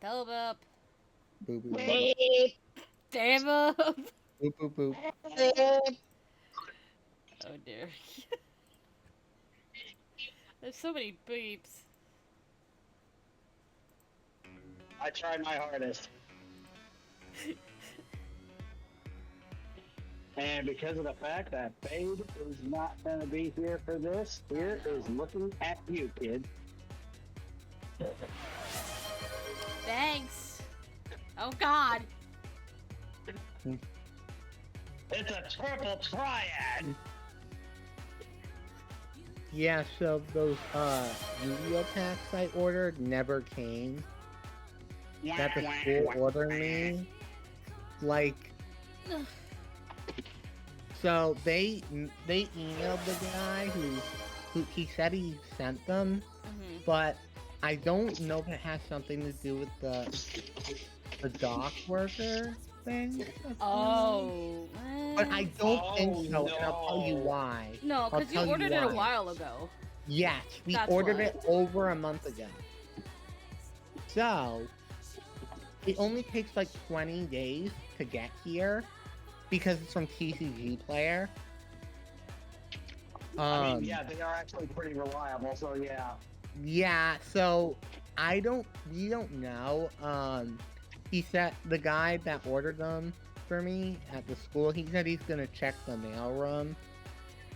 Tell him up. Boop boop boop. Beep, Damn up. Boop boop boop. beep. Oh dear. There's so many beeps. I tried my hardest. And because of the fact that Fade is not going to be here for this, here is looking at you, kid. Thanks. Oh god. It's a triple triad. Yeah, so those Yu-Gi-Oh packs I ordered never came. That the school ordered me. Like, so they emailed the guy who he said he sent them, but I don't know if it has something to do with the dock worker thing. Oh. But I don't think so, and I'll tell you no. why. No, I'll because you tell you ordered it a why. while ago. Yes, we That's ordered why. it over a month ago. So, it only takes like 20 days to get here because it's from TCG Player. I mean, yeah, they are actually pretty reliable, so yeah. Yeah, so we don't know. He said the guy that ordered them for me at the school, he said he's gonna check the mail room.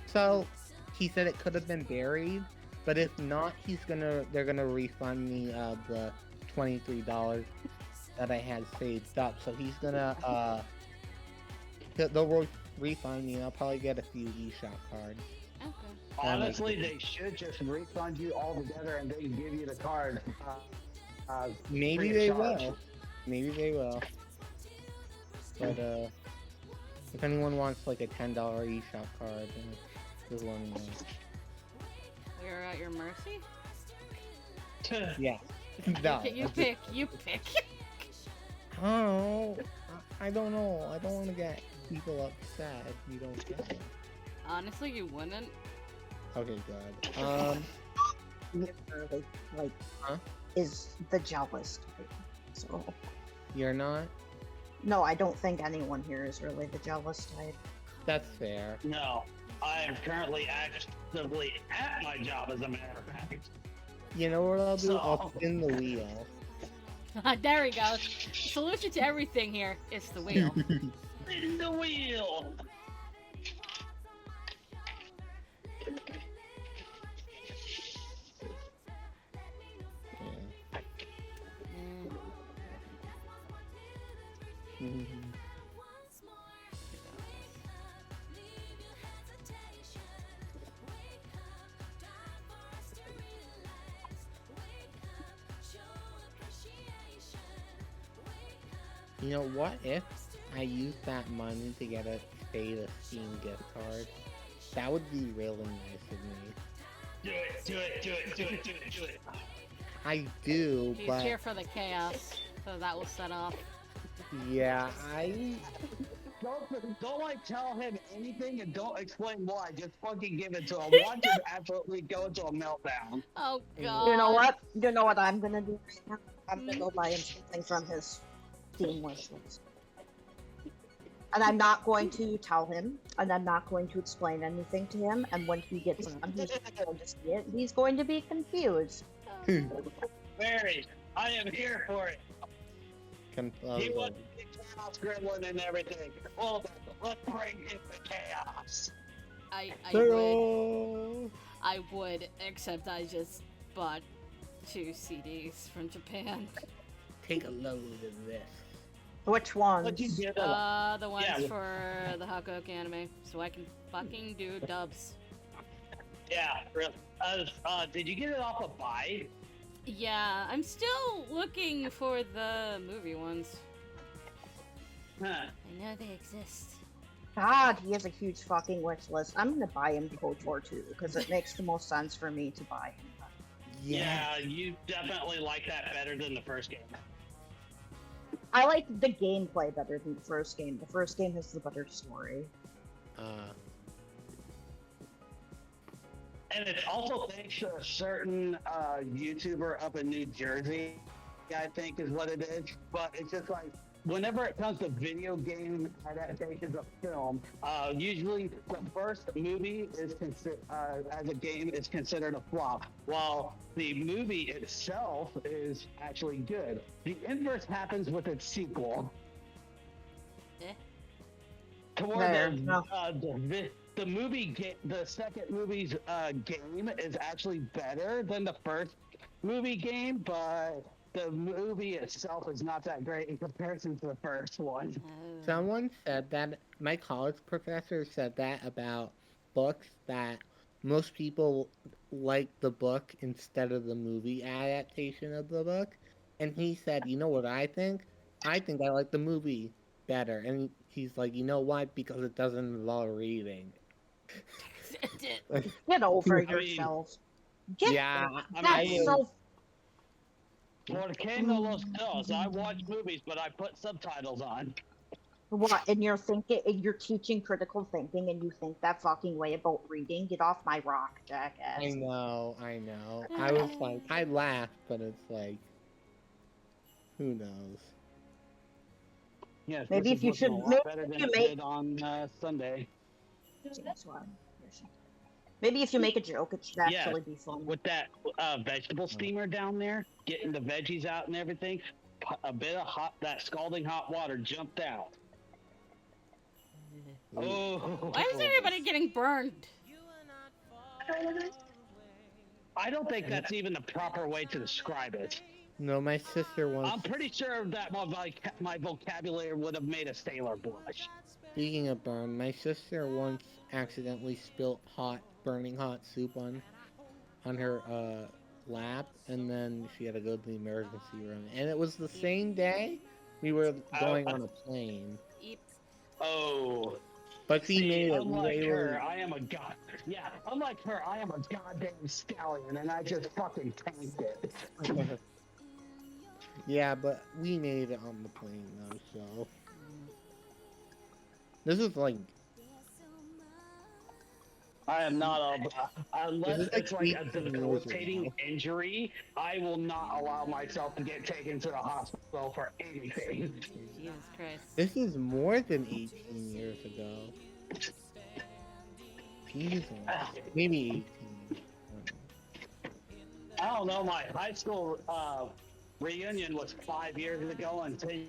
So he said it could have been buried, but if not, they're gonna refund me the $23 that I had saved up. So he's gonna they'll refund me. I'll probably get a few eShop cards. Okay. Honestly, they should just refund you altogether and then give you the card. Maybe free of they charge. will. Maybe they will. But if anyone wants like a $10 eShop card, then just let me know. We're at your mercy? Yeah. No. You pick. You pick. Oh, I don't know. I don't want to get people upset if you don't get it. Honestly, you wouldn't. Okay, good. Literally, like, Huh? is the jealous type. So, You're not? no, I don't think anyone here is really the jealous type. That's fair. No, I am currently actively at my job, as a matter of fact. You know what I'll do? So- I'll spin the wheel. There we go. Solution to everything here is the wheel. In the wheel. Yeah. Mhm. You know, what if I use that money to get a Steam gift card? That would be really nice of me. Do it, do it, do it, do it, do it, do it. I do, He's but here for the chaos, so that will set off. yeah, I Don't like tell him anything and don't explain why. Just fucking give it to him. Watch him absolutely go into a meltdown. Oh god. You know what? You know what I'm gonna do right now? I'm gonna go buy him something from his Steam wish list. And I'm not going to tell him, and I'm not going to explain anything to him, and when he gets done, he's going to see it, he's going to be confused. Very. I am here for it. He wants can, to be chaos gremlin and everything. Well, let's bring in the chaos. I would, except I just bought 2 CDs from Japan. take a load of this. Which ones? What you did? The ones Yeah. for the Hakuoki anime, so I can fucking do dubs. Yeah, really. Did you get it off of Buy? Yeah, I'm still looking for the movie ones. Huh. I know they exist. God, he has a huge fucking wish list. I'm gonna buy him KOTOR 2, because it makes the most sense for me to buy him. Yeah, you definitely like that better than the first game. I like the gameplay better than the first game. The first game has the better story. And it's also thanks to a certain YouTuber up in New Jersey I think is what it is. But it's just like whenever it comes to video game adaptations of film, usually the first movie is as a game is considered a flop, while the movie itself is actually good. The inverse happens with its sequel. Eh? Toward There. the, No. the movie, the second movie's game is actually better than the first movie game, but the movie itself is not that great in comparison to the first one. Oh. Someone said that, my college professor said that about books, that most people like the book instead of the movie adaptation of the book. And he said, you know what I think? I think I like the movie better. And he's like, you know what? Because it doesn't involve reading. Get over I mean- yourself. Get Yeah, I that's mean, so. Porque no los dos. I watch movies, but I put subtitles on. What? And you're thinking, and you're teaching critical thinking, and you think that fucking way about reading? Get off my rock, jackass. I know. I was like, I laughed, but it's like, who knows? Yes, Maybe this if you is looking should- a lot maybe better if than you it make- did on Sunday. That's why. Maybe if you make a joke, it should Yeah. actually be funny. With that vegetable steamer down there, getting the veggies out and everything, a bit of that scalding hot water jumped out. Oh, Why is everybody getting burned? I don't think that's even the proper way to describe it. No, my sister once. I'm pretty sure that my vocabulary would have made a sailor blush. Speaking of burn, my sister once accidentally spilt burning hot soup on her lap, and then she had to go to the emergency room. And it was the same day we were going on a plane, Eep. Oh, but she made it unlike way her, I am a god. Yeah, unlike her, I am a goddamn stallion, and I just fucking tanked it. Yeah, but we made it on the plane though, so this is like I am not unless This is like it's like a 18 years debilitating ago. injury, I will not allow myself to get taken to the hospital for anything. Jesus Christ. this is more than 18 years ago. Jesus, maybe 18. I don't know, my high school reunion was 5 years ago, and 10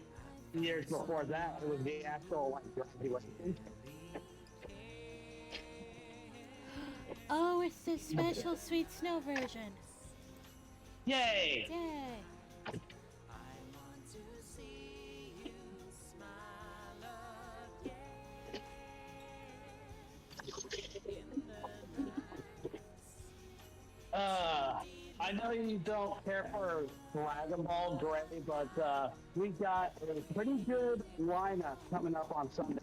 years before that, it was the actual like graduation. Oh, it's the special sweet snow version. Yay! Yay. I know you don't care for Dragon Ball Gray, but we got a pretty good lineup coming up on Sunday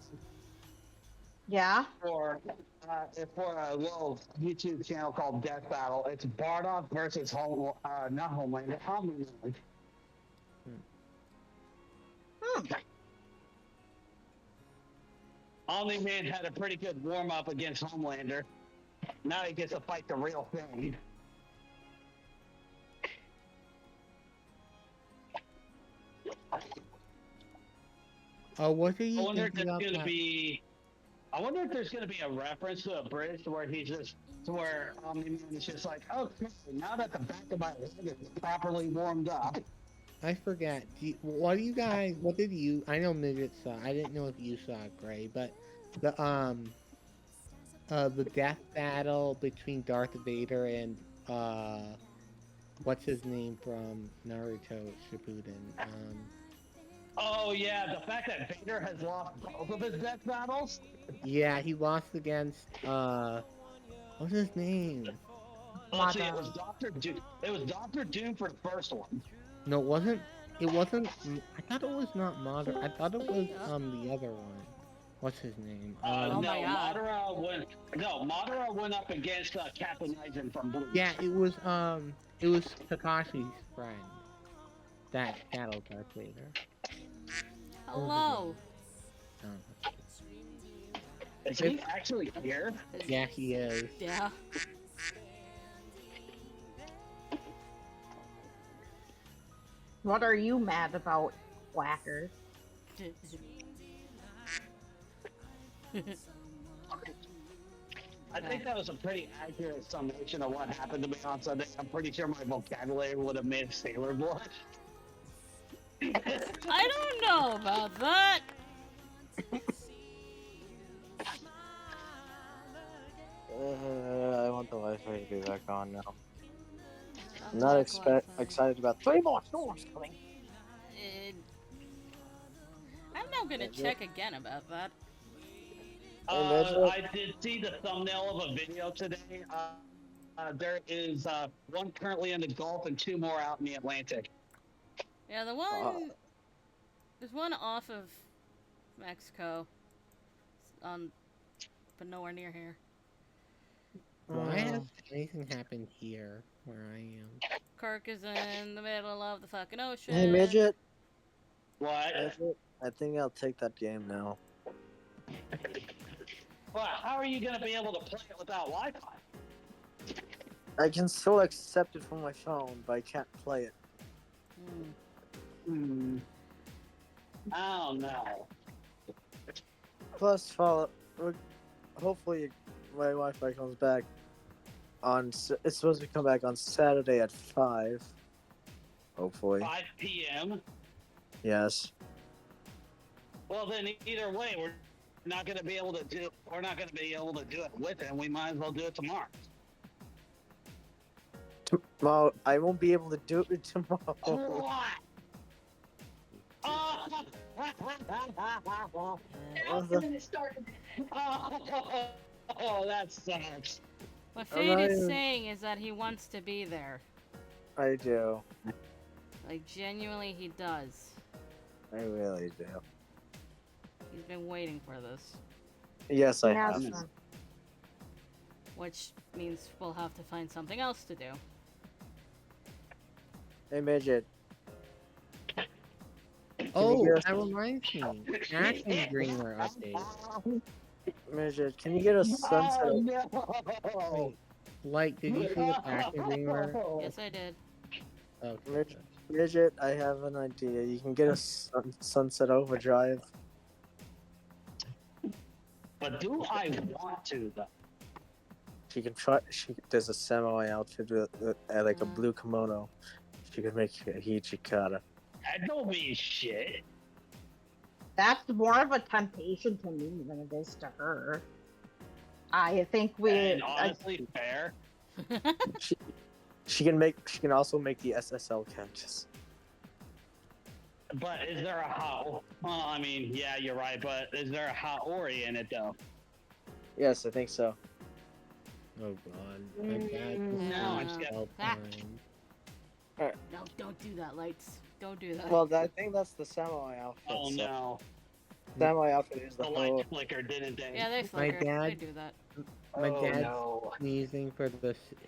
Yeah. for a little YouTube channel called Death Battle. It's Bardock versus not Homelander, Homelander. Omni-Man had a pretty good warm-up against Homelander. Now he gets to fight the real thing. Oh, what do you I wonder if think there's about gonna that? be. I wonder if there's gonna be a reference to a bridge where he's just where Omni-Man is just like, okay, now that the back of my head is properly warmed up. I forget. What did you? I know Midget saw. I didn't know if you saw it, Gray, but the death battle between Darth Vader and what's his name from Naruto Shippuden? Oh yeah, the fact that Vader has lost both of his death battles. Yeah, he lost against what's his name? Let's see, it was Doctor Doom. It was Doctor Doom for the first one. No, it wasn't. It wasn't. I thought it was not Madara. I thought it was the other one. What's his name? Oh my God. Madara went up against Captain Aizen from Blue. Yeah, it was Kakashi's friend. That battled Darth Vader. Hello. Oh. Is he actually here? Yeah, he is. Yeah. What are you mad about, Whackers? I think that was a pretty accurate summation of what happened to me on Sunday. I'm pretty sure my vocabulary would have made Sailor blush. I don't know about that. I want the Wi-Fi to be back on now. I'm Black not Wi-Fi. excited about 3 more storms coming. I'm now gonna check again about that. I did see the thumbnail of a video today. There is one currently in the Gulf and 2 more out in the Atlantic. Yeah, the one there's one off of Mexico, but nowhere near here. Why has anything happened here where I am? Kirk is in the middle of the fucking ocean. Hey, Midget. What? Midget, I think I'll take that game now. But how are you going to be able to play it without Wi-Fi? I can still accept it from my phone, but I can't play it. I don't know. Plus, hopefully my Wi-Fi comes back it's supposed to come back on Saturday at 5. Hopefully. 5 p.m.? Yes. Well, then either way, we're not going to be able to do it with him. We might as well do it tomorrow. Tomorrow, I won't be able to do it tomorrow. What? Oh, that sucks. What Fade is saying is that he wants to be there. I do. Like, genuinely, he does. I really do. He's been waiting for this. Yes, I have. Which means we'll have to find something else to do. Hey, Midget. Oh, that reminds me. Action Dreamer update. Midget, can you get a sunset? Oh, no. Like, did you see the Action Dreamer? Yes, I did. Okay. Midget, I have an idea. You can get a sunset overdrive. But do I want to, though? She can try. There's a samurai outfit with like a blue kimono. She could make a hijikata. That don't mean shit. That's more of a temptation to me than it is to her. I think And honestly, fair. She can also make the SSL catches. But is there a hot? Well, I mean, yeah, you're right. But is there a hot Ori in it though? Yes, I think so. Oh god. My dad No, was it's No, don't do that, Lights. Don't do that. Well, I think that's the samurai outfit. Oh so. no, Samurai outfit is the the whole. light flickered, didn't they? Yeah, they flicker. dad- They do that. My Oh, dad's no. sneezing for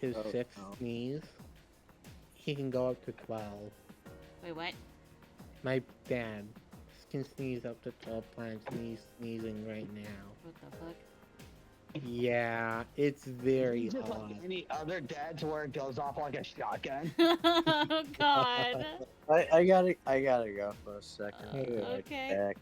his Oh, 6th no. sneeze. He can go up to 12. Wait, what? My dad can sneeze up to 12 times and he's sneezing right now. What the fuck? Yeah, it's very Just hot. like any other dads where it goes off like a shotgun. Oh god. I gotta go for a second. I'll be right Okay. back.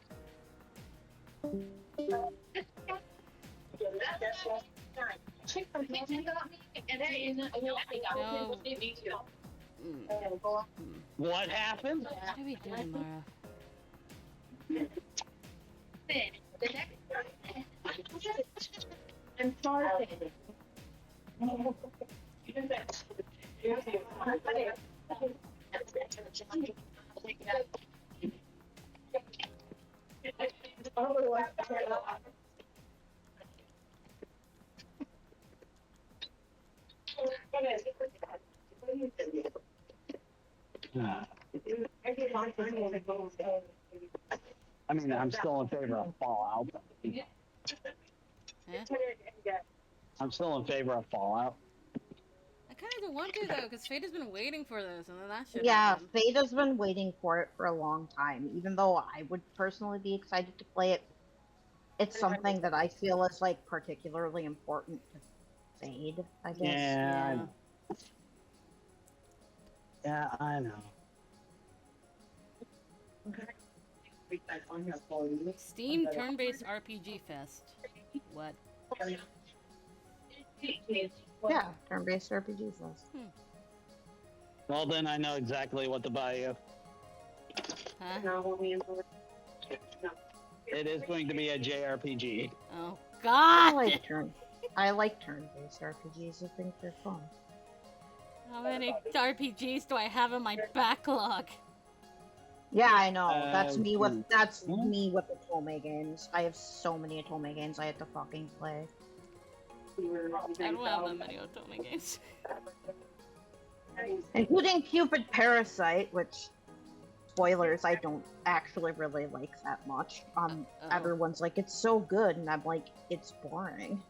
What happened? What are we doing, Mara? I'm sorry. I mean, I'm still in favor of Fallout. Eh? I'm still in favor of Fallout. I kind of don't want to though, because Fate has been waiting for this, and then that shit. Yeah, happened. Fate has been waiting for it for a long time. Even though I would personally be excited to play it, it's something that I feel is like particularly important to Fade, I guess. Yeah, I know. Steam turn-based RPG Fest. What? Yeah, turn-based RPG Fest. Well, then I know exactly what to buy you. Huh? It is going to be a JRPG. Oh I God! like turn-based RPGs. I think they're fun. How many RPGs do I have in my backlog? Yeah, I know. That's me with Hmm. the Otome games. I have so many Otome games I have to fucking play. I don't have that many Otome games. Including Cupid Parasite, which, spoilers, I don't actually really like that much. Uh-oh. Everyone's like, it's so good, and I'm like, it's boring.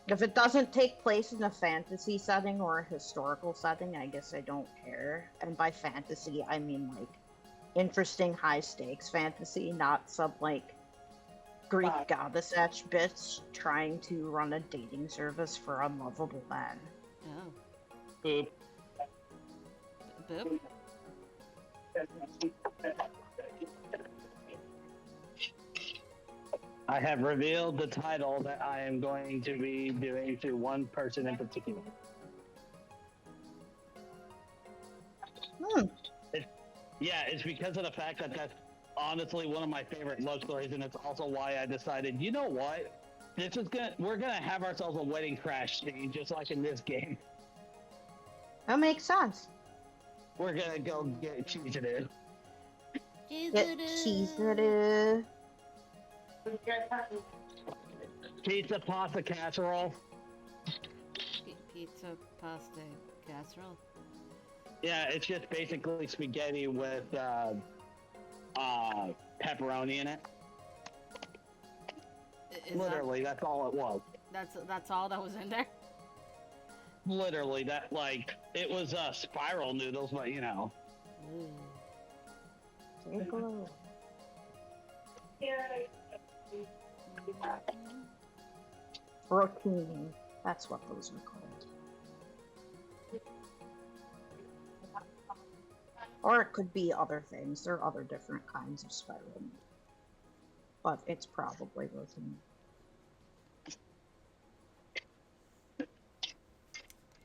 If it doesn't take place in a fantasy setting or a historical setting, I guess I don't care. And by fantasy, I mean, like, interesting high-stakes fantasy, not some, like, Greek goddess-etch bitch trying to run a dating service for unlovable men. Oh. Boop. Boop? I have revealed the title that I am going to be doing to one person in particular. Yeah, it's because of the fact that that's honestly one of my favorite love stories, and it's also why I decided, you know what? We're gonna have ourselves a wedding crash scene, just like in this game. That makes sense. We're gonna go get cheeseted. Get cheeseted. Pizza, pasta, casserole. Pizza, pasta, casserole. Yeah, it's just basically spaghetti with pepperoni in it. Literally, that's all it was. That's all that was in there? Literally, that, like, it was spiral noodles, but you know. Take a look. Rotini. That's what those are called. Or it could be other things. There are other different kinds of spiral noodle. But it's probably rotini.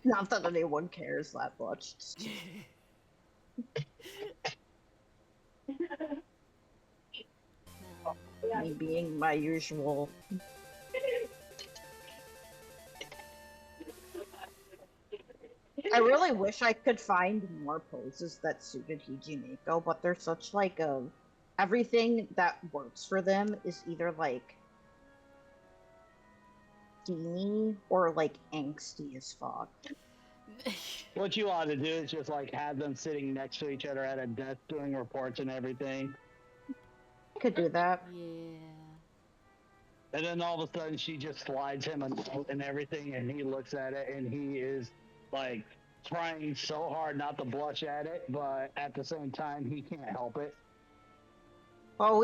Not that anyone cares that much. Me being my usual. I really wish I could find more poses that suited Hijimiko, but they're such like a... Everything that works for them is either like steamy or like angsty as fuck. What you ought to do is just like have them sitting next to each other at a desk doing reports and everything. Could do that. Yeah. And then all of a sudden she just slides him a note and everything, and he looks at it and he is like trying so hard not to blush at it, but at the same time he can't help it. Well,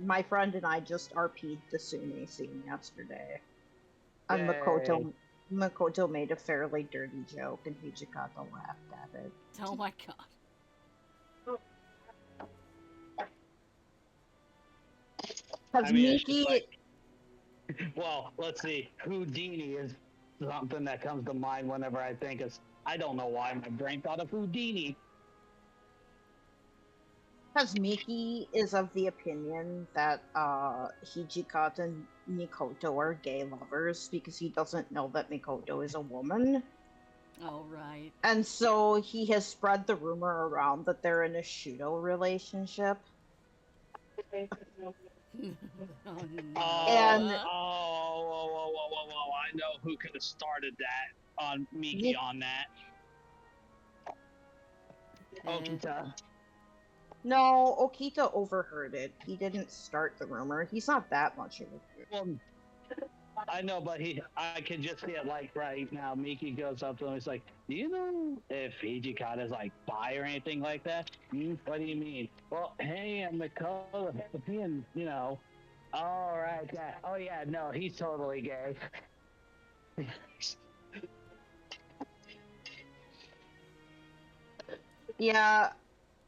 my friend and I just RP'd the Sune scene yesterday. And Yay. Makoto made a fairly dirty joke, and Hijikata laughed at it. Oh my god. Because Miki... Well, let's see. Houdini is something that comes to mind whenever I think of... I don't know why my brain thought of Houdini. Because Miki is of the opinion that Hijikata and Mikoto are gay lovers because he doesn't know that Mikoto is a woman. Oh, right. And so he has spread the rumor around that they're in a Shudo relationship. Oh, no. And- I know who could have started that on Miki on that. Okita. No, Okita overheard it. He didn't start the rumor. He's not that much of a... Well, I know, but I can just see it like right now. Miki goes up to him. He's like, "Do you know if Hijikata is like bi or anything like that?" What do you mean? Well, hey, I'm Mikoto. You know. All right. Yeah. Oh yeah. No, he's totally gay. Yeah,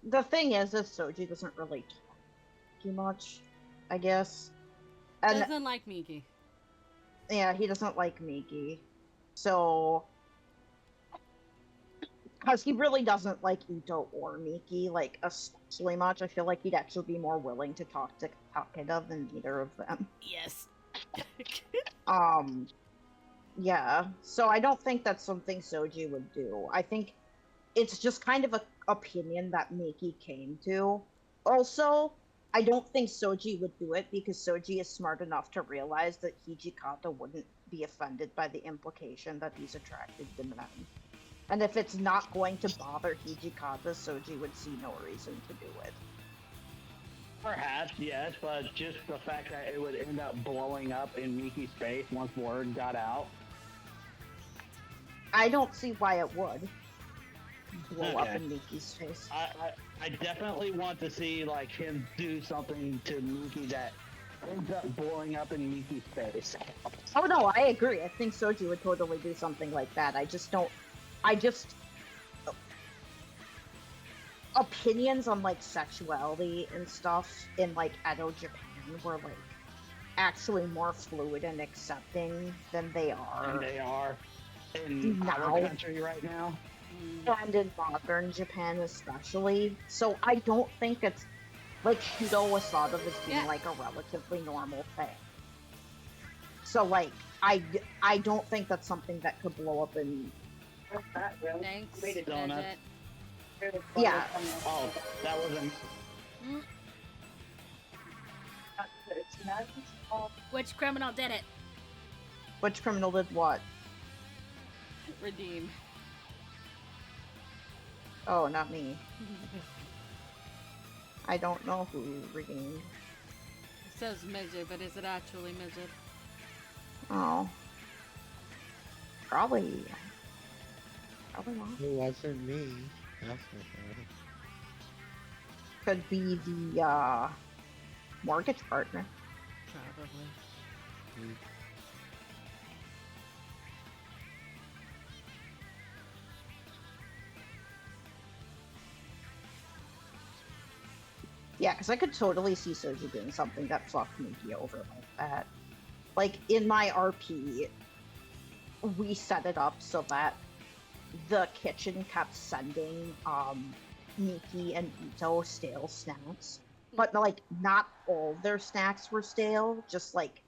the thing is Soji doesn't really talk too much, I guess. And Doesn't like Miki. yeah, he doesn't like Miki. So, because he really doesn't like Ito or Miki, like, especially much, I feel like he'd actually be more willing to talk to Takeda than either of them. Yes. Yeah. So I don't think that's something Soji would do. I think it's just kind of a opinion that Miki came to. Also, I don't think Soji would do it because Soji is smart enough to realize that Hijikata wouldn't be offended by the implication that he's attracted to men. And if it's not going to bother Hijikata, Soji would see no reason to do it. Perhaps, yes, but just the fact that it would end up blowing up in Miki's face once word got out. I don't see why it would blow up Okay. in Miki's face. I definitely want to see like him do something to Miki that ends up blowing up in Miki's face. Oh no, I agree. I think Soji would totally do something like that. Opinions on like sexuality and stuff in like Edo Japan were like actually more fluid and accepting than they are. And they are in Now. our country right now. And in modern Japan especially. So I don't think it's like Shudo was thought of as being Yeah. like a relatively normal thing. So like I don't think that's something that could blow up in Thanks, Donut. Bridget. yeah. Oh, that wasn't. Which criminal did it? Which criminal did what? Redeem. Oh, not me. I don't know who redeemed. It says midget, but is it actually midget? Oh. Probably not. It wasn't me. That's not bad. Could be the mortgage partner. Probably. Yeah, because I could totally see Soji doing something that fucked Miki over like that. Like, in my RP, we set it up so that the kitchen kept sending Miki and Ito stale snacks. But, like, not all their snacks were stale, just, like,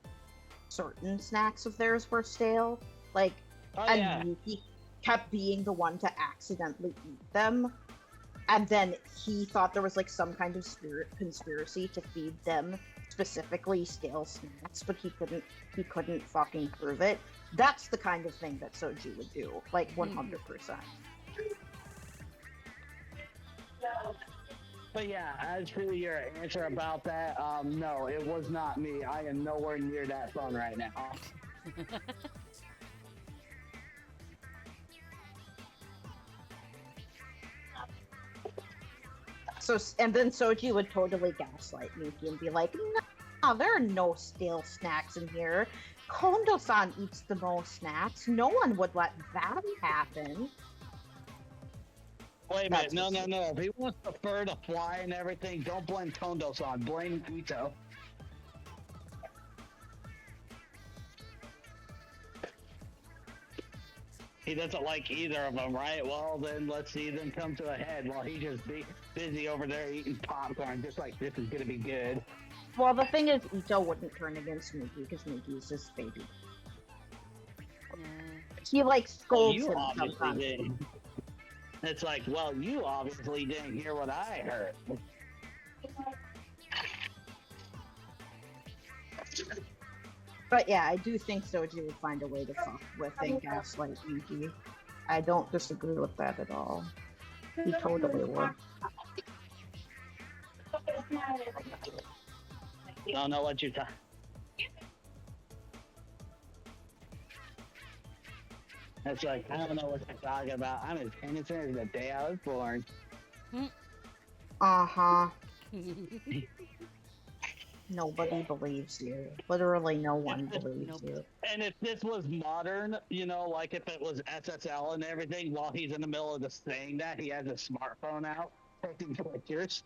certain snacks of theirs were stale. Like, Oh and yeah. Miki kept being the one to accidentally eat them. And then he thought there was like some kind of conspiracy to feed them specifically stale snacks, but he couldn't fucking prove it. That's the kind of thing that Soji would do, like 100%. But yeah, as for your answer about that, no, it was not me. I am nowhere near that phone right now. So, and then Soji would totally gaslight Miki and be like, no, there are no stale snacks in here. Kondo-san eats the most snacks. No one would let that happen. Wait a That's minute, no. If he wants the fur to fly and everything, don't blame Kondo-san, blame Ito. He doesn't like either of them, right? Well, then let's see them come to a head while he just be busy over there eating popcorn, just like this is gonna be good. Well, the thing is, Ito wouldn't turn against Miki because Miki's his baby. Yeah. He like scolds You him obviously sometimes. didn't. It's like, well, you obviously didn't hear what I heard. But yeah, I do think Soji would find a way to fuck with and gaslight Miki. I don't disagree with that at all. He totally would. Don't know what you're talking. It's like, I don't know what you're talking about. I'm as innocent as the day I was born. Uh-huh. Nobody believes you. Literally no one believes Nope. you. And if this was modern, you know, like if it was SSL and everything, while he's in the middle of just saying that, he has a smartphone out, taking pictures.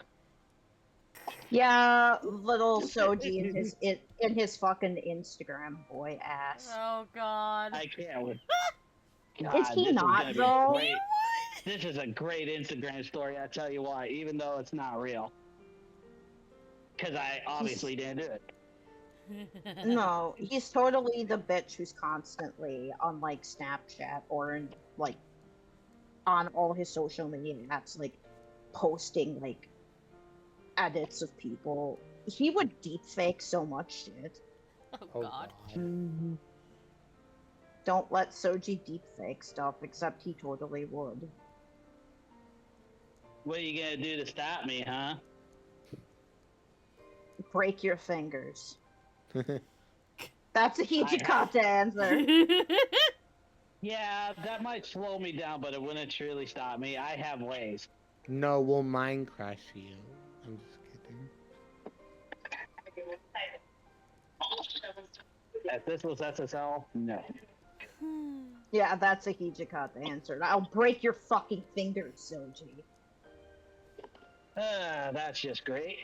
Yeah, little Soji in his fucking Instagram boy ass. Oh God. I can't. God, Is he this not, is gonna though? be great. This is a great Instagram story. I tell you why, even though it's not real, because I obviously didn't do it. No, he's totally the bitch who's constantly on like Snapchat or in like on all his social media apps, like posting like edits of people. He would deepfake so much shit. Oh God. Don't let Soji deepfake stuff, except he totally would. What are you gonna do to stop me, huh? Break your fingers. That's a Hijikata answer. Yeah, that might slow me down, but it wouldn't truly stop me. I have ways. No, we'll mind crash you. I'm just kidding. If this was SSL, no. Yeah, that's a Hijikata answer. I'll break your fucking fingers, Soji. That's just great.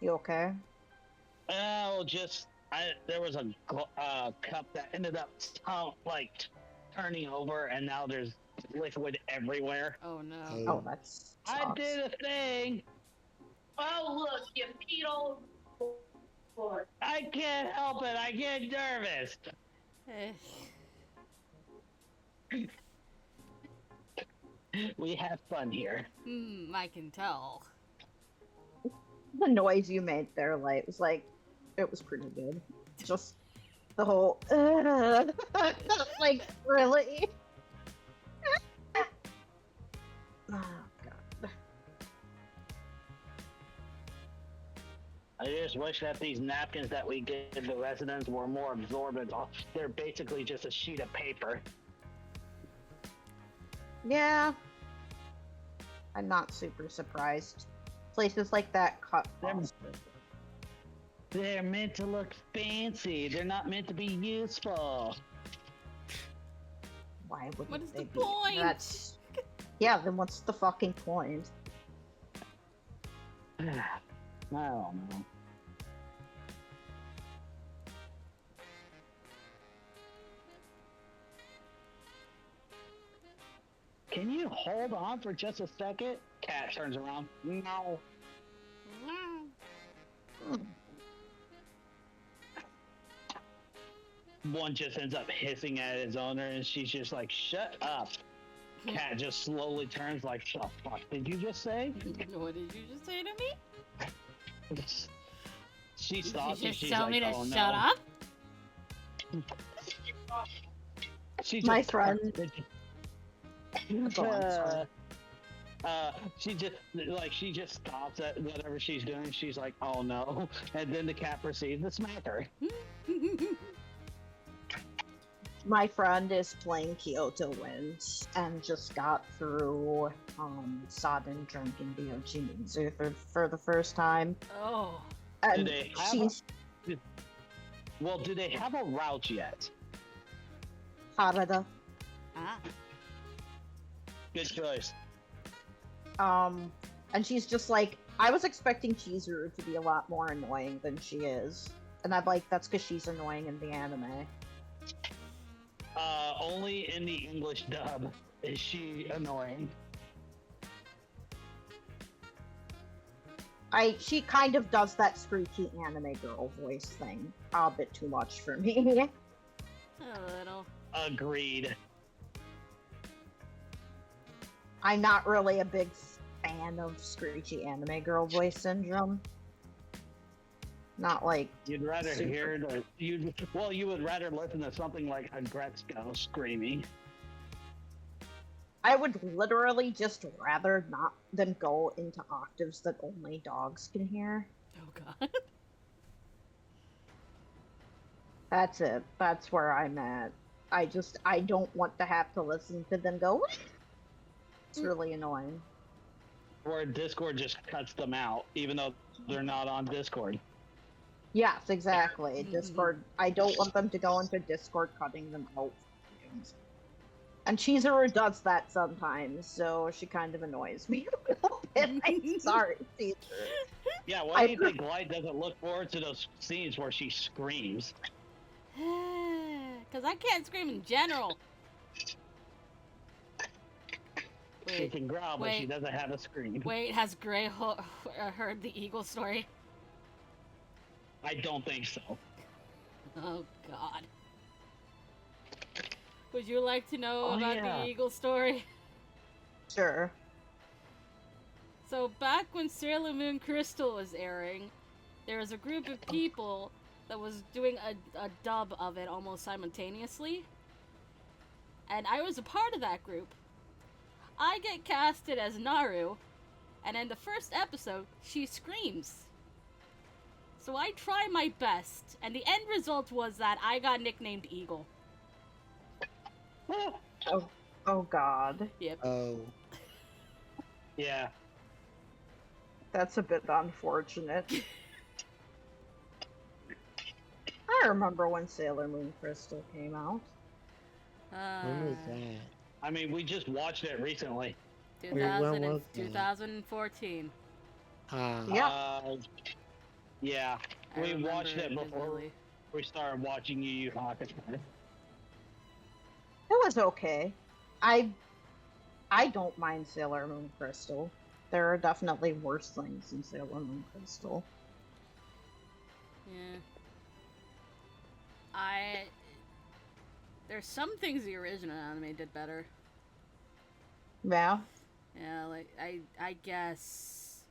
You okay? Oh, there was a cup that ended up turning over, and now there's liquid everywhere. Oh no. Oh, that's. I did a thing. Oh, look, you peed all over the floor. I can't help it. I get nervous. We have fun here. I can tell. The noise you made there, like, was like, it was pretty good. Just the whole, like, really? Oh, God. I just wish that these napkins that we give the residents were more absorbent. They're basically just a sheet of paper. Yeah. I'm not super surprised. Places like that cut costs. They're meant to look fancy. They're not meant to be useful. Why would What is they the be? point? That's... Yeah, then what's the fucking point? I don't know. Can you hold on for just a second? Cat turns around. No. One just ends up hissing at his owner, and she's just like, "Shut up." Cat just slowly turns like, "The fuck did you just say?" What did you just say to me? She Did stops you and just she's tell like, me to "Oh shut no." up? She My just friend. Go on, sorry. She just stops at whatever she's doing. She's like, "Oh no," and then the cat proceeds to smack her. My friend is playing Kyoto Winds and just got through Sodden Drinking Biochimizu for the first time. Oh. And Do they have she's do they have a route yet? Harada. Ah. Good choice. And she's just like, I was expecting Chizuru to be a lot more annoying than she is. And I'm like, that's because she's annoying in the anime. Only in the English dub is she annoying. She kind of does that screechy anime girl voice thing a bit too much for me. A little. Agreed. I'm not really a big fan of screechy anime girl voice syndrome. Not like You'd rather super. hear you would rather listen to something like Agretzko screaming. I would literally just rather not than go into octaves that only dogs can hear. Oh God. That's it. That's where I'm at. I don't want to have to listen to them go. It's really annoying. Or Discord just cuts them out, even though they're not on Discord. Yes, exactly. Discord. I don't want them to go into Discord cutting them out. And Chizuru does that sometimes, so she kind of annoys me a little bit. I'm sorry, Chizuru. Yeah, why do you think Light doesn't look forward to those scenes where she screams? Because I can't scream in general. She can growl, but she doesn't have a scream. Wait, has Gray heard the eagle story? I don't think so. Oh, God. Would you like to know about yeah. the eagle story? Sure. So, back when Sailor Moon Crystal was airing, there was a group of people that was doing a dub of it almost simultaneously. And I was a part of that group. I get casted as Naru, and in the first episode, she screams. So I try my best, and the end result was that I got nicknamed Eagle. Oh God. Yep. Oh. Yeah. That's a bit unfortunate. I remember when Sailor Moon Crystal came out. When was that? I mean, we just watched it recently. 2000 was that? 2014. Yeah. Yeah. I We remember watched it before vividly. we started watching Yu Yu Hakusho. It was okay. I don't mind Sailor Moon Crystal. There are definitely worse things in Sailor Moon Crystal. Yeah. There's some things the original anime did better. Yeah. Yeah, like, I guess...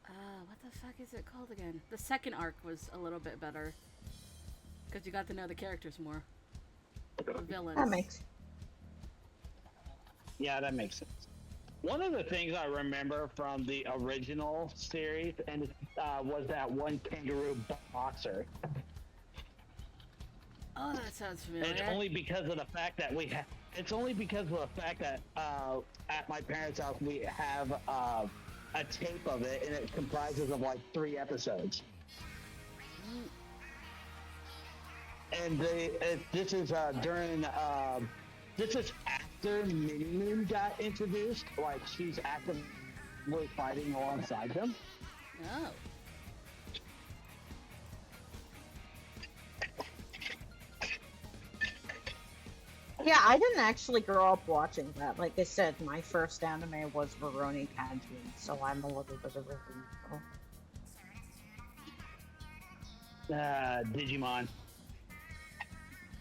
what the fuck is it called again? The second arc was a little bit better. Because you got to know the characters more. The villains. That makes. Yeah, that makes sense. One of the things I remember from the original series and was that one kangaroo boxer. Oh, that sounds familiar. It's only because of the fact that we have. It's only because of the fact that at my parents' house we have a tape of it, and it comprises of like 3 episodes. And this is during. This is after Mini Moon got introduced. Like she's actively fighting alongside them. Oh. Yeah, I didn't actually grow up watching that. Like I said, my first anime was Rurouni Kenshin, so I'm a little bit of a Digimon.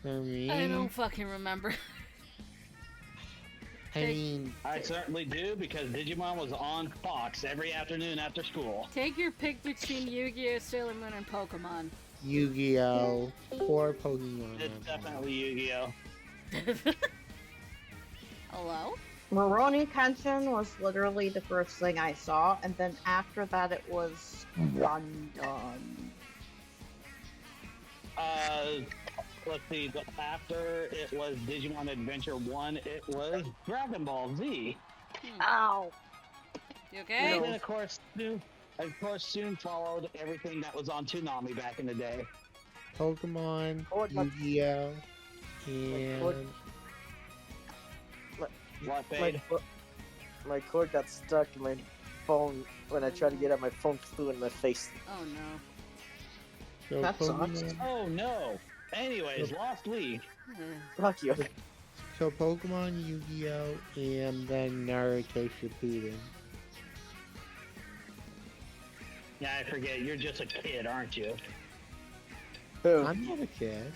For me, I don't fucking remember. I mean, I certainly do because Digimon was on Fox every afternoon after school. Take your pick between Yu-Gi-Oh!, Sailor Moon, and Pokemon. Yu-Gi-Oh! Or Pokemon. It's definitely Yu-Gi-Oh! Hello? Rurouni Kenshin was literally the first thing I saw, and then after that it was Gundam. Let's see, after it was Digimon Adventure 1, it was Dragon Ball Z. Ow! You okay? And then of course soon followed everything that was on Toonami back in the day. Pokemon, Yu-Gi-Oh! And What, Fade? My cord got stuck in my phone when I tried to get out. My phone flew in my face. Oh no. so That sucks. Oh no! Anyways, Lost League. Fuck you. So Pokemon, Yu-Gi-Oh! And then Naruto Shippuden. Yeah, I forget, you're just a kid, aren't you? Who? I'm not a kid.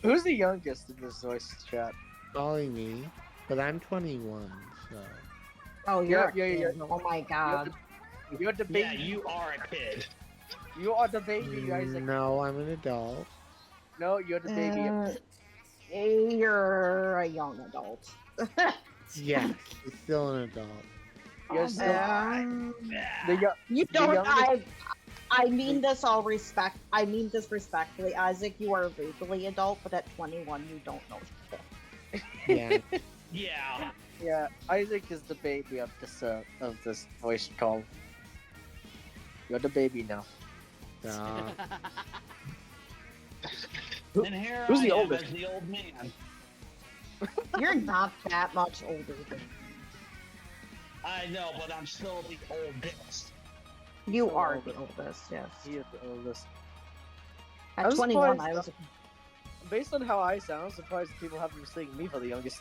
Who's the youngest in this voice chat? Probably me. But I'm 21, so... Oh, you're Yeah, a yeah, kid. yeah. Oh my god. You're the baby. Yeah, you are a kid. You are the baby, Isaac. No, I'm an adult. No, you're the baby. You're a young adult. Yes, I'm still an adult. You're still the young. You the don't. youngest- I mean this all respect. I mean this respectfully, Isaac. You are legally adult, but at 21, you don't know shit. Yeah. Yeah. Yeah, Isaac is the baby of this voice call. You're the baby now. Stop. And here Who's I the am oldest? as the old man. You're not that much older than I know, but I'm still the oldest. you So are old. the oldest, yes. He is the oldest. At I'm 21, surprised, I was. Based on how I sound, I'm surprised people haven't mistaken me for the youngest.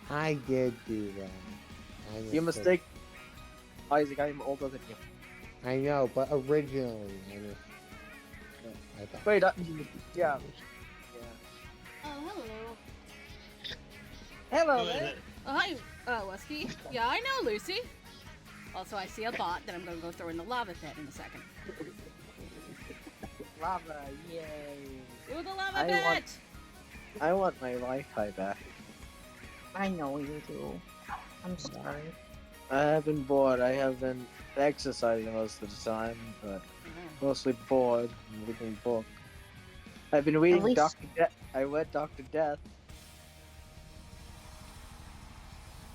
I did do that. You mistake, Isaac. I am older than you. I know, but originally, I thought. Wait, yeah. Oh, hello. Hello Who is there. it? Oh, hi, Wesky. Yeah, I know Lucy. Also, I see a bot that I'm gonna go throw in the lava pit in a second. Lava, yay! Ooh, the lava I pit! want- I want my Wi-Fi back. I know you do. I'm sorry. I have been bored. I have been exercising most of the time, but mostly bored and reading a book. I've been reading least- Doctor Death. I read Doctor Death.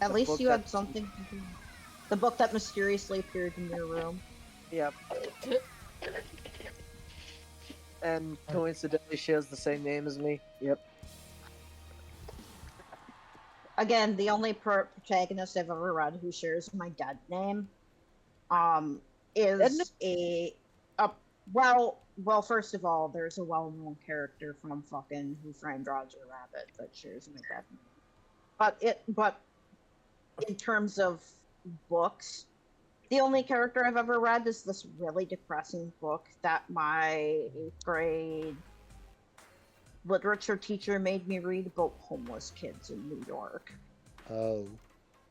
At The least book you had that- something to do. The book that mysteriously appeared in your room. Yep. And coincidentally shares the same name as me. Yep. Again, the only protagonist I've ever read who shares my dead name, is well, first of all, there's a well-known character from fucking Who Framed Roger Rabbit that shares my dead name. But in terms of books, the only character I've ever read is this really depressing book that my 8th grade literature teacher made me read about homeless kids in New York. Oh.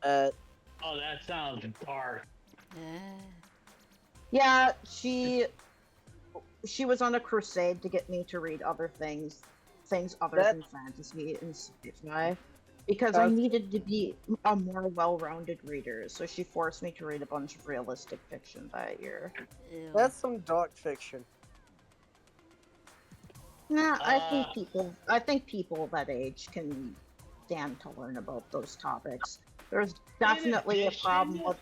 Uh, Oh, that sounds dark. Yeah, she was on a crusade to get me to read other things other That- than fantasy and sci-fi, because I needed to be a more well-rounded reader. So she forced me to read a bunch of realistic fiction that year. Ew. that's some dark fiction. Nah, I Uh, think people that age can stand to learn about those topics. There's definitely a problem with.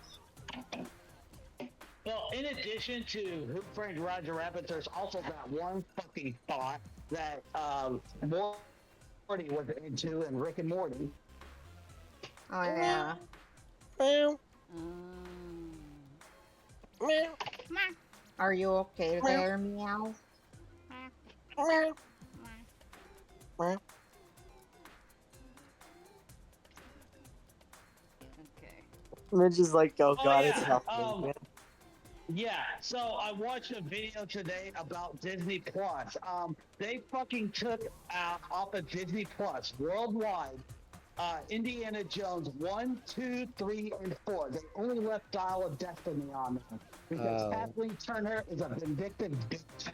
Well, in addition to Who Framed Roger Rabbit, there's also that one fucking thought that Morty was into in Rick and Morty. Oh yeah. Meow, Um, meow, Are you okay there, meow? meow, meow. okay. Midge is like, oh god, it's yeah, happening. Yeah, so I watched a video today about Disney Plus. They fucking took off of Disney Plus worldwide Indiana Jones 1, 2, 3, and 4. They only left Dial of Destiny on there because Oh. Kathleen Turner is a vindictive bitch.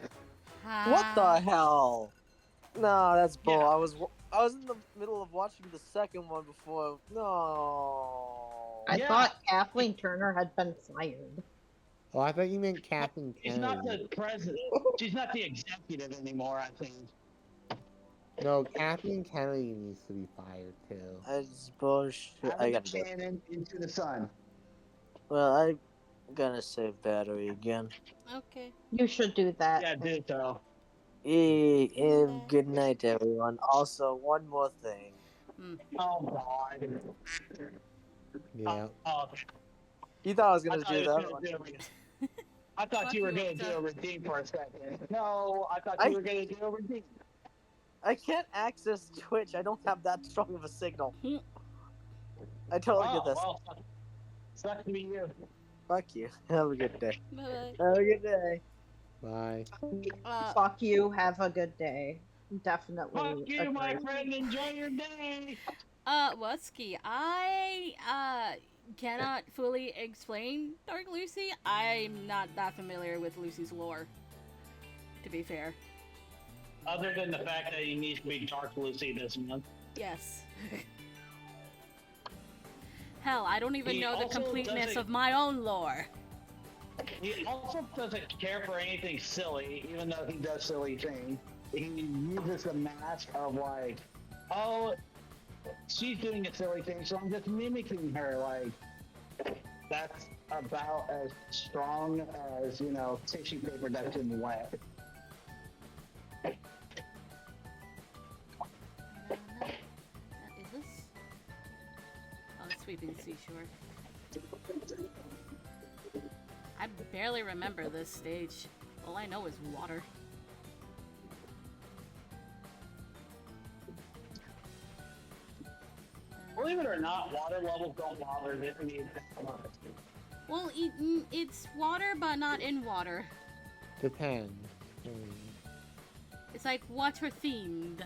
What the hell? No, that's bull. Yeah. I was in the middle of watching the second one before. No. I Yeah. thought Kathleen Turner had been fired. Oh, I thought you meant Kathleen She's not Kennedy. the president. She's not the executive anymore, I think. No, Kathleen Kennedy needs to be fired too. That's bullshit. I Having gotta do it. Shannon into the sun. Well, I'm gonna save battery again. Okay. You should do that. Yeah, do so. Good night, everyone. Also, one more thing. Oh, God. Yeah. Oh, You thought I was I gonna thought do you were that? gonna do a I thought Fuck you were you, going to do Octa. a redeem for a second. No, I thought I- you were going to do a redeem. I can't access Twitch. I don't have that strong of a signal. Hmm. I totally Oh, get this. well, sucks to be you. Fuck you. Have a good day. Bye Have a good day. Bye. bye. Fuck you. Have a good day. Definitely. Fuck you, my agree. friend. Enjoy your day. Wusky, I cannot fully explain Dark Lucy. I'm not that familiar with Lucy's lore, to be fair. Other than the fact that he needs to be Dark Lucy this month. Yes. Hell, I don't even He know the also completeness doesn't- of my own lore. He also doesn't care for anything silly, even though he does silly things. He uses the mask of like, oh, she's doing a silly thing, so I'm just mimicking her. Like, that's about as strong as, you know, tissue paper that's in wet. Is this Sweeping Seashore. I barely remember this stage. All I know is water. Believe it or not, water levels don't bother me that much. Well, it's water, but not in water. Depends. It's like water themed.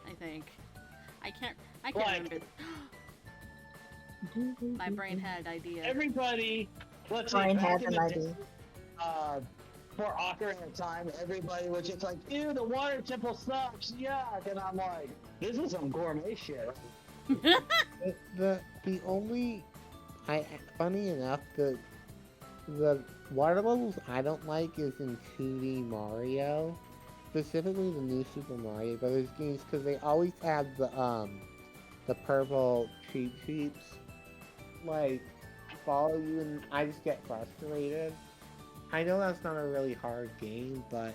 I think. I can't Like- remember. My brain had an idea. Everybody, let's Brian say back had in an the idea. day, for Ocarina of Time, everybody was just like, ew, the water temple sucks, yuck. And I'm like, this is some gourmet shit. The only funny enough, the water levels I don't like is in 2D Mario, specifically the new Super Mario Brothers games, because they always have the purple cheat sheets like follow you, and I just get frustrated. I know that's not a really hard game, but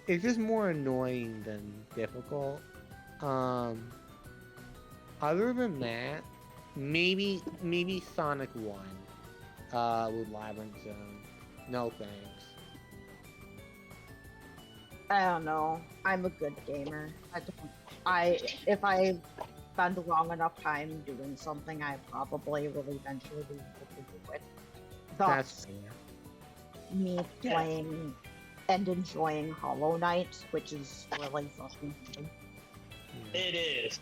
it's just more annoying than difficult. Other than that, maybe Sonic 1 with Labyrinth Zone. No thanks. I don't know. I'm a good gamer. If I spend long enough time doing something, I probably will eventually be able to do it. That's Thus, fair. me Yeah. playing and enjoying Hollow Knight, which is really fucking good. Yeah. It is.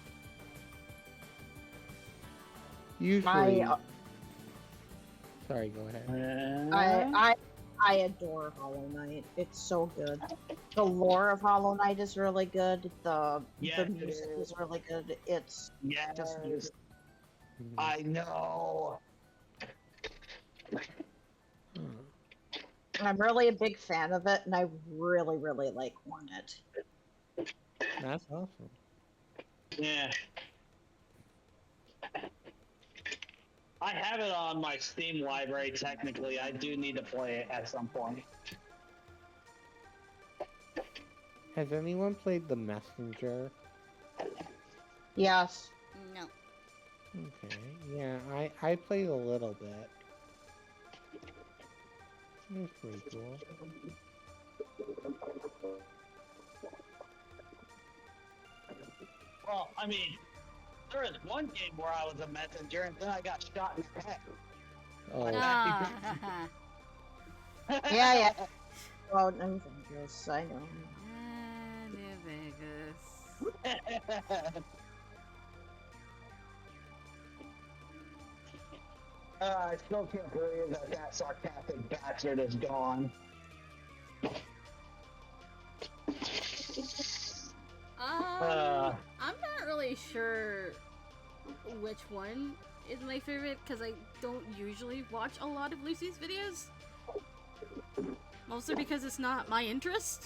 Usually. My, Sorry, go ahead. I adore Hollow Knight. It's so good. The lore of Hollow Knight is really good. The Yes, it music is. is really good. It's Yes, just music. I know. Hmm. I'm really a big fan of it, and I really, really like Hornet. That's awesome. Yeah. I have it on my Steam library, technically. I do need to play it at some point. Has anyone played The Messenger? Yes. No. Okay, yeah, I played a little bit. It was pretty cool. Well, I mean, there was one game where I was a messenger and then I got shot in the head. Oh, Ah, Yeah. Oh, no, Avengers, I know. New Vegas. I still can't believe that sarcastic bastard is gone. I'm not really sure which one is my favorite because I don't usually watch a lot of Lucy's videos. Mostly because it's not my interest.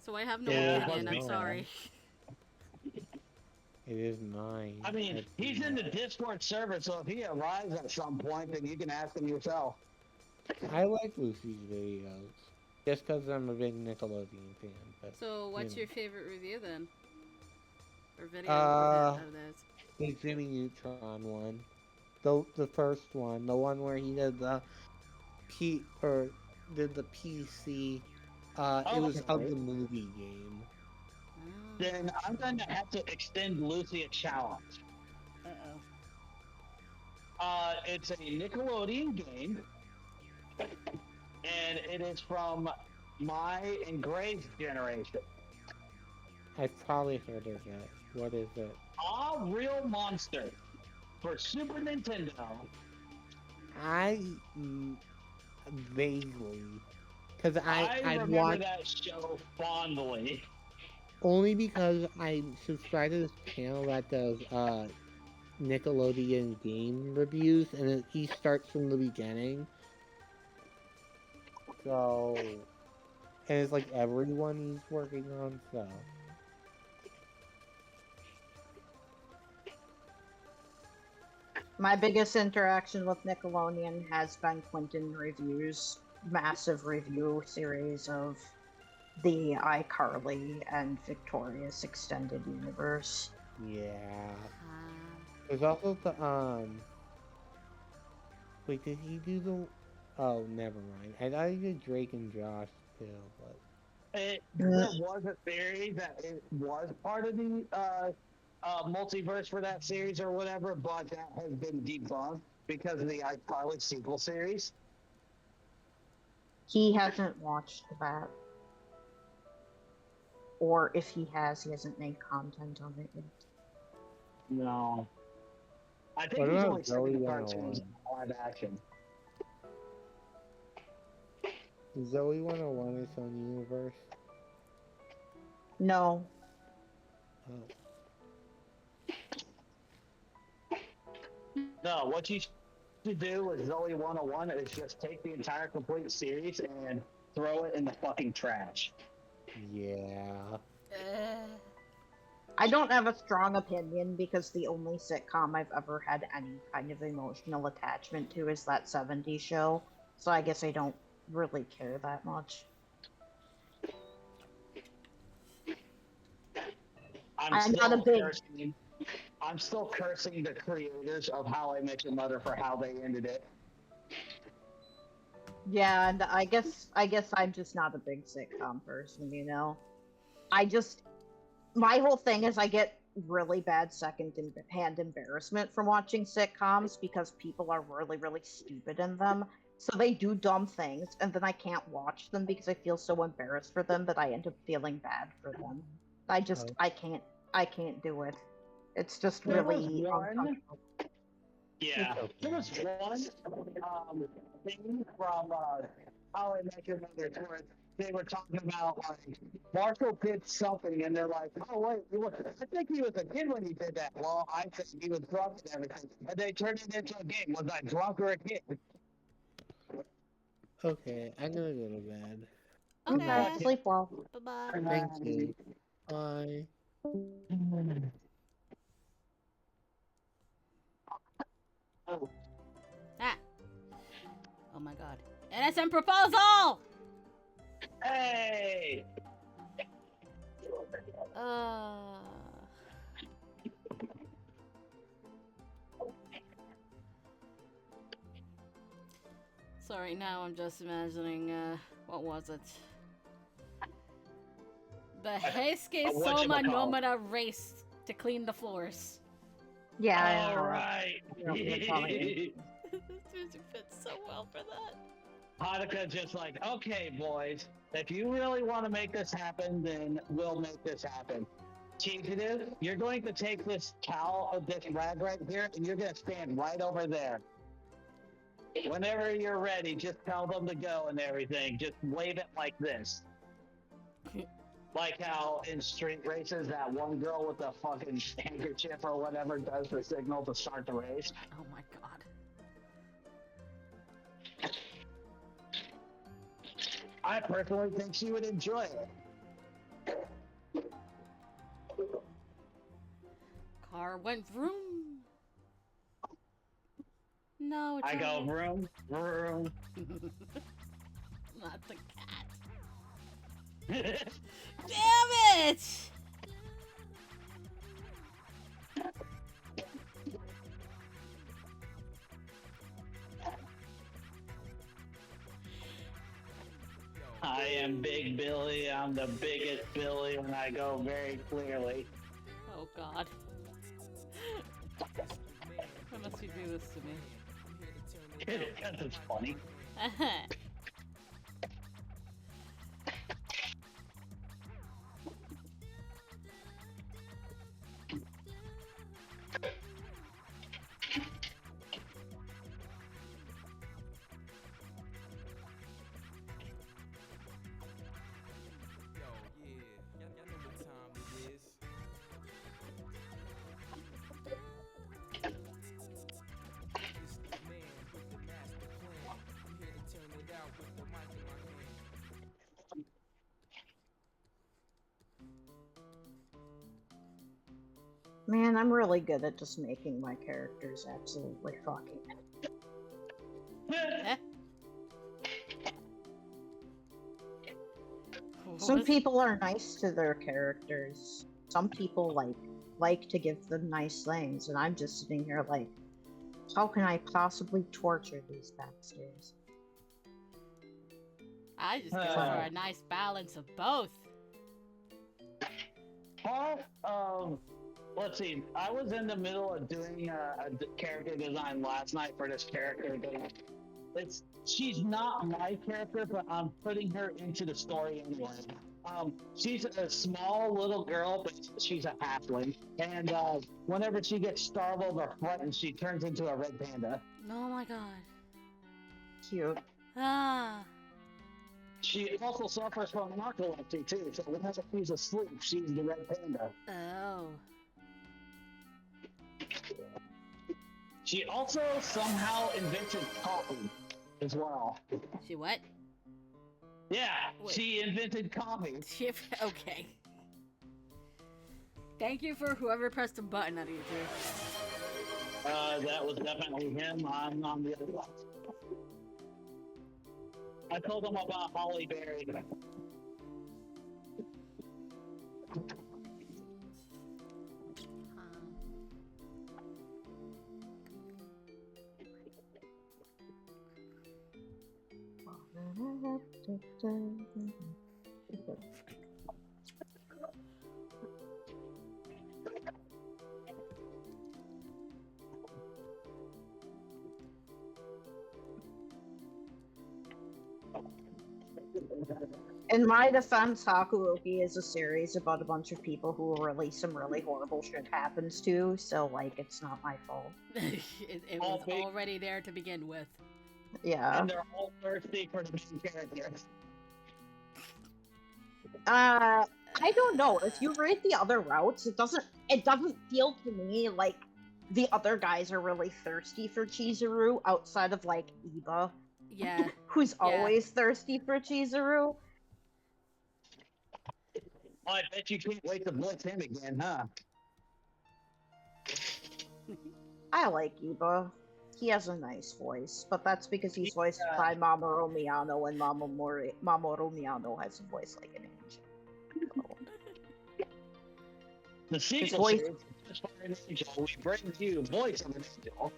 So I have no Yeah, opinion, I'm no. sorry. it is mine. I mean, Let's he's see. in the Discord server, so if he arrives at some point, then you can ask him yourself. I like Lucy's videos. Just because I'm a big Nickelodeon fan. But, So what's know. your favorite review then? Or video Uh, of this? the Jimmy Neutron one. The first one. The one where he did the PC. It was of okay. the movie game. Then I'm going to have to extend Lucy a challenge. Uh-oh. It's a Nickelodeon game, and it is from my and Gray's generation. I've probably heard of that. What is it? A Real Monster for Super Nintendo. Vaguely. Because I I remember watched that show fondly. only because I subscribe to this channel that does Nickelodeon game reviews, and he starts from the beginning. So, and it's like everyone he's working on. So, My biggest interaction with Nickelodeon has been Quentin Review's massive review series of the iCarly and Victorious Extended Universe. Yeah. Ah. There's also the Wait, did he do the? Oh, never mind. I thought he did Drake and Josh too, but There was a theory that it was part of the multiverse for that series or whatever, but that has been debunked because of the iCarly sequel series. He hasn't watched that. Or if he has, he hasn't made content on it yet. No. I think what he's about only seen Zoe the cartoons 101? in live action. Zoe 101 its own universe? No. Oh. No, what you should do with Zoe 101 is just take the entire complete series and throw it in the fucking trash. Yeah. I don't have a strong opinion because the only sitcom I've ever had any kind of emotional attachment to is that 70s show. So I guess I don't really care that much. I'm not a big. I'm still cursing the creators of How I Met Your Mother for how they ended it. Yeah, and I guess I'm just not a big sitcom person, you know. My whole thing is I get really bad second-hand embarrassment from watching sitcoms because people are really, really stupid in them. So they do dumb things, and then I can't watch them because I feel so embarrassed for them that I end up feeling bad for them. Oh. I can't do it. It's just There was really one. uncomfortable. Yeah, It's okay. there was one thing from How I Met Your Mother where they were talking about like Marshall did something, and they're like, "Oh wait, I think he was a kid when he did that." Well, I think he was drunk and everything, and they turned it into a game. Was I drunk or a kid? Okay, I'm gonna go to bed. Okay. Sleep well. Bye-bye. Thank you. Bye. Oh, Ah. Oh my god. NSM proposal! hey! So right now I'm just imagining, what was it? The Heisuke Soma whatchamacallit. Nomura race to clean the floors. Yeah. All right. Probably. This music fits so well for that. Hanukkah just like, okay, boys, if you really want to make this happen, then we'll make this happen. Chieftain, you're going to take this towel of this rag right here, and you're going to stand right over there. Whenever you're ready, just tell them to go and everything. Just wave it like this. Like how in street races, that one girl with the fucking handkerchief or whatever does the signal to start the race. Oh my god. I personally think she would enjoy it. Car went vroom. No, it's I go alright. vroom, vroom. Not the cat. Damn it! I am Big Billy. I'm the biggest Billy, and I go very clearly. Oh god. Why must you do this to me? Because it's funny. Man, I'm really good at just making my characters absolutely fucking. Eh? Some What? people are nice to their characters. Some people, like, like to give them nice things, and I'm just sitting here like, how can I possibly torture these bastards? I just go for a nice balance of both. Part of, let's see, I was in the middle of doing a character design last night for this character. She's not my character, but I'm putting her into the story anyway. She's a small little girl, but she's a halfling. And whenever she gets startled or frightened, she turns into a red panda. Oh my god. Cute. Ah. She also suffers from narcolepsy too, so whenever she's asleep, she's the red panda. Oh. She also somehow invented coffee as well. She what? Yeah, Wait. she invented coffee. Okay. Thank you for whoever pressed the button out of you two. That was definitely him. I'm on the other one. I told him about Holly Berry. In my defense, Hakuoki is a series about a bunch of people who really some really horrible shit happens to, so like it's not my fault. it was already there to begin with. Yeah. And they're all thirsty for the main character. I don't know. If you read the other routes, it doesn't feel to me like the other guys are really thirsty for Chizuru outside of like Iba. Yeah. Who's always thirsty for Chizuru. I bet you can't wait to blitz him again, huh? I like Iba. He has a nice voice, but that's because he's voiced by Mamoru Miyano, and Mamoru Miyano has a voice like an angel. The sequel voice- series, Just for an Angel, we bring you Voice of an Angel.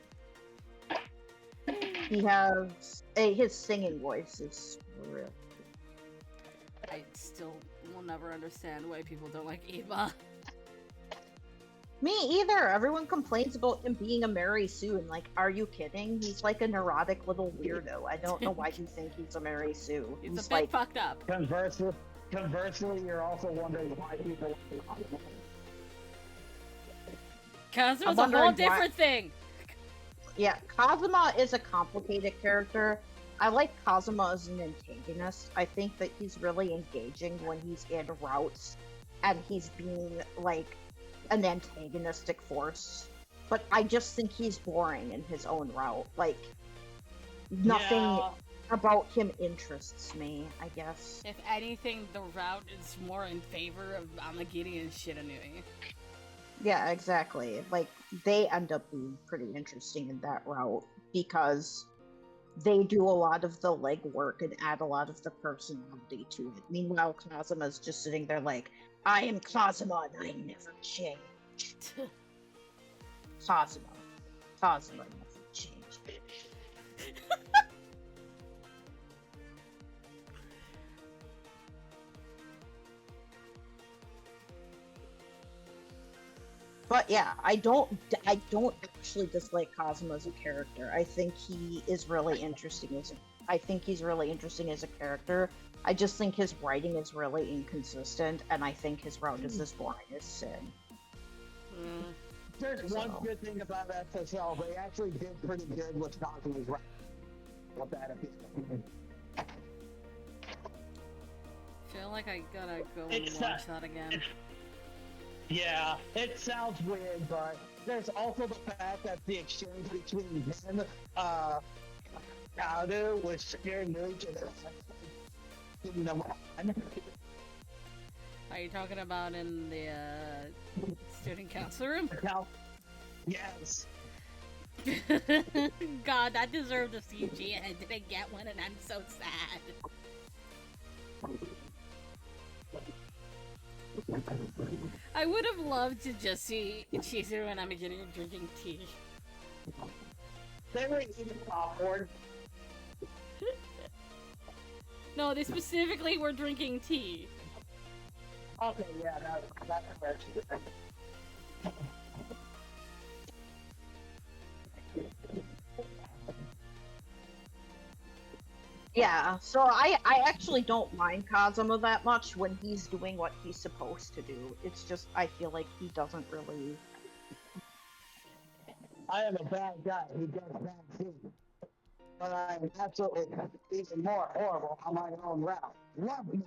He has his singing voice is real. I still will never understand why people don't like Eva. Me either. Everyone complains about him being a Mary Sue, and like, are you kidding? He's like a neurotic little weirdo. I don't know why you think he's a Mary Sue. It's He's a bit like, fucked up. Conversely, you're also wondering why people Cause it I'm was a whole wondering different thing. yeah, Kazuma is a complicated character. I like Kazuma as an antagonist. I think that he's really engaging when he's in routes and he's being like an antagonistic force. But I just think he's boring in his own route. Like, nothing about him interests me, I guess. If anything, the route is more in favor of Amagiri and Shiranui. Yeah, exactly. Like, they end up being pretty interesting in that route because they do a lot of the legwork and add a lot of the personality to it. Meanwhile, Kazuma's just sitting there like, I am Kazuma and I never change. Kazuma never changed. But yeah, I don't actually dislike Kazuma as a character. I think he is really interesting as a character. I just think his writing is really inconsistent, and I think his route is as boring as sin. There's one good thing about SSL. They actually did pretty good with Kazuma's writing. What that is. Feel like I gotta go and It's watch that again. Yeah, it sounds weird, but there's also the fact that the exchange between him, Kaudu was sheer nature. Are you talking about in the student council room? Yes. God, that deserved a CG and I didn't get one and I'm so sad. I would have loved to just see Chizuru and Amigiri drinking tea. They were eating popcorn. No, they specifically were drinking tea. Okay, yeah, that's correct. Yeah, so I actually don't mind Kazuma that much when he's doing what he's supposed to do. It's just I feel like he doesn't really. I am a bad guy who does bad things. But I'm absolutely even more horrible on my own route. Love me.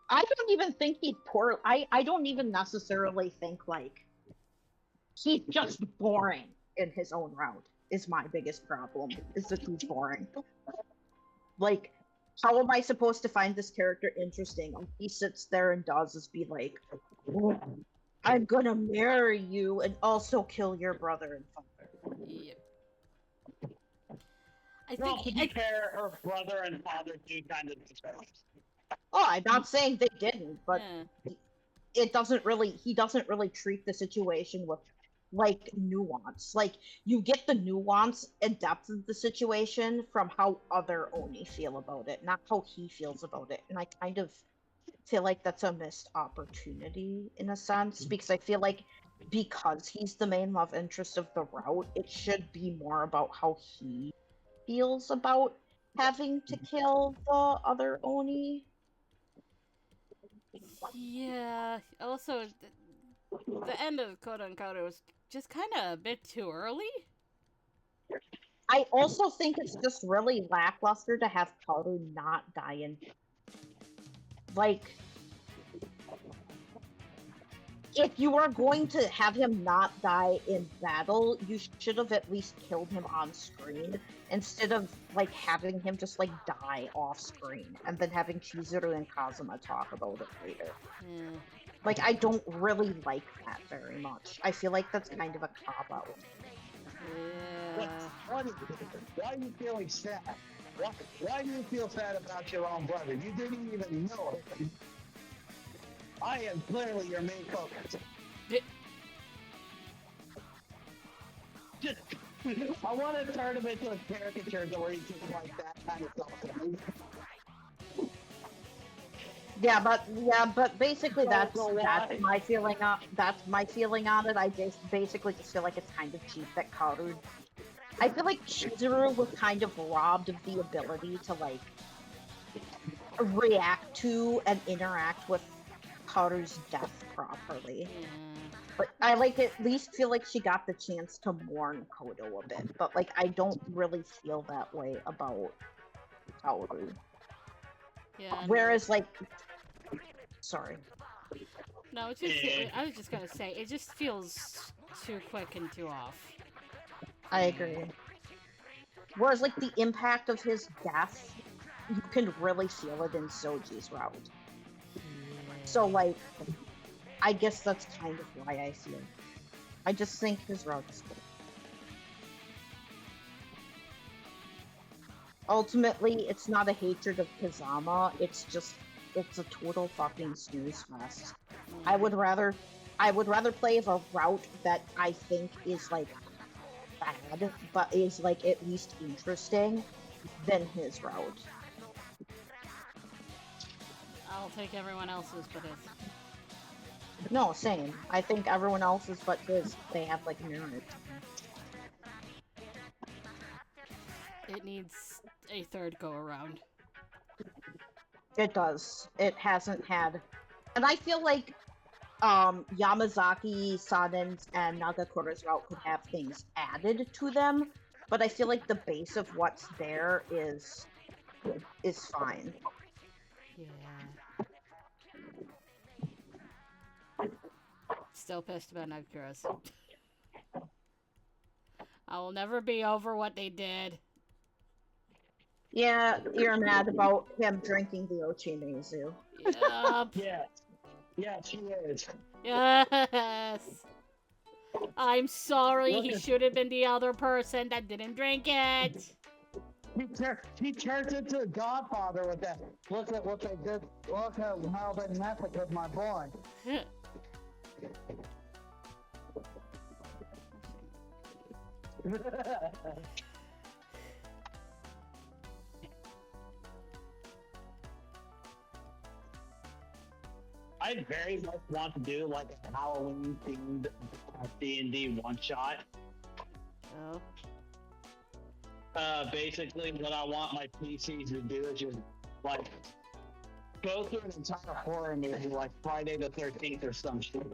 I don't even think he's poor. I don't even necessarily think like he's just boring in his own route. Is my biggest problem. Is that he's boring. Like, how am I supposed to find this character interesting? All he sits there and does is be like, I'm gonna marry you and also kill your brother and father. Yep. I Well, to think be fair, her brother and father do kind of deserve. Oh, I'm not saying they didn't, but yeah. it doesn't really he doesn't really treat the situation with like nuance. Like you get the nuance and depth of the situation from how other Oni feel about it, not how he feels about it. And I kind of feel like that's a missed opportunity in a sense, because I feel like because he's the main love interest of the route, it should be more about how he feels about having to kill the other Oni. Yeah. Also, the end of Kodankado was just kind of a bit too early. I also think it's just really lackluster to have Kaoru not die in. Like, if you are going to have him not die in battle, you should have at least killed him on screen instead of like having him just like die off screen and then having Chizuru and Kazuma talk about it later. Yeah. Like, I don't really like that very much. I feel like that's kind of a cop-out. Yeah. Why are you feeling sad? Why do you feel sad about your own brother? You didn't even know it. I am clearly your main focus. Just, I want to turn him into a caricature where he's just like that kind of stuff. Yeah, but basically that's why? my feeling on it. I just basically just feel like it's kind of cheap that Kaoru. I feel like Chizuru was kind of robbed of the ability to like react to and interact with Kaoru's death properly. Yeah. But I like at least feel like she got the chance to mourn Kodo a bit. But like I don't really feel that way about Kaoru. Yeah. Whereas like, sorry. No, it's just. I was just gonna say it just feels too quick and too off. I agree. Whereas, like, the impact of his death, you can really feel it in Soji's route. So, like, I guess that's kind of why I feel. I just think his route is good. Ultimately, it's not a hatred of Kazama, it's a total fucking snooze fest. I would rather play a route that I think is, like, bad, but is like at least interesting than his route. I'll take everyone else's but his. No, same. I think everyone else's but his, they have like merit. It needs a third go around. It does. It hasn't had, and I feel like Yamazaki, Sanen's, and Nagakura's route could have things added to them, but I feel like the base of what's there is fine. Yeah. Still pissed about Nagakura's. I will never be over what they did. Yeah, you're mad about him drinking the Ochimezu. Yup. Yeah. Yeah, she is. Yes. I'm sorry. He should have been the other person that didn't drink it. he turns into a Godfather with that. Look at what they did. Look at how they massacred my boy. I very much want to do like a Halloween themed D&D one shot. Oh. Basically, what I want my PCs to do is just like go through an entire horror movie, like Friday the 13th or some shit.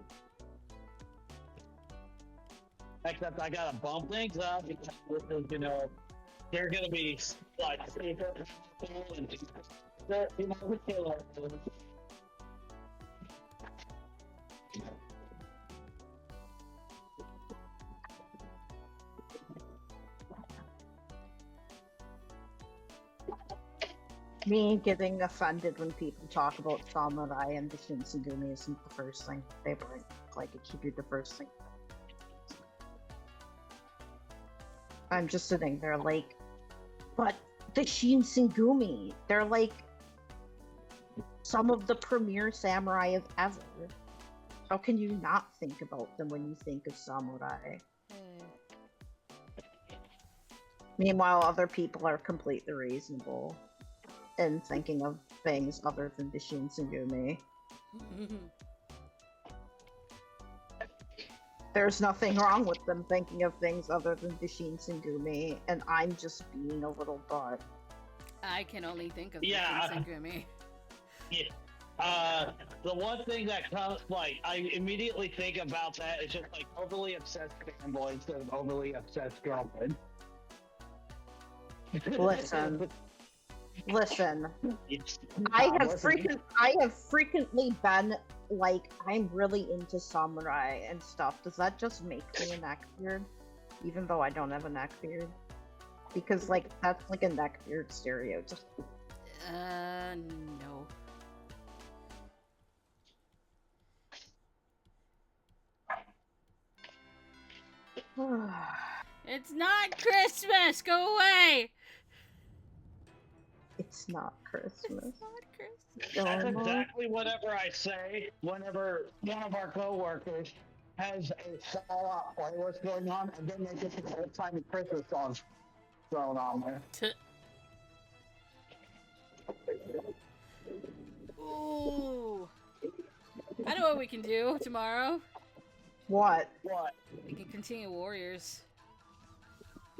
Except I gotta bump things up because you know they're gonna be like super and you know killer. Me getting offended when people talk about samurai and the Shinsengumi isn't the first thing they bring. Like, it should be the first thing. I'm just sitting there like, but the Shinsengumi, they're like some of the premier samurai of ever. How can you not think about them when you think of samurai? Meanwhile, other people are completely reasonable in thinking of things other than the Shinsengumi. There's nothing wrong with them thinking of things other than the Shinsengumi, and I'm just being a little butt. I can only think of Yeah. the Shinsengumi. Yeah. The one thing that comes, like, I immediately think about that is just like overly obsessed fanboy instead of overly obsessed girlfriend. Listen. I have frequently been like, I'm really into samurai and stuff. Does that just make me a neckbeard? Even though I don't have a neckbeard? Because, like, that's like a neckbeard stereotype. No. It's not Christmas! Go away! It's not Christmas. It's not Christmas. That's exactly whatever I say whenever one of our coworkers has a Fallout playlist going on, and then they get the old timey Christmas songs thrown on there. Ooh. I know what we can do tomorrow. What? What? We can continue Warriors.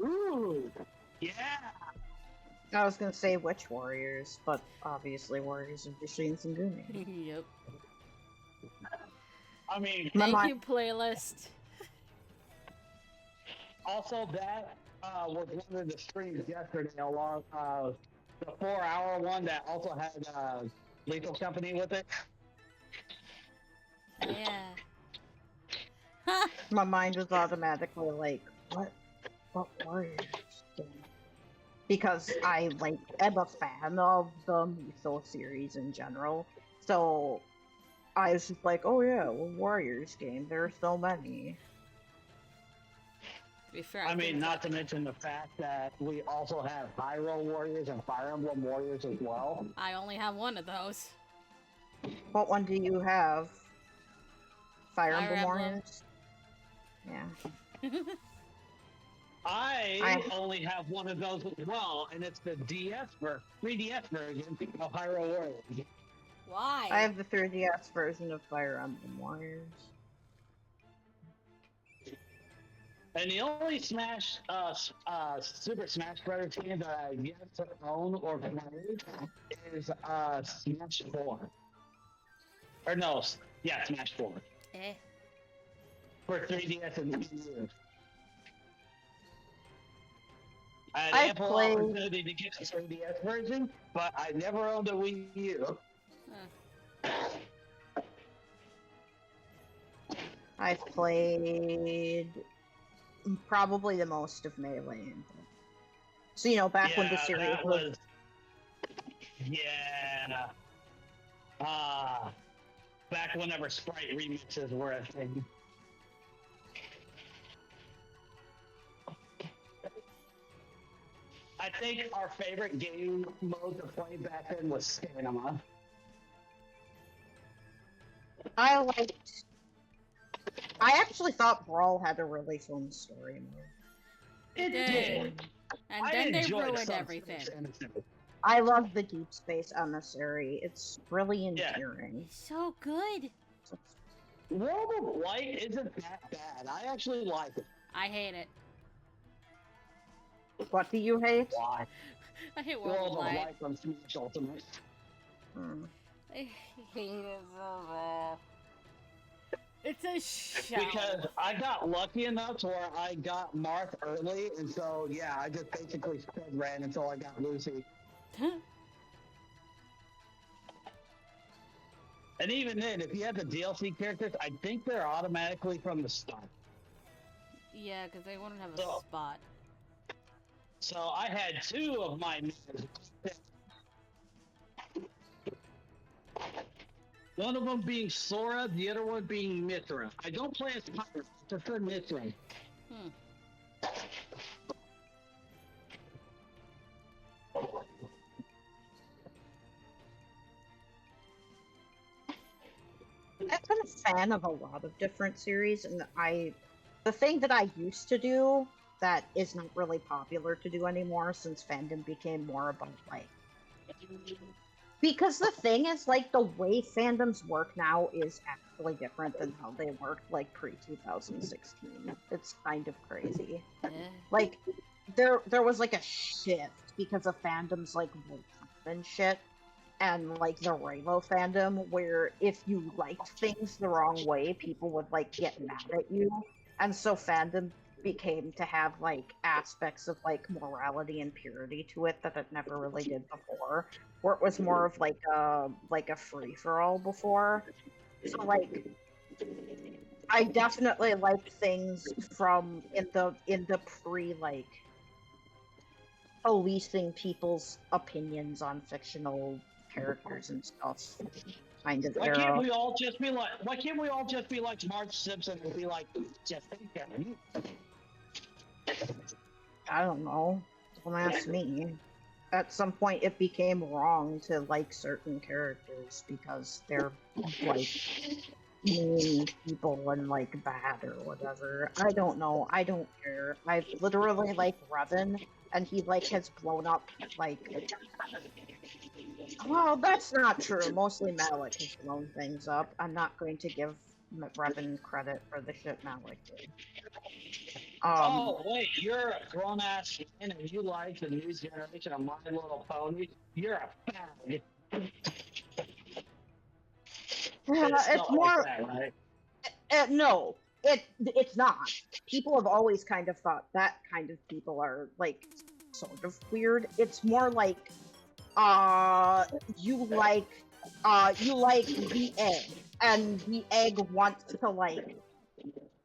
Ooh, yeah. I was gonna say which warriors, but obviously warriors of the Shinsengumi. Yep. I mean, Thank you, playlist. also that was one of the streams yesterday along the 4-hour one that also had Lethal Company with it. Yeah. My mind was automatically like, what warriors? Because I am a fan of the Mythos series in general, so I was just like, oh yeah, well, Warriors game. There are so many. To be fair, I mean, not to mention the fact that we also have Hyrule Warriors and Fire Emblem Warriors as well. I only have one of those. What one do you have? Fire Fire Emblem Emblem. Warriors? Yeah. I only have one of those as well, and it's the 3DS version of Hyrule Warriors. Why? I have the 3DS version of Fire Emblem Warriors. And the only Super Smash Brothers game that I've yet to own or played is Smash 4. Or no, yeah, Smash 4. Eh. For 3DS and Wii U. I had I ample played- opportunity to get the 3DS version, but I never owned a Wii U. I've played probably the most of Melee. So, you know, back when the Yeah, series that was... Yeah. Back whenever Sprite remixes were a thing. I think our favorite game mode to play back then was Stamina. I actually thought Brawl had a really fun story mode. It Did. did. And I then they enjoyed ruined some everything. Space Emissary. I love the Deep Space Emissary. It's really Yeah. endearing. So good. World of Light isn't that bad. I actually like it. I hate it. What do you hate? Why? I hate World of World of Light. Light from Smash Ultimate. Hmm. I hate it so bad. It's a shell. Because I got lucky enough to where I got Marth early, and so yeah, I just basically speed ran until I got Lucy. And even then, if you have the DLC characters, I think they're automatically from the start. Yeah, because they wouldn't have a So- spot. So I had two of my one of them being Sora, the other one being Mithra. I don't play as Pirate, I prefer Mithra. Hmm. I've been a fan of a lot of different series, and the thing that I used to do that isn't really popular to do anymore since fandom became more about like. Because the thing is, like, the way fandoms work now is actually different than how they worked, like, pre-2016. It's kind of crazy. Eh. Like, there was, like, a shift because of fandoms like Voltron and shit, and, like, the Raylo fandom, where if you liked things the wrong way, people would, like, get mad at you. And so fandom became to have, like, aspects of, like, morality and purity to it that it never really did before. Where it was more of like a free for all before. So like I definitely like things from in the pre like policing people's opinions on fictional characters and stuff kind of Why era. can't we all just be like Marge Simpson and be like, just think that you I don't know. Don't ask me. At some point it became wrong to like certain characters because they're like mean people and like bad or whatever. I don't know. I don't care. I literally like Revan and he like has blown up like well, that's not true. Mostly Malik has blown things up. I'm not going to give Revan credit for the shit Malik did. oh wait, you're a grown ass man and you like the new generation of My Little Pony. You're a fag. It's not more like that, right? no, it's not. People have always kind of thought that kind of people are like sort of weird. It's more like you like the egg, and the egg wants to like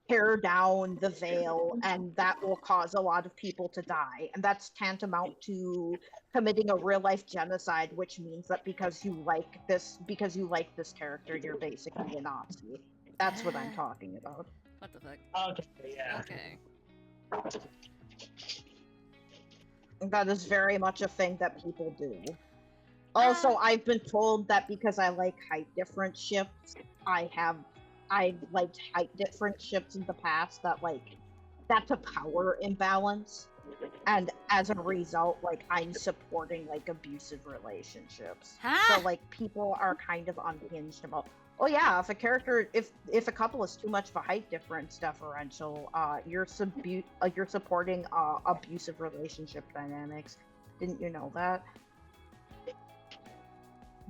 tear down the veil, and that will cause a lot of people to die, and that's tantamount to committing a real life genocide, which means that because you like this character, you're basically a Nazi. That's what I'm talking about. What the fuck? Okay, yeah. Okay. That is very much a thing that people do. Also, I've been told that because I like height different ships, I liked height different ships in the past, that like that's a power imbalance, and as a result, like I'm supporting like abusive relationships. Huh? So like people are kind of unhinged about. Oh yeah, if a couple is too much of a height difference differential, you're supporting abusive relationship dynamics. Didn't you know that?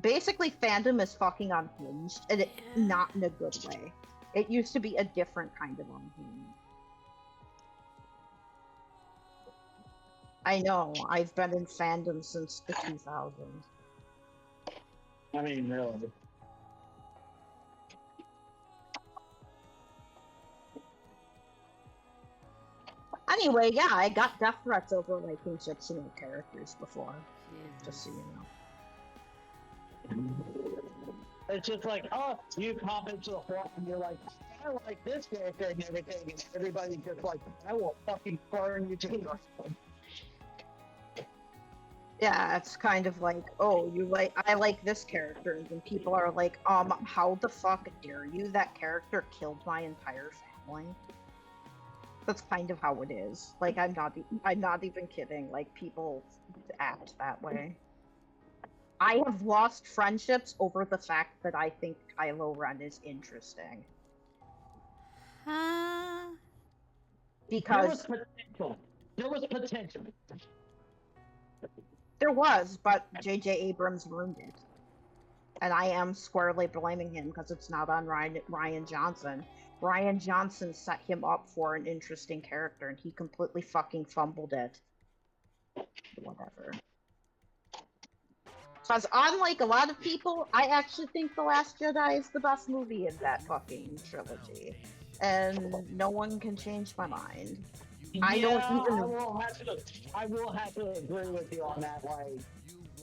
Basically, fandom is fucking unhinged, and it's not in a good way. It used to be a different kind of unhinged. I know, I've been in fandom since the 2000s. I mean, really. Anyway, yeah, I got death threats over liking fictional characters before, just so you know. It's just like, oh, you pop into the forum and you're like, I like this character and everything, and everybody's just like, I will fucking burn you to the ground. Yeah, it's kind of like, oh, I like this character, and then people are like, how the fuck dare you? That character killed my entire family. That's kind of how it is. Like, I'm not even kidding. Like, people act that way. I have lost friendships over the fact that I think Kylo Ren is interesting. Huh? There was Because potential. There was potential. there was, but J.J. Abrams ruined it. And I am squarely blaming him because it's not on Ryan Johnson. Ryan Johnson set him up for an interesting character, and he completely fucking fumbled it. Whatever. Because unlike a lot of people, I actually think The Last Jedi is the best movie in that fucking trilogy. And no one can change my mind. I don't even... I will have to agree with you on that. Like,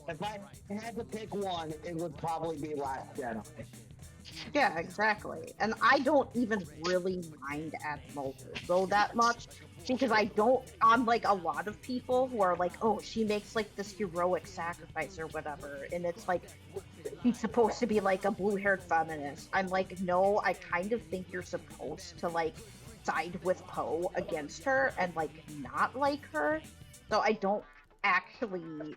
if I had to pick one, it would probably be Last Jedi. Yeah, exactly. And I don't even really mind Admiral Willow that much, because I don't, unlike a lot of people who are like, oh, she makes like this heroic sacrifice or whatever, and it's like, he's supposed to be like a blue-haired feminist. I'm like, no, I kind of think you're supposed to like side with Poe against her and like not like her. So I don't actually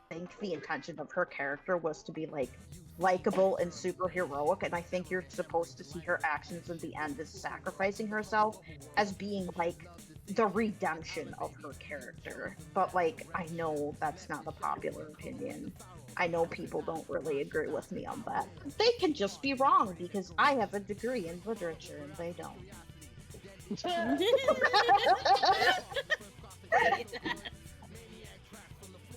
think the intention of her character was to be like likable and super heroic, and I think you're supposed to see her actions in the end as sacrificing herself as being like the redemption of her character. But like, I know that's not a popular opinion. I know people don't really agree with me on that. They can just be wrong because I have a degree in literature and they don't.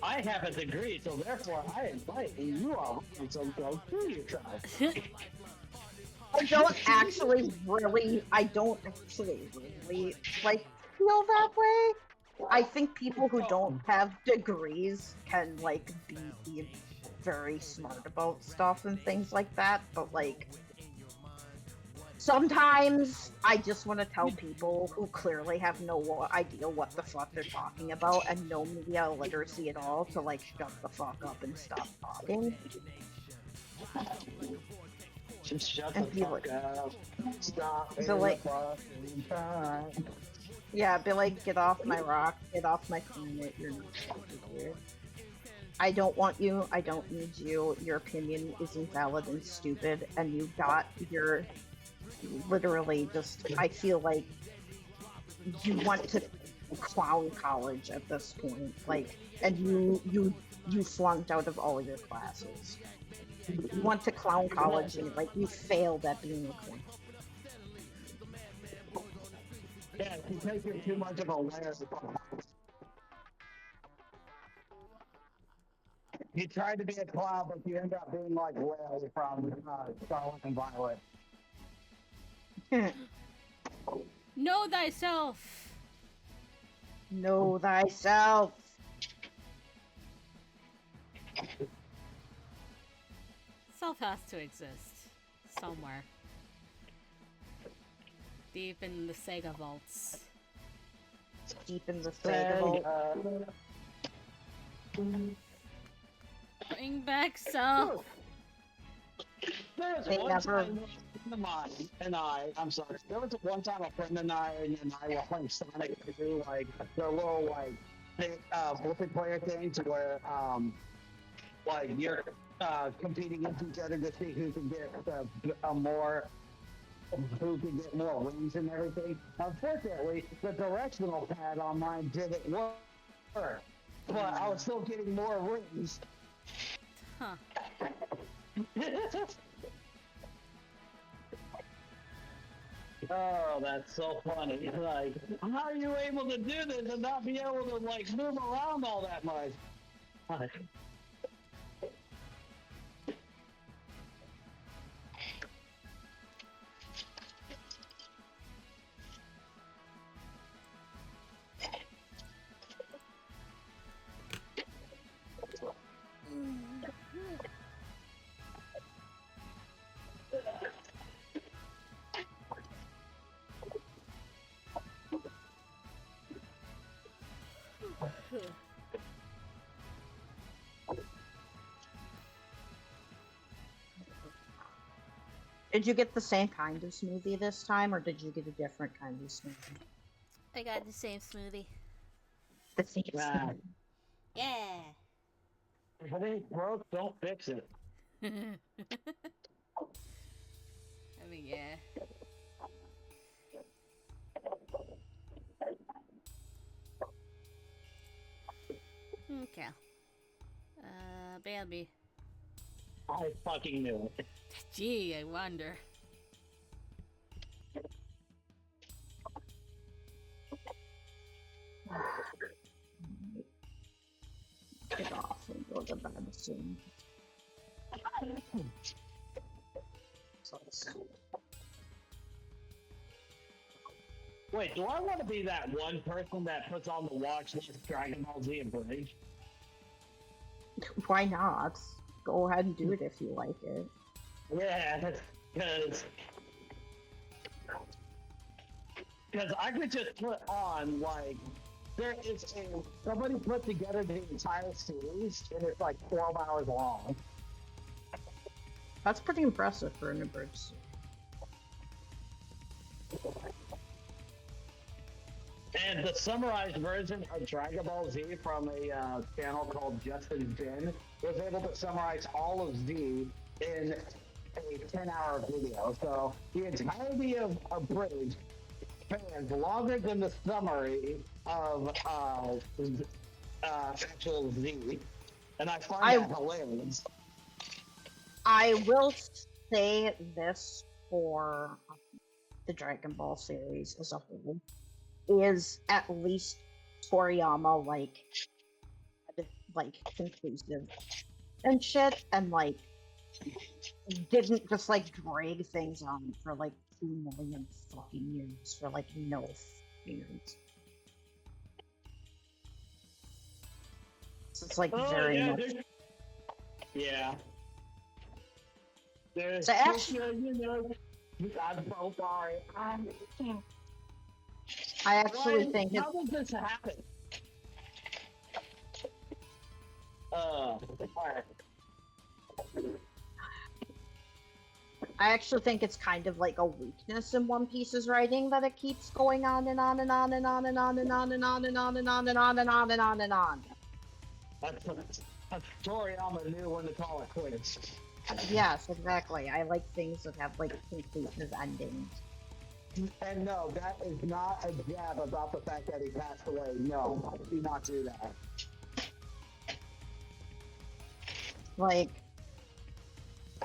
I have a degree, so therefore I invite you all. So go through your trial. I don't actually really like feel that way. I think people who don't have degrees can like be very smart about stuff and things like that, but like sometimes I just want to tell people who clearly have no idea what the fuck they're talking about and no media literacy at all to like shut the fuck up and stop talking. Just shut And the be fuck like- up. Stop So, like- the fucking time. Yeah, be like, get off my rock, get off my planet, you're not fucking here. I don't want you, I don't need you, your opinion is invalid and stupid, and you got your... Literally just, I feel like you went to clown college at this point, like, and you flunked out of all your classes. You went to clown college and like you failed at being a clown. Yeah, because you're too much of a liar. You tried to be a clown, but you end up being like Whale from Scarlet and Violet. Know thyself. Know thyself. Self has to exist somewhere. Deep in the Sega vaults. Deep in the Sega vault. Bring back self. There was They one never- time a friend of mine and I'm sorry. There was one time a friend and I were playing Sonic to do like the little like multiplayer things where like you're competing against each other to see who can get who can get more wins and everything. Unfortunately, the directional pad on mine didn't work, but I was still getting more wins. Huh. Oh, that's so funny. Like, how are you able to do this and not be able to, like, move around all that much? Did you get the same kind of smoothie this time, or did you get a different kind of smoothie? I got the same smoothie. The same Nah. smoothie. Yeah. If it ain't broke, don't fix it. I mean, yeah. Okay. Bambi. I fucking knew it. Gee, I wonder. Get off and go to bed soon. Wait, do I want to be that one person that puts on the watch list Dragon Ball Z and Bridge? Why not? Go ahead and do it if you like it. Yeah, because I could just put on like somebody put together the entire series and it's like 12 hours long. That's pretty impressive for an abridged. And the summarized version of Dragon Ball Z from a channel called Justin Jin was able to summarize all of Z in a 10-hour video. So the entirety of Abridged spans longer than the summary of actual Z. And I find that hilarious. I will say this for the Dragon Ball series as a whole, is at least Toriyama like conclusive and shit, and like didn't just like drag things on for like 2 million fucking years for like no years. So it's like very much. Yeah. There's So actually, you know, I'm so sorry. I actually think how does this happen? I actually think it's kind of like a weakness in One Piece's writing that it keeps going on and on and on and on and on and on and on and on and on and on and on and on and on. That's Toriyama knew when to call it quits. Yes, exactly. I like things that have like conclusive endings. And no, that is not a jab about the fact that he passed away. No, do not do that. Like,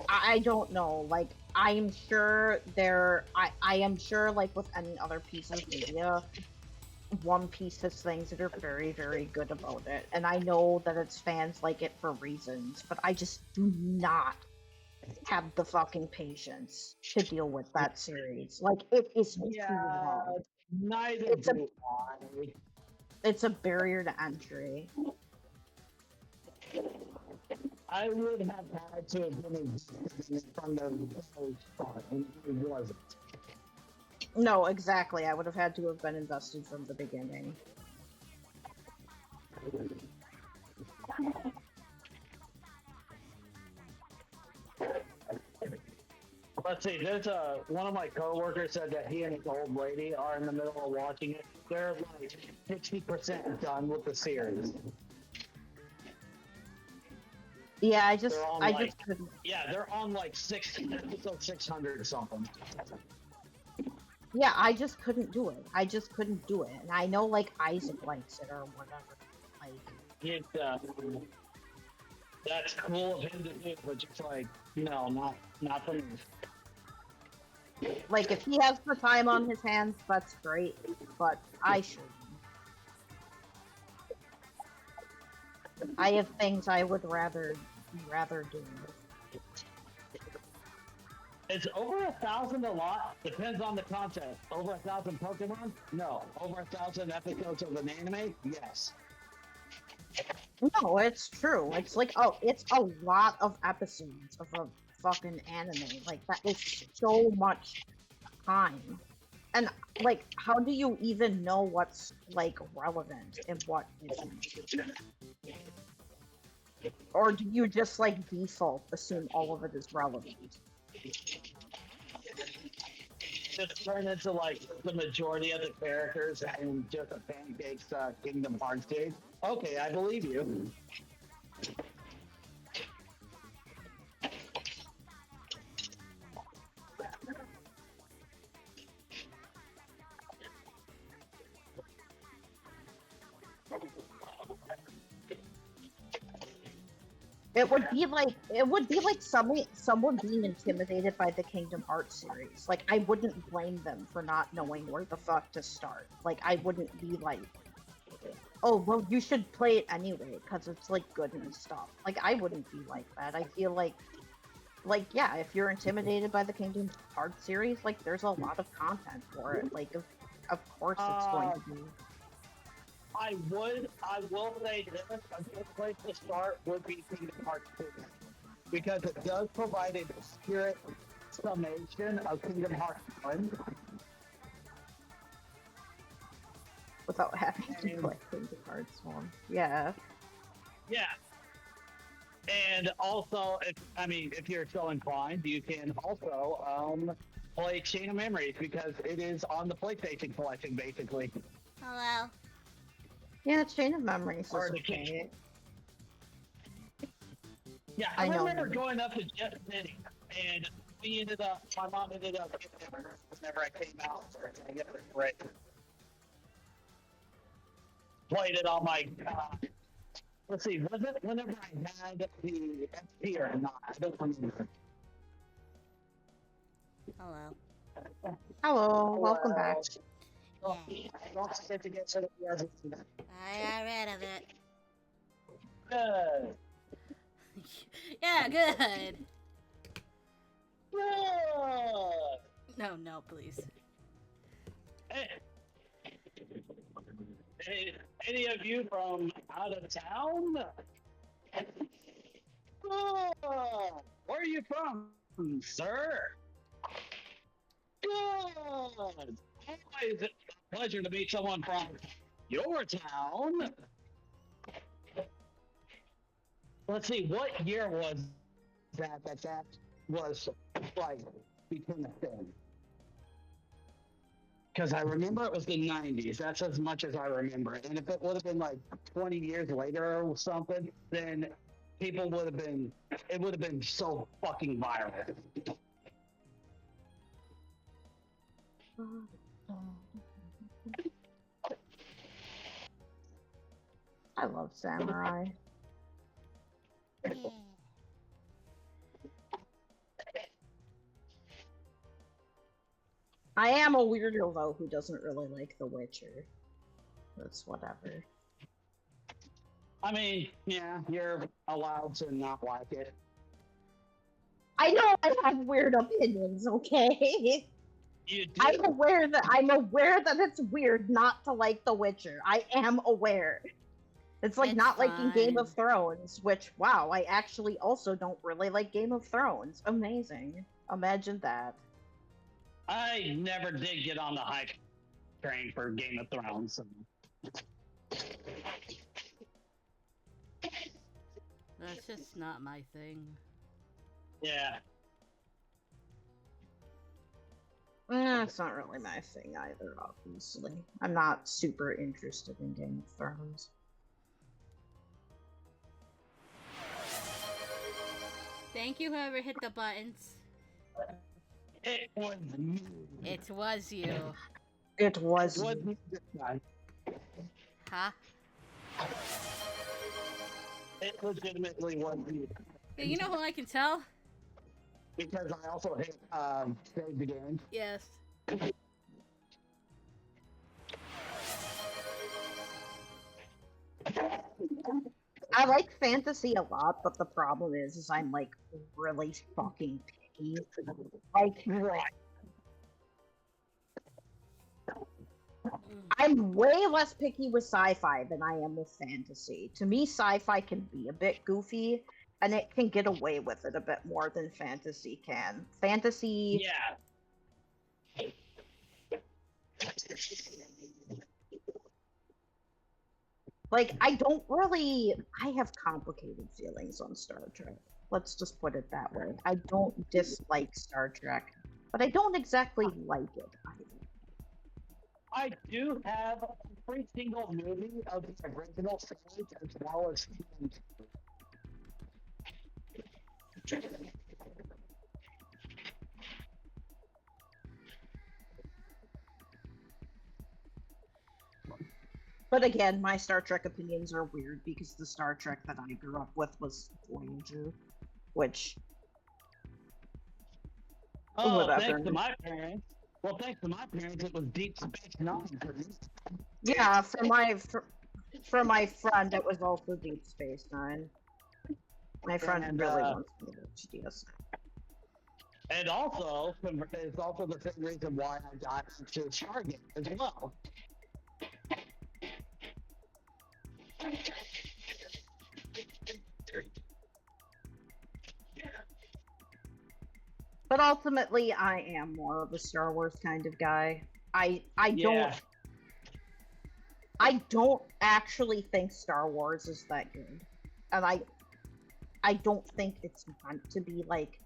I don't know. Like, I'm sure I am sure, like with any other piece of media, One Piece has things that are very, very good about it. And I know that its fans like it for reasons, but I just do not have the fucking patience to deal with that series. Like, it is too long. Neither do I. It's a barrier to entry. I would have had to have been invested from the start, and it wasn't. No, exactly. I would have had to have been invested from the beginning. Let's see, there's one of my coworkers said that he and his old lady are in the middle of watching it. They're like 60% done with the series. Yeah, I They're on, just couldn't. Yeah, they're on like episode 600 or something. Yeah, I just couldn't do it. I just couldn't do it. And I know, like, Isaac likes it or whatever. Like, It, that's cool of him to do, but just like, no, not for me. like, if he has the time on his hands, that's great. But I shouldn't. I have things I would rather do. Is over 1,000 a lot? Depends on the content. Over 1,000 Pokemon? No. Over 1,000 episodes of an anime? Yes. No, it's true. It's like, oh, it's a lot of episodes of a fucking anime. Like, that is so much time. And, like, how do you even know what's, like, relevant and what isn't? Or do you just, like, default assume all of it is relevant? just turn into like the majority of the characters and just a pancakes Kingdom Hearts game. Okay, I believe you. It would be like someone being intimidated by the Kingdom Hearts series. Like I wouldn't blame them for not knowing where the fuck to start. Like I wouldn't be like, oh well, you should play it anyway because it's like good and stuff. Like I wouldn't be like that. I feel like yeah, if you're intimidated by the Kingdom Hearts series, like there's a lot of content for it. Like of course it's going to be. I will say this, a good place to start would be Kingdom Hearts 2. Because it does provide a spirit summation of Kingdom Hearts 1. Without having to play Kingdom Hearts 1. Yeah. Yeah. And also, if you're so inclined, you can also play Chain of Memories because it is on the PlayStation Collection, basically. Hello. Yeah, Chain of Memories is Or the okay. Yeah, I I know. remember going up to Jet City, and my mom ended up getting it whenever I came out, so I get it right. Played it on my, let's see, was it whenever I had the SP or not? I don't remember. Hello. Hello, welcome back. Don't forget to get rid of the other thing. I got rid of it. Good. Yeah, good. Good. No, please. Hey, any of you from out of town? Oh, where are you from, sir? Good. Always a pleasure to meet someone from your town. Let's see, what year was that was like became a thing? Because I remember it was the 90s. That's as much as I remember. And if it would have been like 20 years later or something, then it would have been so fucking viral. I love Samurai. I am a weirdo though who doesn't really like The Witcher. That's whatever. I mean, yeah, you're allowed to not like it. I know I have weird opinions, okay? You do. I'm aware that it's weird not to like The Witcher. I am aware. It's like It's not liking Game of fine. Thrones, which wow, I actually also don't really like Game of Thrones. Amazing. Imagine that. I never did get on the hype train for Game of Thrones. That's just not my thing. Yeah. It's not really my thing either, obviously. I'm not super interested in Game of Thrones. Thank you, whoever hit the buttons. It was me. It was you. It was. It was me this time. Huh? It legitimately was me. Yeah, you know who I can tell? Because I also hit save the game. Yes. I like fantasy a lot, but the problem is I'm like really fucking picky. Like, I'm way less picky with sci-fi than I am with fantasy. To me, sci-fi can be a bit goofy, and it can get away with it a bit more than fantasy can. Fantasy, Yeah. like, I have complicated feelings on Star Trek. Let's just put it that way. I don't dislike Star Trek. but I don't exactly like it either. I do have every single movie of the original series as well as But again, my Star Trek opinions are weird because the Star Trek that I grew up with was Voyager, which whatever. thanks to my parents. Well, thanks to my parents, it was Deep Space Nine for me. Yeah, for my friend, it was also Deep Space Nine. My friend And, really wants me to watch DS. And also, it's also the same reason why I got into Stargate as well. But ultimately, I am more of a Star Wars kind of guy. I Yeah. don't actually think Star Wars is that good, and I don't think it's meant to be like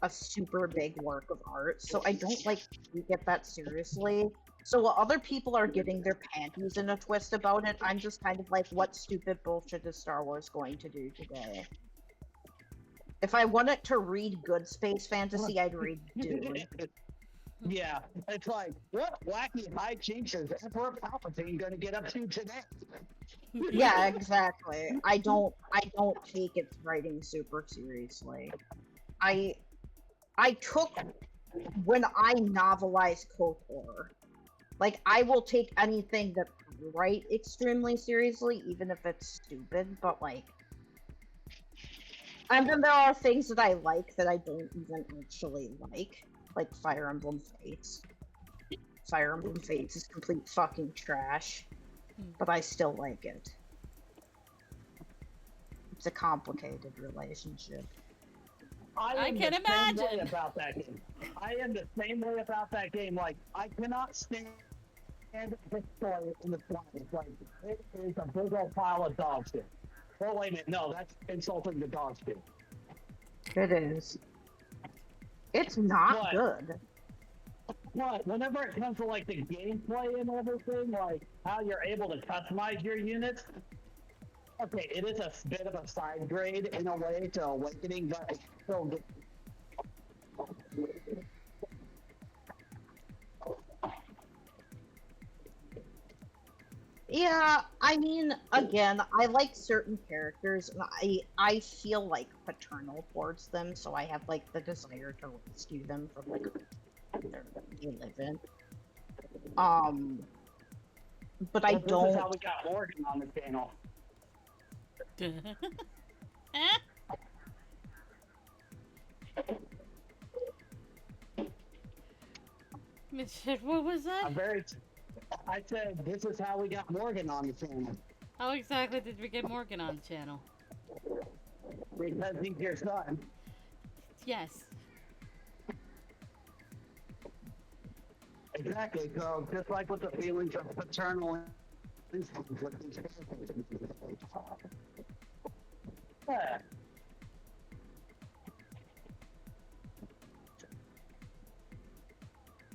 a super big work of art. So I don't like get that seriously. So while other people are getting their panties in a twist about it, I'm just kind of like, what stupid bullshit is Star Wars going to do today? If I wanted to read good space fantasy, I'd read Dune. Yeah, it's like, what wacky hijinks is Emperor Palpatine going to get up to today? Yeah, exactly. I don't take its writing super seriously. I took when I novelize KOTOR, like I will take anything that I write extremely seriously, even if it's stupid, but like and then there are things that I like that I don't even actually like Fire Emblem Fates. Fire Emblem Fates is complete fucking trash, but I still like it. It's a complicated relationship. I can Same imagine. way about that game. I am the same way about that game. Like, I cannot stand this story in the slightest. Like, it is a big old pile of dog shit. Oh, wait a minute. No, that's insulting the dog shit. It is. It's not But- good. But whenever it comes to, like, the gameplay and everything, like, how you're able to customize your units, okay, it is a bit of a side grade in a way to Awakening, but it's still good. Yeah, I mean, again, I like certain characters, and I feel like paternal towards them, so I have like the desire to rescue them from like their they live in. But I This is don't. how we got Morgan on the channel. Mitchell, what was that? I said, this is how we got Morgan on the channel. How exactly did we get Morgan on the channel? Because he's your son. Yes. Exactly, so just like with the feelings of paternal instincts with these characters. Yeah.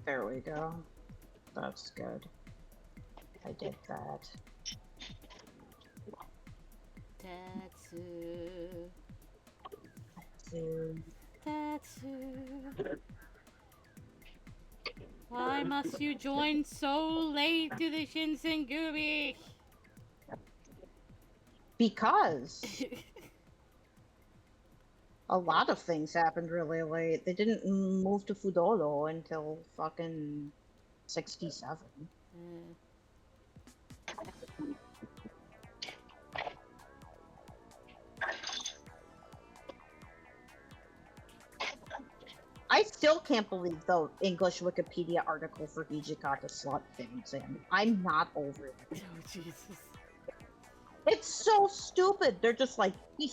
There we go. That's good. I did that. Tatsu. Soon. Tatsu. Why must you join so late to the Shinsengumi? Because a lot of things happened really late. They didn't move to Fudoro until fucking 67. I still can't believe the English Wikipedia article for Hijikata slut fans in. I'm not over it. Oh, Jesus. It's so stupid. They're just like, he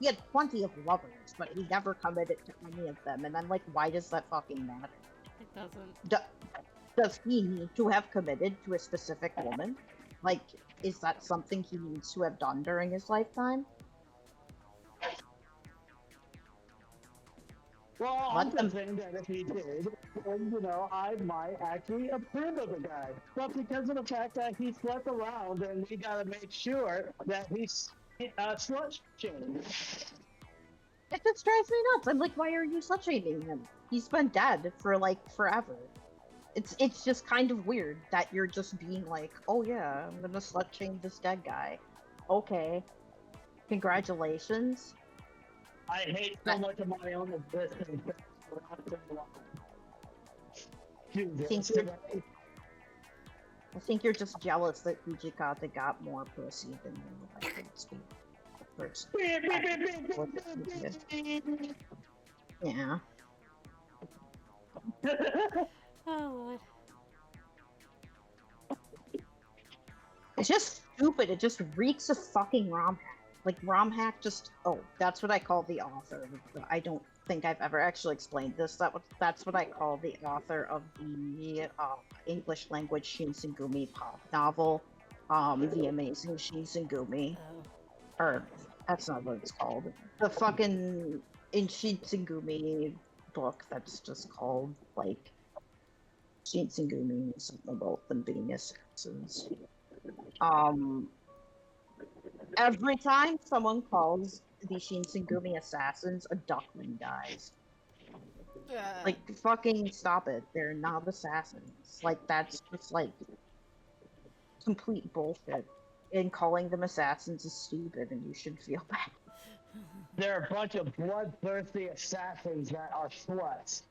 had plenty of lovers, but he never committed to any of them. And I'm like, why does that fucking matter? It doesn't. Does he need to have committed to a specific woman? Like, is that something he needs to have done during his lifetime? Well, I'm Let them. just saying that if he did, then, you know, I might actually approve of the guy. But because of the fact that he slept around, then we gotta make sure that he's slut shamed. It just drives me nuts. I'm like, why are you slut shaming him? He's been dead for like forever. It's just kind of weird that you're just being like, oh yeah, I'm gonna slut shame this dead guy. Okay, congratulations. I hate so much of my own existence. That I have to do this today. I think you're just jealous that Hijikata got more pussy than you. I could speak first. Yeah. Oh, Lord. It's just stupid. It just reeks of fucking ROM hack. Like ROM hack just that's what I call the author. I don't think I've ever actually explained this. That's what I call the author of the English language Shinsengumi pop novel, The Amazing Shinsengumi. Oh. Or that's not what it's called. The fucking in Shinsengumi book that's just called like Shinsengumi, something about them being assassins. Every time someone calls the Shinsengumi assassins, a duckling dies. Like, fucking stop it. They're not assassins. Like, that's just, like, complete bullshit. And calling them assassins is stupid, and you should feel bad. They're a bunch of bloodthirsty assassins that are sluts.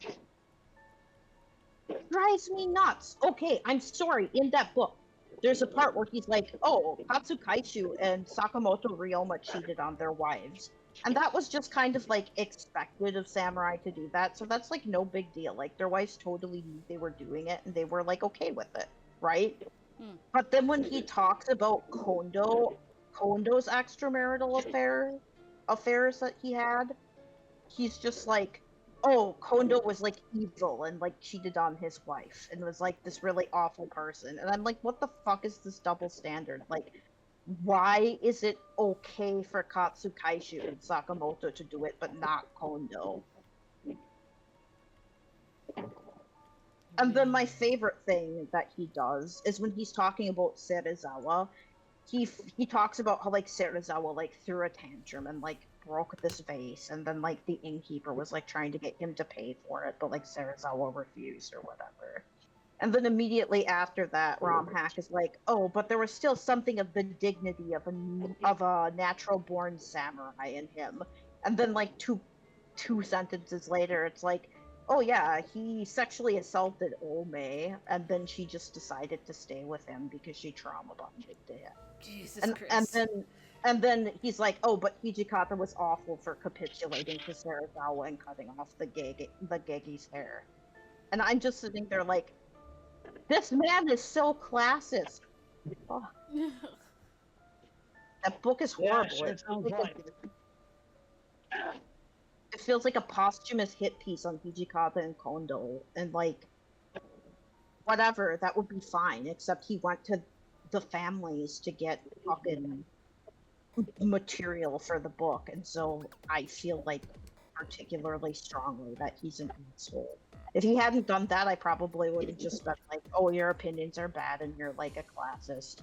Drives me nuts. Okay, I'm sorry. In that book, there's a part where he's like, oh, Katsukaishu and Sakamoto Ryoma cheated on their wives. And that was just kind of like expected of samurai to do that. So that's like no big deal. Like their wives totally knew they were doing it and they were like okay with it, right? But then when he talks about Kondo's extramarital affairs that he had, he's just like, oh, Kondo was like evil and like cheated on his wife and was like this really awful person. And I'm like, what the fuck is this double standard? Like, why is it okay for Katsukaishu and Sakamoto to do it, but not Kondo? And then my favorite thing that he does is when he's talking about Serizawa, he talks about how like Serizawa like threw a tantrum and like broke this vase, and then like the innkeeper was like trying to get him to pay for it, but like Serizawa refused or whatever. And then immediately after that, Rom Hack is like, "Oh, but there was still something of the dignity of a natural-born samurai in him." And then like two sentences later, it's like, "Oh yeah, he sexually assaulted Ome, and then she just decided to stay with him because she trauma bonded to him." Jesus and Christ. and then he's like, "Oh, but Hijikata was awful for capitulating to Serizawa and cutting off the Gegi's hair." And I'm just sitting there like, this man is so classist. Oh, that book is horrible. Yeah, sure sounds like it. It feels like a posthumous hit piece on Hijikata and Kondo, and like, whatever, that would be fine, except he went to the families to get fucking material for the book, and so I feel like particularly strongly that he's an asshole. If he hadn't done that, I probably would have just been like, oh, your opinions are bad and you're like a classist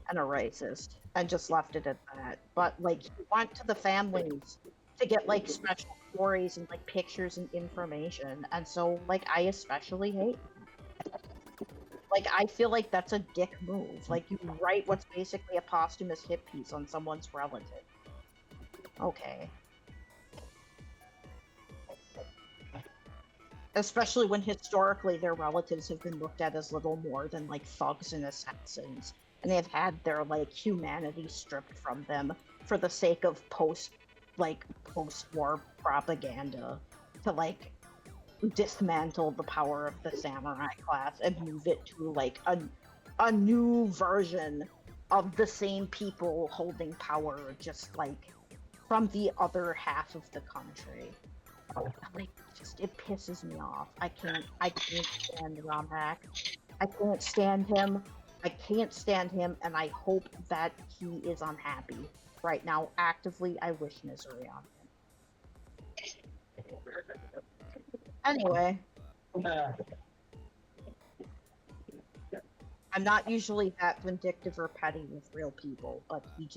and a racist, and just left it at that. But like, he went to the families to get like special stories and like pictures and information, and so like I especially hate him. Like, I feel like that's a dick move. Like, you write what's basically a posthumous hit piece on someone's relative. Okay. Especially when historically their relatives have been looked at as little more than like thugs and assassins, and they've had their like humanity stripped from them for the sake of post-war propaganda to like dismantle the power of the samurai class and move it to like a new version of the same people holding power, just like from the other half of the country. Like, just it pisses me off. I can't stand Ramhack. I can't stand him. I can't stand him, and I hope that he is unhappy right now. Actively, I wish misery on him. Anyway, Uh, I'm not usually that vindictive or petty with real people, but he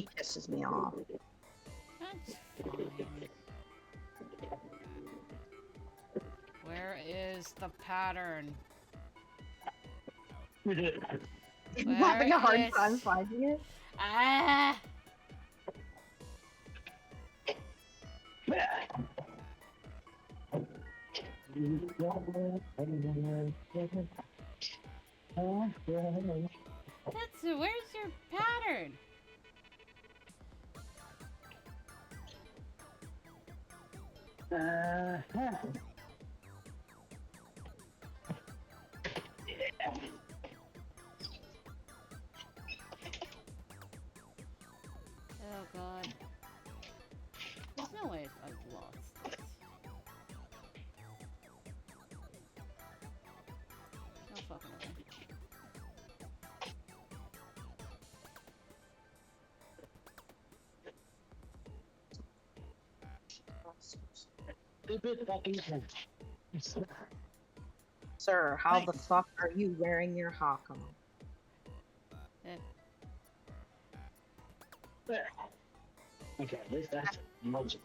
pisses me off. That's fine. Where is the pattern? I'm having a hard is- time finding it. Ah! Where's your pattern? Oh god. There's no way I've lost this. No fucking way. Stupid fucking thing. Sir, how the fuck are you wearing your Hakuoki? Okay, at least that's emoji.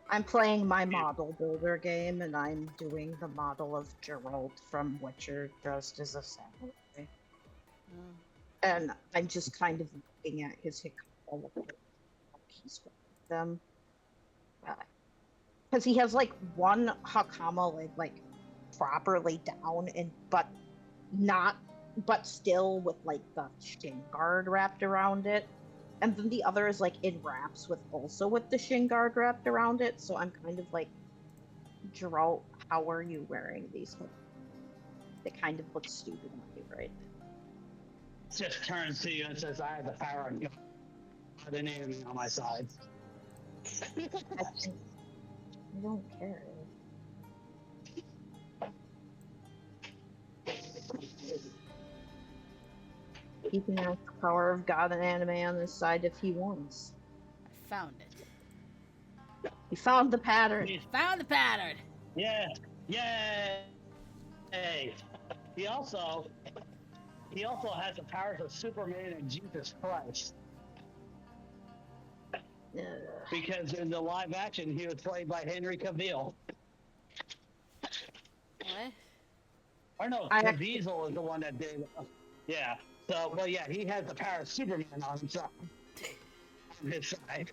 I'm playing my model builder game, and I'm doing the model of Geralt from Witcher dressed as a samurai. Oh. And I'm just kind of looking at his Hakuoki, he's wearing them. Because he has like one Hakama like properly down, and but still with like the shin guard wrapped around it, and then the other is like in wraps with the shin guard wrapped around it. So I'm kind of like, Geralt, how are you wearing these? They kind of look stupid on you, right? Just turns to you and says, I have the power of God and enemy on my side. I don't care. Keeping out the power of God and anime on his side if he wants. I found it. He found the pattern. Found the pattern! Yeah. Yay! He also has the powers of Superman and Jesus Christ. Ugh. Because in the live action, he was played by Henry Cavill. What? Or no, Caviezel is the one that did. Yeah. So, well, yeah, he has the power of Superman on his side. On his side.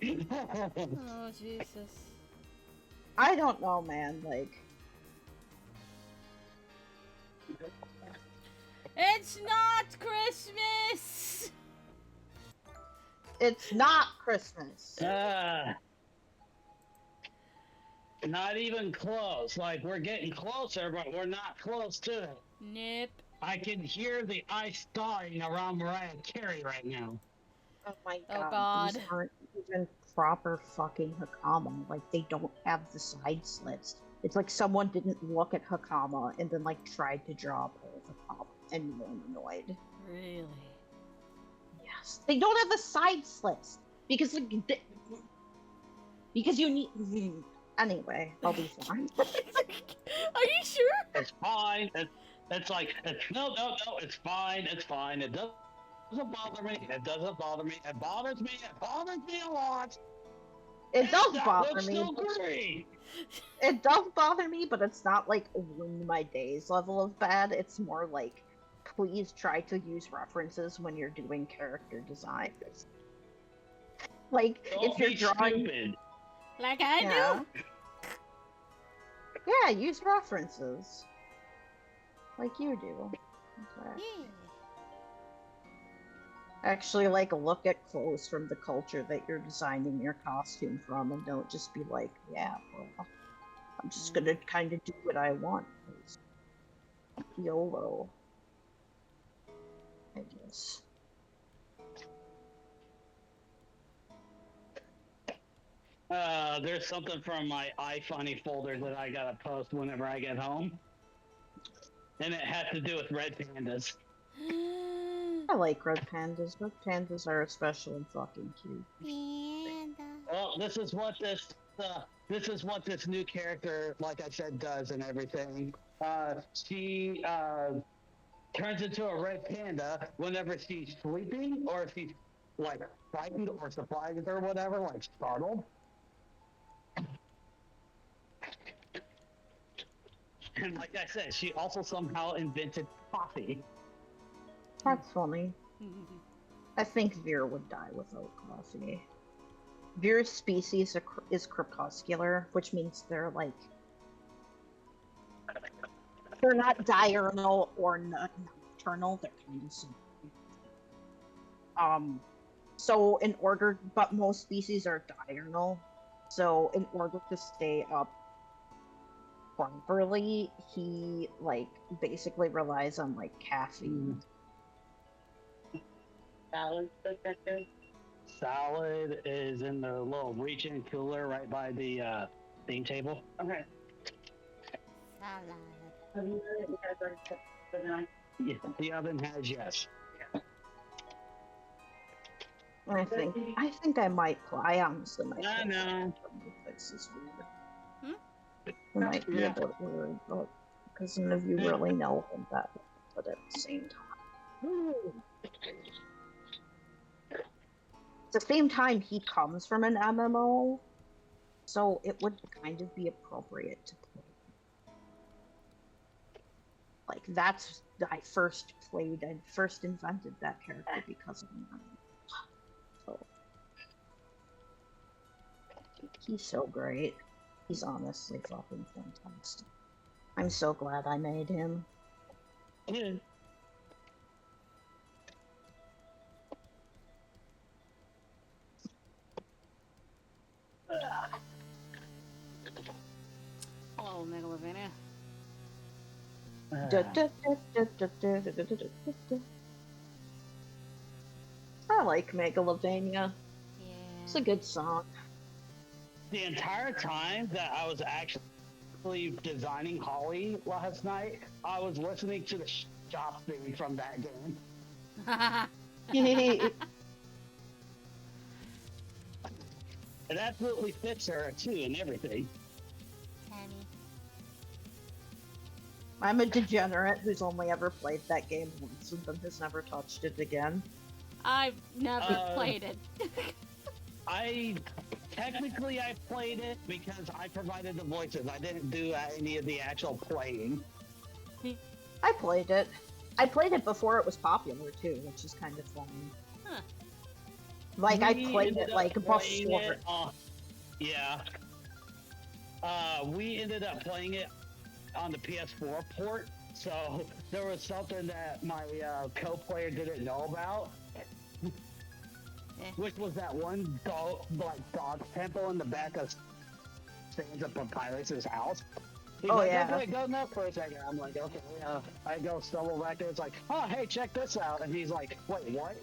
Oh, Jesus. I don't know, man. Like, It's not Christmas! it's not Christmas. Not even close. Like, we're getting closer, but we're not close to it. Nip. I can hear the ice thawing around Mariah Carey right now. Oh my Oh, god. God. These aren't even proper fucking Hakama. Like, they don't have the side slits. It's like someone didn't look at Hakama and then, like, tried to draw a pole of Hakama, and you're annoyed. Really? Yes. They don't have the side slits. Because, like, because you need... Anyway, I'll be fine. Are you sure? It's fine. No, it's fine. It's fine. It doesn't bother me. It doesn't bother me. It bothers me. It bothers me a lot. It does That bother looks me. so great. It does bother me, but it's not like ruin my days level of bad. It's more like, please try to use references when you're doing character design. Like, Don't if you're be drawing... stupid. Like I Yeah. do? Yeah, use references. Like you do. Okay. Yeah. Actually, like, look at clothes from the culture that you're designing your costume from, and don't just be like, yeah, well, I'm just gonna kind of do what I want. 'Cause YOLO. I guess. There's something from my iFunny folder that I gotta post whenever I get home. And it has to do with red pandas. I like red pandas. Red pandas are especially fucking cute. Panda. Well, this is what this new character, like I said, does and everything. She turns into a red panda whenever she's sleeping or if she's like frightened or surprised or whatever, like startled. And like I said, she also somehow invented coffee. That's funny. I think Veer would die without coffee. Veer's species is crepuscular, which means they're like they're not diurnal or nocturnal. They're kind of so in order, but most species are diurnal. So in order to stay up properly, he like basically relies on like caffeine. Salad, Salad is in the little reach-in cooler right by the steam table. Okay. Salad. Have you guys already checked the knife? Yeah, the oven has yes. I think I might play. I honestly might. I know. This is weird. Hmm? I might be a bit weird, but because none of you really know him that well, but at the same time. At the same time, he comes from an MMO, so it would kind of be appropriate to play. Like that's I first invented that character because of him. So he's so great. He's honestly fucking fantastic. I'm so glad I made him. Hello, Megalovania. I like Megalovania. Yeah. It's a good song. The entire time that I was actually designing Holly last night, I was listening to the shop theme from that game. It absolutely fits her too and everything. Tammy. I'm a degenerate who's only ever played that game once and then has never touched it again. I've never played it. I played it because I provided the voices. I didn't do any of the actual playing. I played it. I played it before it was popular too, which is kind of funny. Huh. Like I played it like before. Yeah. We ended up playing it on the PS4 port, so there was something that my co-player didn't know about. Which was that one dog temple in the back of Sands of Papyrus's house. He's okay, go nuts for a second. I'm like, okay, I go stumble back there. It's like, oh, hey, check this out. And he's like, wait, what?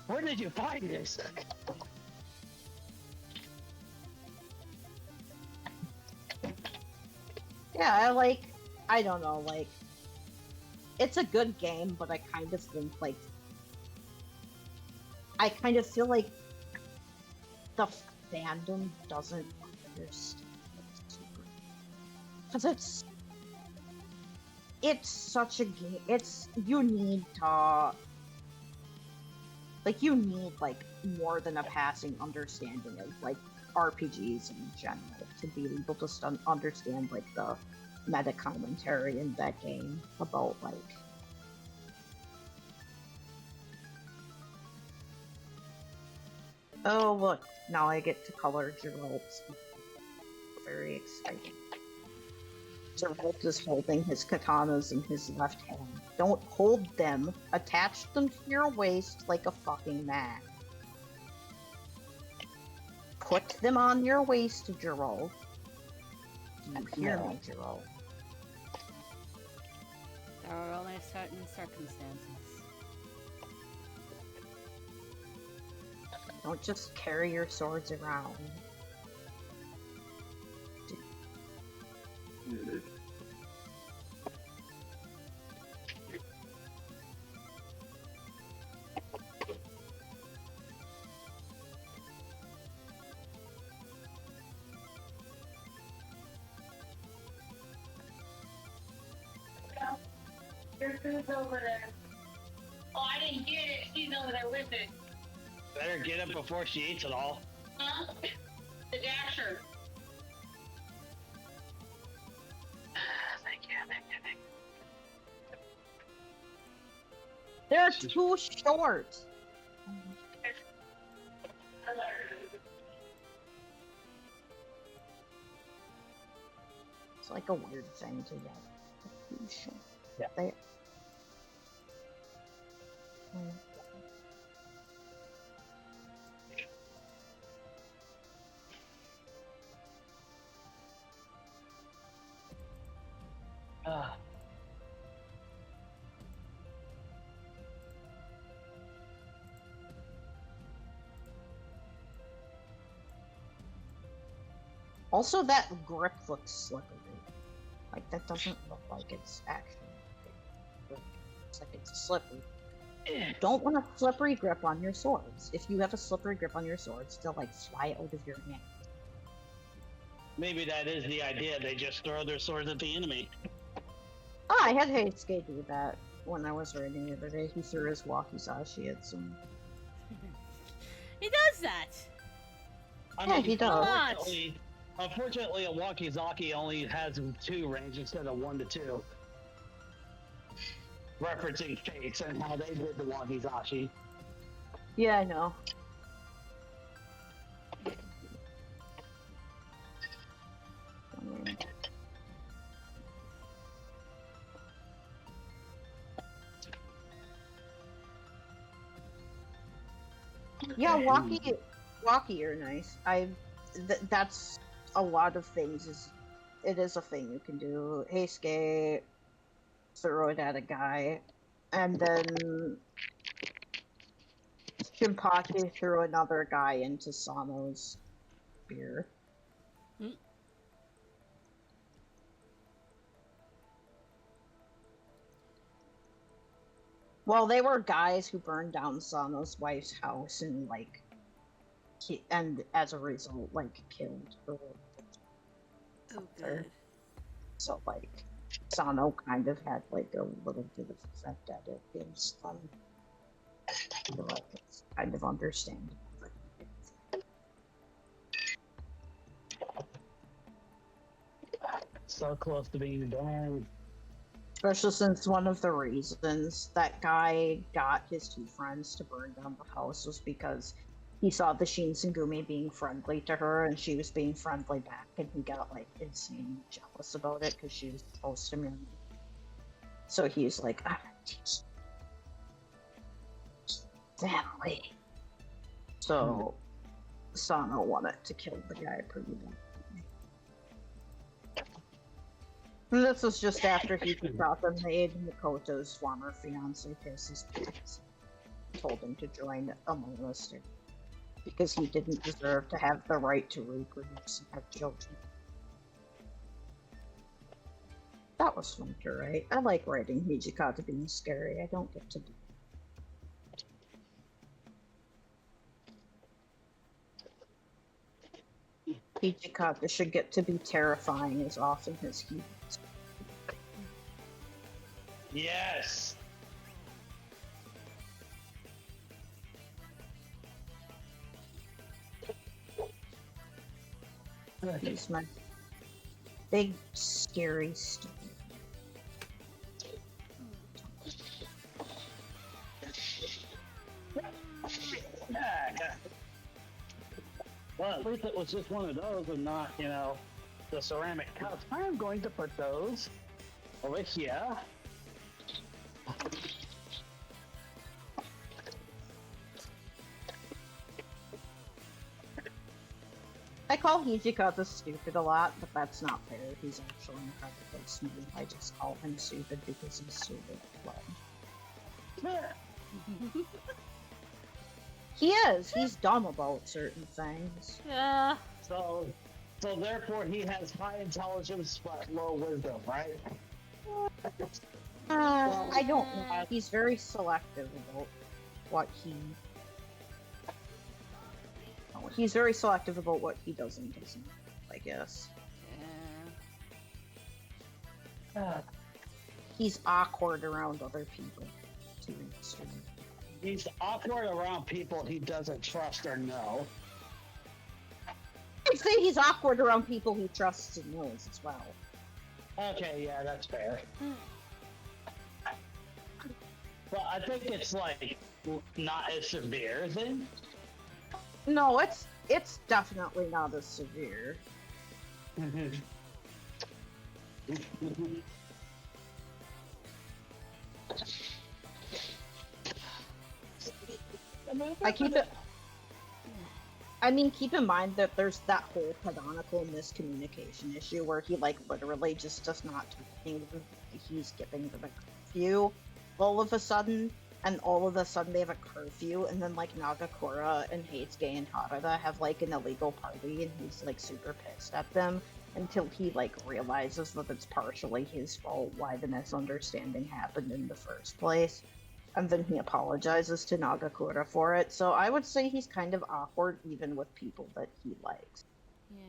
Where did you find this? Yeah, I don't know, it's a good game, but I kind of think, I kind of feel like the fandom doesn't understand it. Because it's such a game, you need more than a passing understanding of, RPGs in general to be able to understand, the meta commentary in that game about, oh, look, now I get to color Geralt. Very exciting. Geralt is holding his katanas in his left hand. Don't hold them. Attach them to your waist like a fucking man. Put them on your waist, Geralt. Do you hear me, Geralt? There are only certain circumstances. Don't just carry your swords around. Your food's over there. Oh, I didn't get it. She's over there with it. Better get it before she eats it all. Huh? The dasher. Thank you. They're too short. It's like a weird thing to get. Too short. Yeah. They... Also, that grip looks slippery. Like, that doesn't look like it's actually. It's like it's slippery. You don't want a slippery grip on your swords. If you have a slippery grip on your swords, they'll like fly out of your hand. Maybe that is the idea. They just throw their swords at the enemy. Oh, I had Heisuke do that when I was raiding the other day. He threw his wakizashi at some. He does that. Yeah, he does. Unfortunately, a Wakizaki only has 2 range instead of 1 to 2. Referencing Fates and how they did the Wakizashi. Yeah, I know. Yeah, Waki are nice. That's a lot of things. It is a thing you can do. Heisuke, throw it at a guy, and then Shinpaki threw another guy into Sano's spear. Hmm. Well, they were guys who burned down Sano's wife's house and like, and as a result, like killed her. Oh, good. So like, Sano kind of had like a little bit of effect at it. It's like it's kind of understandable. So close to being done. Especially since one of the reasons that guy got his 2 friends to burn down the house was because he saw the Shinsengumi being friendly to her and she was being friendly back, and he got like insanely jealous about it because she was supposed to marry him. So he's like, I'm gonna teach family. So Sano wanted to kill the guy pretty bad. And this was just after he Hikata made Makoto's former fiance piss his pants. Told him to join a monastic because he didn't deserve to have the right to reproduce and have children. That was fun to write. I like writing Hijikata being scary. I don't get to do. Hijikata should get to be terrifying as often as he is. Yes! He's my big, scary stupid. Yeah. Well, at least it was just one of those and not, the ceramic cups. I'm going to put those over here. I call Hijikata stupid a lot, but that's not fair. He's actually incredibly smart. I just call him stupid because he's stupid. He is. He's dumb about certain things. Yeah. So therefore he has high intelligence but low wisdom, right? I don't know. He's very selective about what he. Oh, he's very selective about what he does and doesn't, I guess. Yeah. he's awkward around other people. To an extent. He's awkward around people he doesn't trust or know. I'd say he's awkward around people he trusts and knows as well. Okay, yeah, that's fair. But I think it's like not as severe then. No, it's definitely not as severe. Keep in mind that there's that whole canonical miscommunication issue where he like literally just does not think he's giving them a curfew all of a sudden, and all of a sudden they have a curfew, and then like Nagakura and Heitsuge and Harada have like an illegal party, and he's like super pissed at them until he like realizes that it's partially his fault why the misunderstanding happened in the first place. And then he apologizes to Nagakura for it. So I would say he's kind of awkward even with people that he likes. Yeah.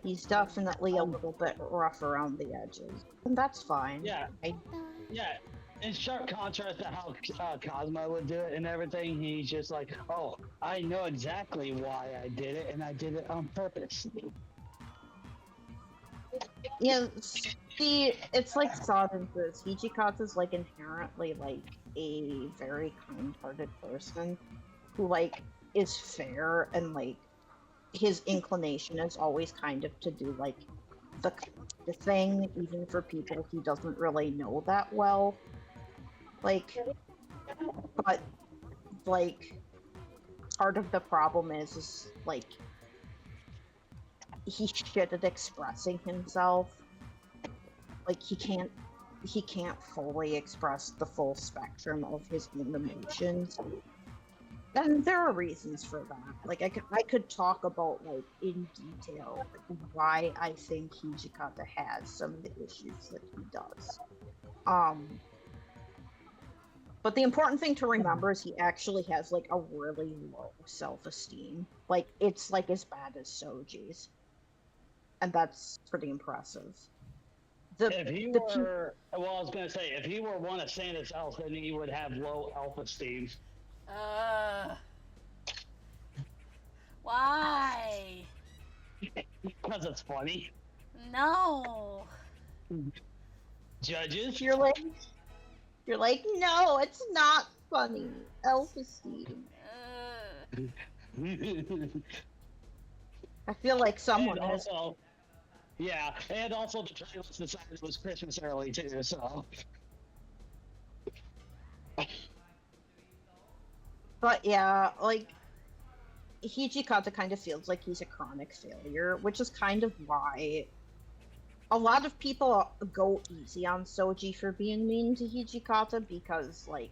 He's definitely a little bit rough around the edges. And that's fine. Yeah. Yeah. In sharp contrast to how Cosmo would do it and everything, he's just like, oh, I know exactly why I did it, and I did it on purpose. Yeah, see, it's like Sodden says, Hijikata's like inherently like a very kind-hearted person who like is fair, and like his inclination is always kind of to do like the thing even for people he doesn't really know that well. Like, but like part of the problem is like he's shit at expressing himself. Like he can't fully express the full spectrum of his own emotions, and there are reasons for that. Like I could talk about like in detail like, why I think Hijikata has some of the issues that he does. But the important thing to remember is he actually has like a really low self-esteem. Like it's like as bad as Soji's. And that's pretty impressive. If he were, well, I was going to say, if he were one of Santa's elves, then he would have low self-esteem. Why? Because it's funny. No. Judges? You're like, no, it's not funny. Self-esteem. I feel like someone and has. Also, yeah, and also the trailer decided it was Christmas early too, so. But yeah, like Hijikata kind of feels like he's a chronic failure, which is kind of why a lot of people go easy on Soji for being mean to Hijikata, because like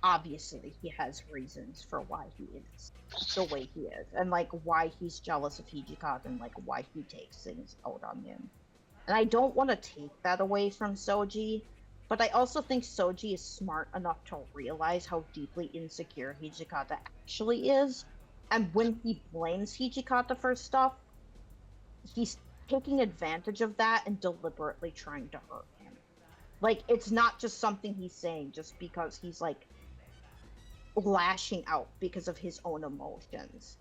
obviously he has reasons for why he is the way he is, and like why he's jealous of Hijikata, and like why he takes things out on him. And I don't want to take that away from Soji, but I also think Soji is smart enough to realize how deeply insecure Hijikata actually is, and when he blames Hijikata for stuff, he's taking advantage of that and deliberately trying to hurt him. Like, it's not just something he's saying just because he's like lashing out because of his own emotions.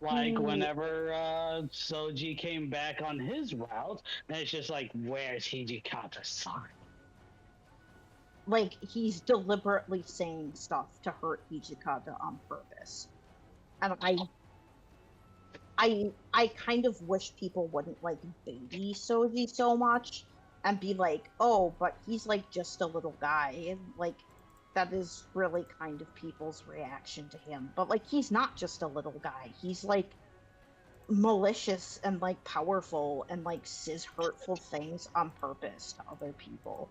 Like whenever Soji came back on his route, and it's just like, where's Hijikata's son? Like, he's deliberately saying stuff to hurt Hijikata on purpose. And I kind of wish people wouldn't like baby Soji so much and be like, oh, but he's like just a little guy. Like, that is really kind of people's reaction to him. But like, he's not just a little guy. He's like malicious and like powerful and like says hurtful things on purpose to other people.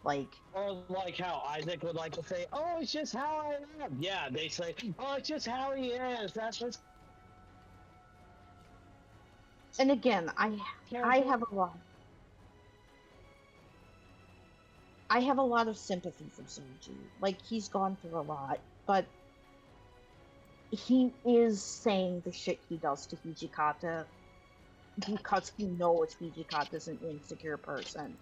Like, or like how Isaac would like to say, oh, it's just how I am. Yeah, they say, oh, it's just how he is. That's just. and again, I have a lot of sympathy for Soji. Like, he's gone through a lot, but he is saying the shit he does to Hijikata because he knows Hijikata is an insecure person,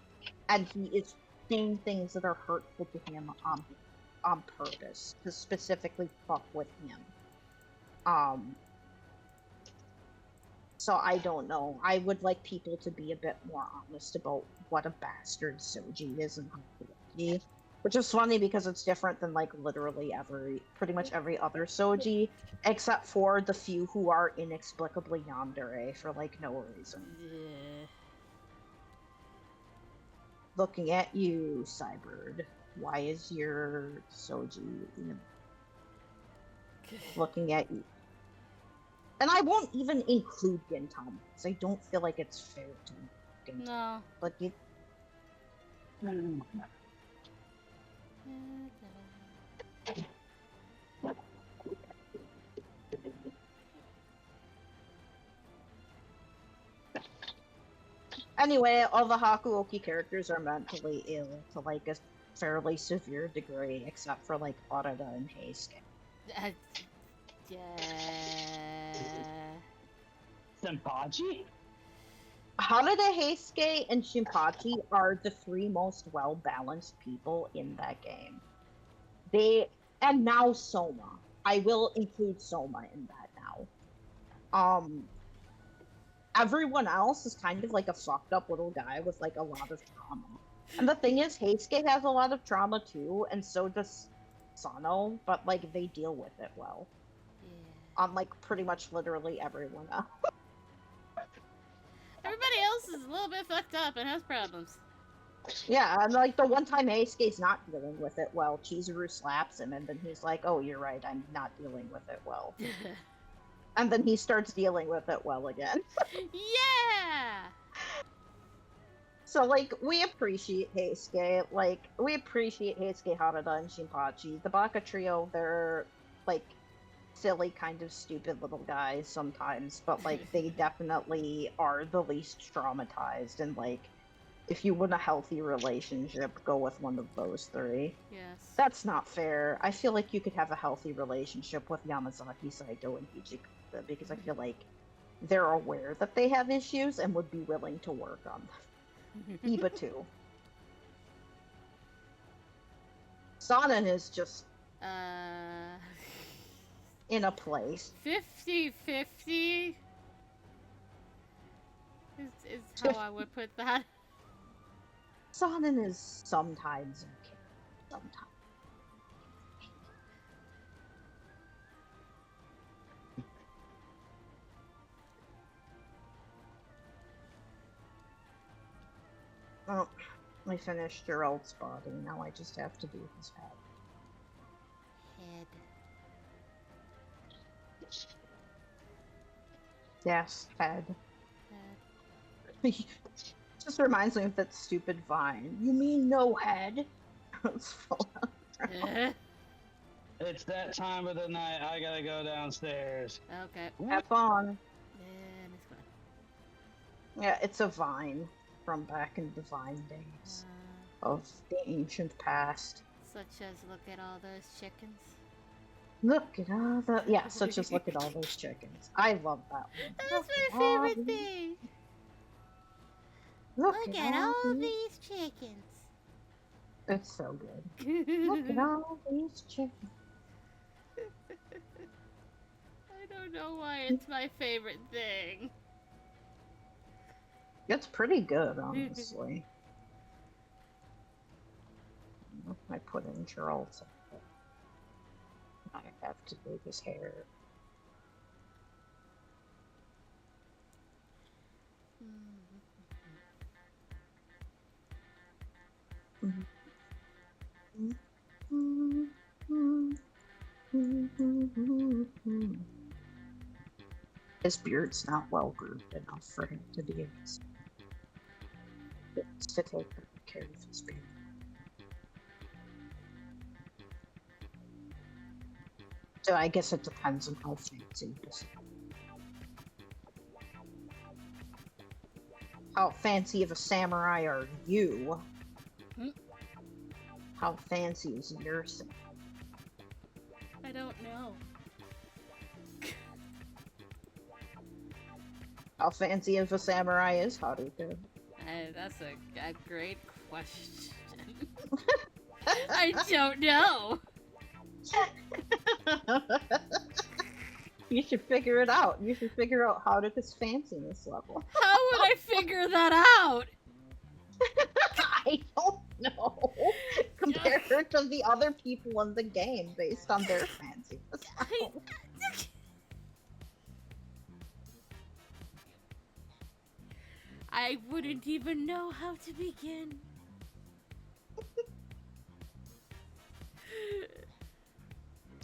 and he is saying things that are hurtful to him on purpose to specifically fuck with him. So I don't know. I would like people to be a bit more honest about what a bastard Soji is and Hakuoki. Which is funny because it's different than like literally pretty much every other Soji, except for the few who are inexplicably yandere for like no reason. Yeah. Looking at you, Cybird. Why is your Soji looking at you? And I won't even include Gintama, because I don't feel like it's fair to Gintama. No. But you... Anyway, all the Hakuoki characters are mentally ill to like a fairly severe degree, except for like Arada and Heisuke. Yeah. Senpachi? Harada, Heisuke, and Shinpachi are the three most well-balanced people in that game. And now Soma. I will include Soma in that now. Everyone else is kind of like a fucked up little guy with like a lot of trauma. And the thing is, Heisuke has a lot of trauma too, and so does Sano, but like they deal with it well. Yeah. Unlike pretty much literally everyone else. Everybody else is a little bit fucked up and has problems. Yeah, and like the one time Heisuke's not dealing with it well, Chizuru slaps him, and then he's like, "Oh, you're right, I'm not dealing with it well." And then he starts dealing with it well again. Yeah! So, like, we appreciate Heisuke. Like, we appreciate Heisuke, Harada, and Shinpachi. The Baka Trio, they're, like, silly, kind of stupid little guys sometimes, but, like, they definitely are the least traumatized. And, like, if you want a healthy relationship, go with one of those three. Yes. That's not fair. I feel like you could have a healthy relationship with Yamazaki, Saito, and Hijikata, because I feel like they're aware that they have issues and would be willing to work on them. Iba too. Sanan is just in a place. 50-50 is how I would put that. Sanan is sometimes okay. Sometimes. Oh, I finished Gerald's body. Now I just have to do his head. Head. Yes, head. Head. Just reminds me of that stupid Vine. You mean no head? It's full of... It's that time of the night. I gotta go downstairs. Okay. Have fun. And it's gone. Yeah, it's a vine from back in the Vine days of the ancient past. Such as look at all those chickens. Look at all the... Yeah, such as look at all those chickens. I love that one. That's Look my at all favorite these- thing. Look Look at all these... these chickens. It's so good. Look at all these chickens. I don't know why it's my favorite thing. It's pretty good, honestly. I put in Gerald's. I have to do his hair. His beard's not well groomed enough for him to be able to take care of his beard. So I guess it depends on how fancy it is. How fancy of a samurai are you? Hmm? How fancy is your samurai? I don't know. How fancy of a samurai is Haruka? That's a great question. I don't know. You should figure it out. You should figure out Haruka's fanciness level. How would I figure that out? I don't know. Compare her to the other people in the game based on their fanciness level. I wouldn't even know how to begin.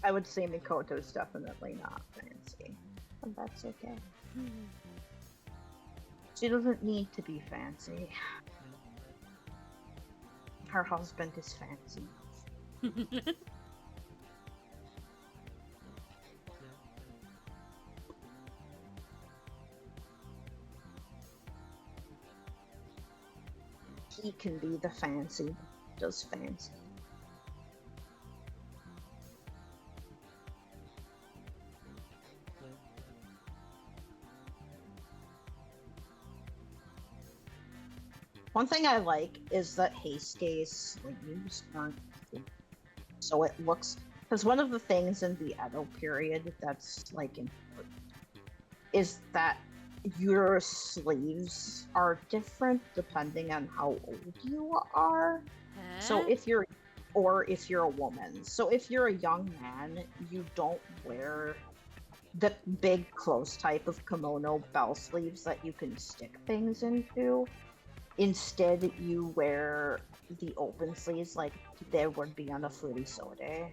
I would say Mikoto's definitely not fancy, but that's okay. She doesn't need to be fancy. Her husband is fancy. He can be the fancy, does fancy. One thing I like is that Heisuke's sleeves aren't full. So it looks, because one of the things in the Edo period that's like important is that your sleeves are different depending on how old you are. So if you're a woman. So if you're a young man, you don't wear the big close type of kimono bell sleeves that you can stick things into. Instead, you wear the open sleeves like there would be on a Fruity Soda.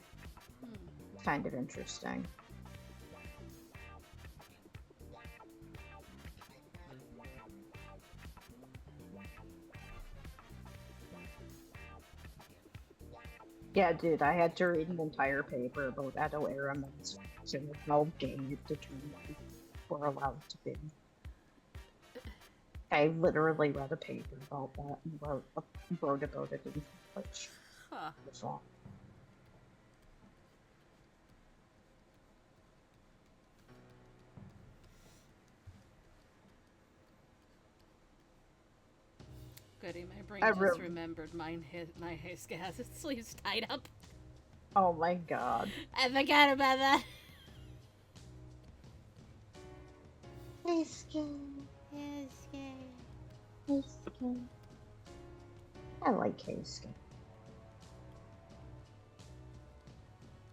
Kind of interesting. Yeah, dude, I had to read an entire paper about Edo era men's fashion and how gay it determined were allowed to be. I literally read a paper about that and wrote about it in college. Huh. It's long. Goody, my brain I just really- remembered my Heisuke has its sleeves tied up. Oh my god. I forgot about that. Heisuke. Heisuke. Heisuke. I like Heisuke.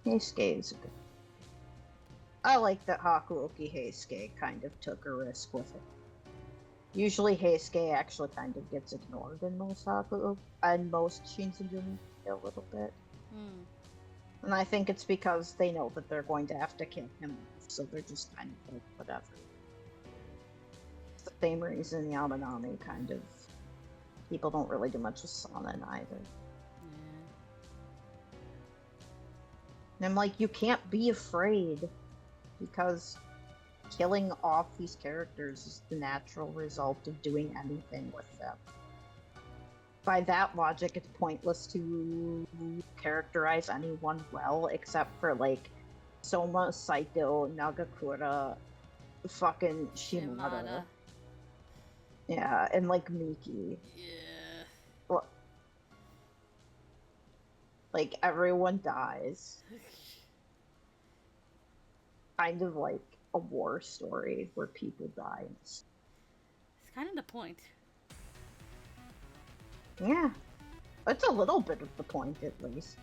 Heisuke is a good. I like that Hakuoki Heisuke kind of took a risk with it. Usually Heisuke actually kind of gets ignored in most Hakuoki and most Shinsegae a little bit. And I think it's because they know that they're going to have to kill him, so they're just kind of like, whatever. It's the same reason Yamanami kind of... People don't really do much with Sanan either. And I'm like, you can't be afraid, because killing off these characters is the natural result of doing anything with them. By that logic, it's pointless to characterize anyone well, except for, like, Soma, Saito, Nagakura, fucking Shimada. Yeah, and, like, Miki. Yeah. Well, like, everyone dies. Kind of like a war story where people die. It's kind of the point. Yeah. It's a little bit of the point, at least.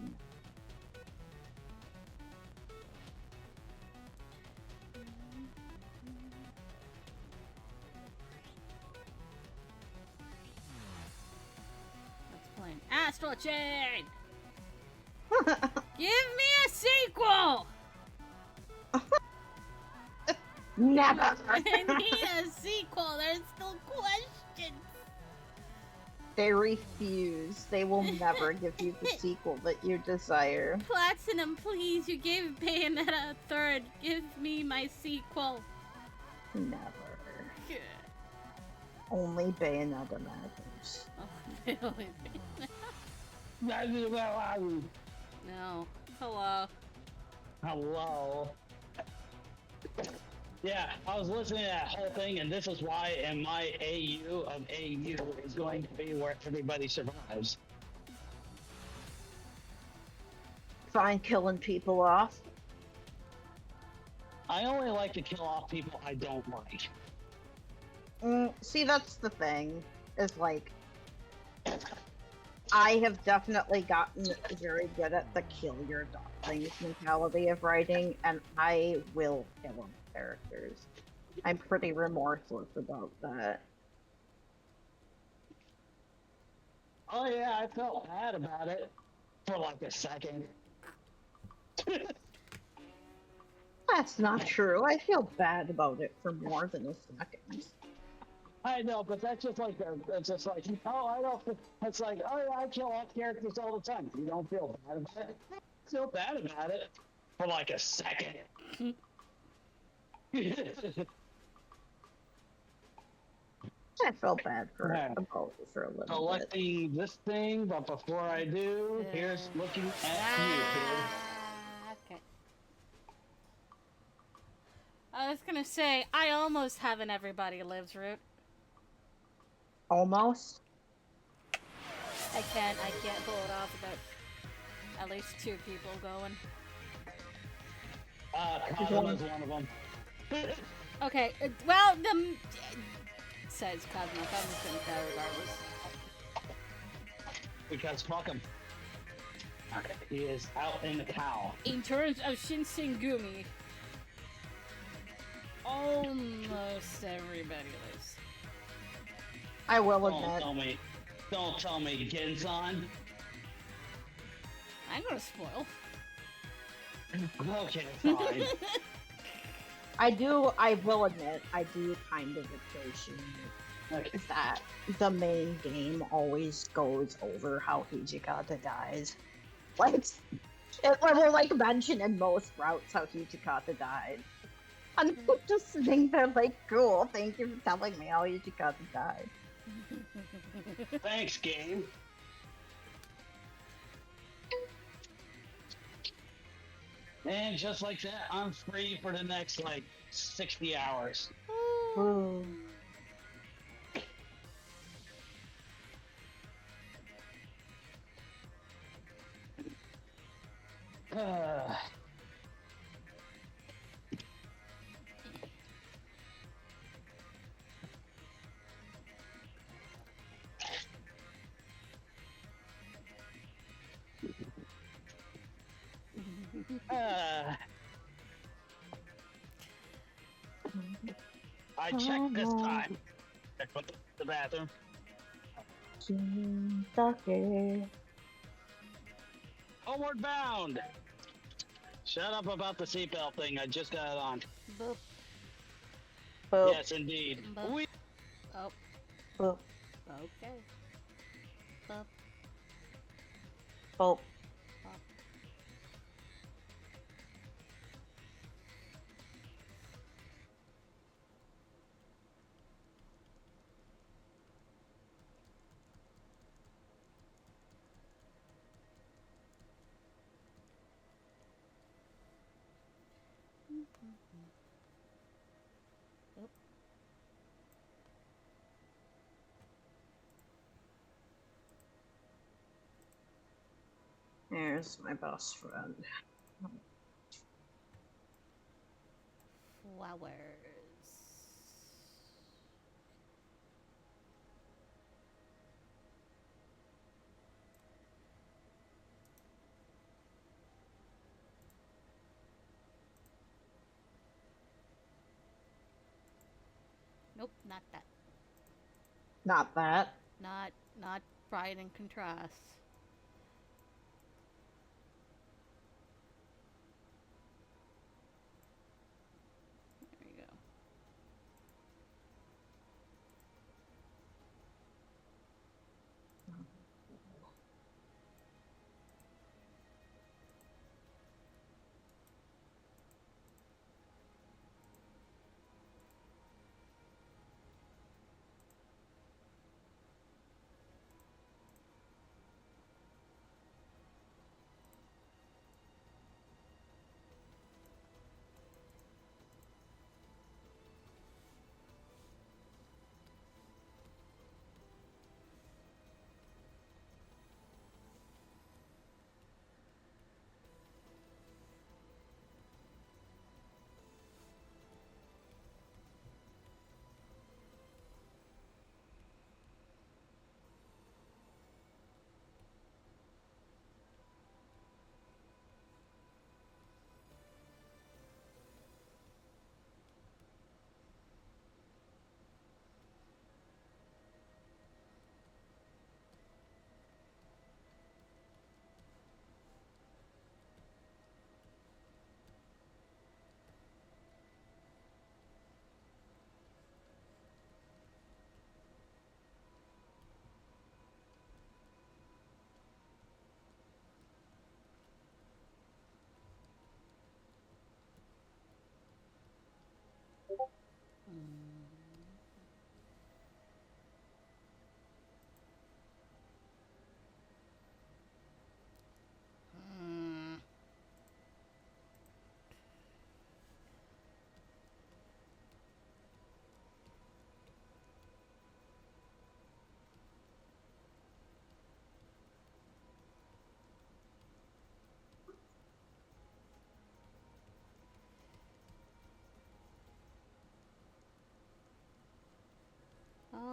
Let's play Astral Chain! Give me a sequel! Never! I need a sequel. There's still questions. They refuse. They will never give you the sequel that you desire. Platinum, please. You gave Bayonetta a third. Give me my sequel. Never. Only Bayonetta matters. Oh, no. Hello. Hello. Yeah, I was listening to that whole thing, and this is why in my AU of AU is going to be where everybody survives. Fine, killing people off. I only like to kill off people I don't like. See, that's the thing. Is like, I have definitely gotten very good at the kill your darlings mentality of writing, and I will kill them characters. I'm pretty remorseless about that. Oh yeah, I felt bad about it for like a second. That's not true. I feel bad about it for more than a second. I know, but that's just like it's just like oh I don't. It's like oh yeah, I kill off characters all the time. You don't feel bad about it. I feel bad about it for like a second. I felt bad for Yeah. about it for a little bit. Collecting this thing, but before I do, here's looking at you, kid. Okay. I was gonna say, I almost have an everybody lives route. Almost. I can't pull it off without at least 2 people going. Cosmo is one of them. Okay, well, says Cosmo. Cosmo's gonna die regardless. Because fuck him. He is out in the cow. In terms of Shinsengumi, almost everybody lives. I will Don't admit. tell me Genzon. I'm gonna spoil. Okay, fine. I will admit, I do kind of appreciate Okay. that the main game always goes over how Hijikata dies. Like, it will like mention in most routes how Hijikata died. And I'm just sitting there like, cool, thank you for telling me how Hijikata died. Thanks, game. And just like that, I'm free for the next like 60 hours. Ooh. I checked this time. I went to the bathroom. Homeward bound. Shut up about the seatbelt thing. I just got it on. Boop. Boop. Yes, indeed. Boop. We Oh, Boop. okay. Boop. Boop. Here's my best friend. Flowers. Nope, not that. Not that. Not pride and contrast. There you go.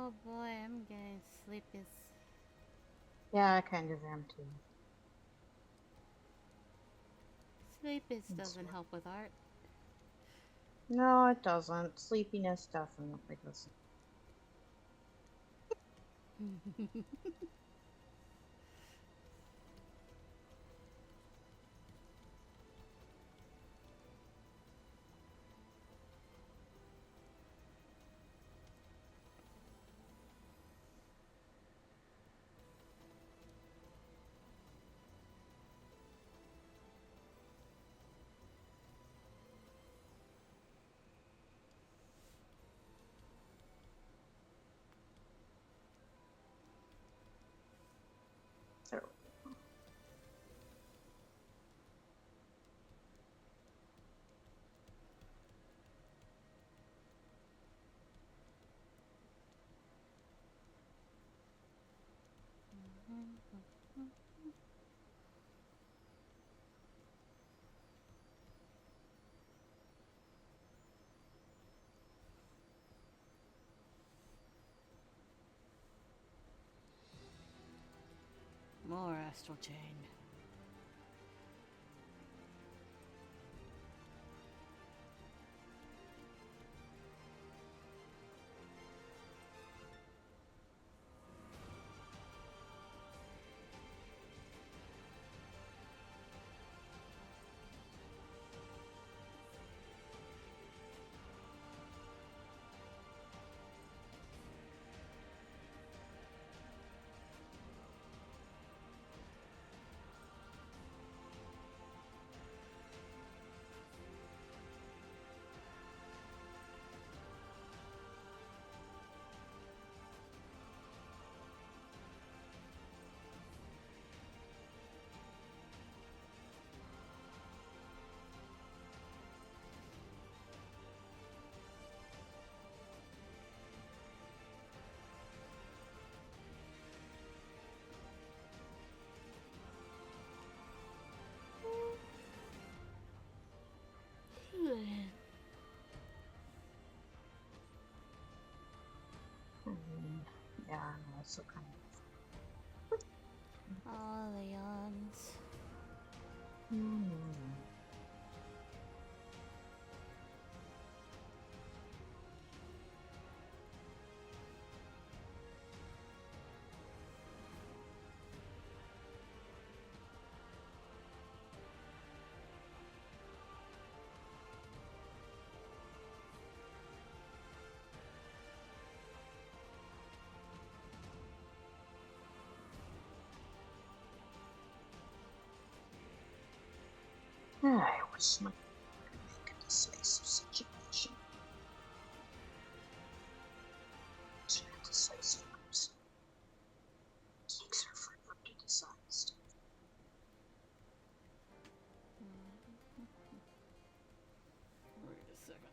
Oh boy, I'm getting sleepy. Yeah, I kind of am too. Sleepy doesn't help with art. No, it doesn't. Sleepiness definitely doesn't. So, More astral chain. yeah, I'm also kind All the yawns. of. I wish my could make a decisive situation. She had decisive moves. Takes her forever to decide stuff. Wait a second.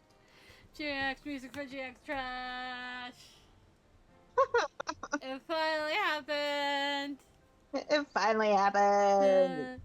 GX music for GX trash. It finally happened. It finally happened.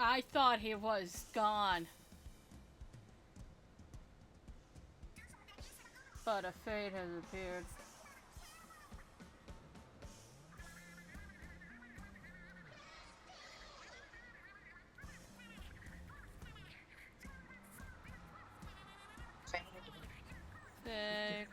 I thought he was gone. But a fate has appeared. Fate.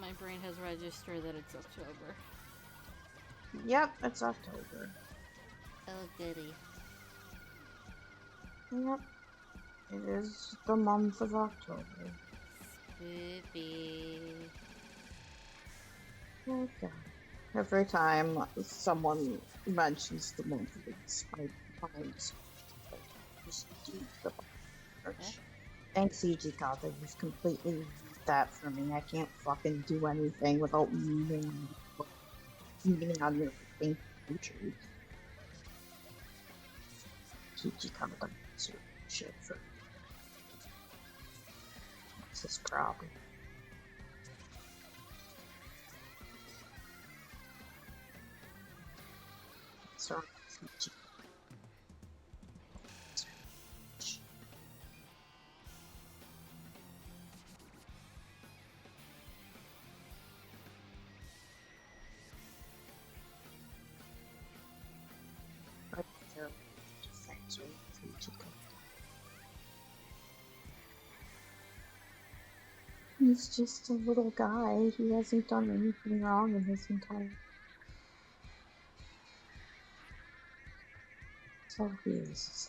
My brain has registered that it's October. Yep, it's October. Oh, goody. Yep. It is the month of October. Spoopy. Okay. Every time someone mentions the month, I find just do the search. Thanks, CG Kata. You've completely ruined that for me. I can't fucking do anything without meaning on your fucking future. CG Kata doesn't do shit for me. That's his problem. Sorry, CG. He's just a little guy. He hasn't done anything wrong in his entire. So he is.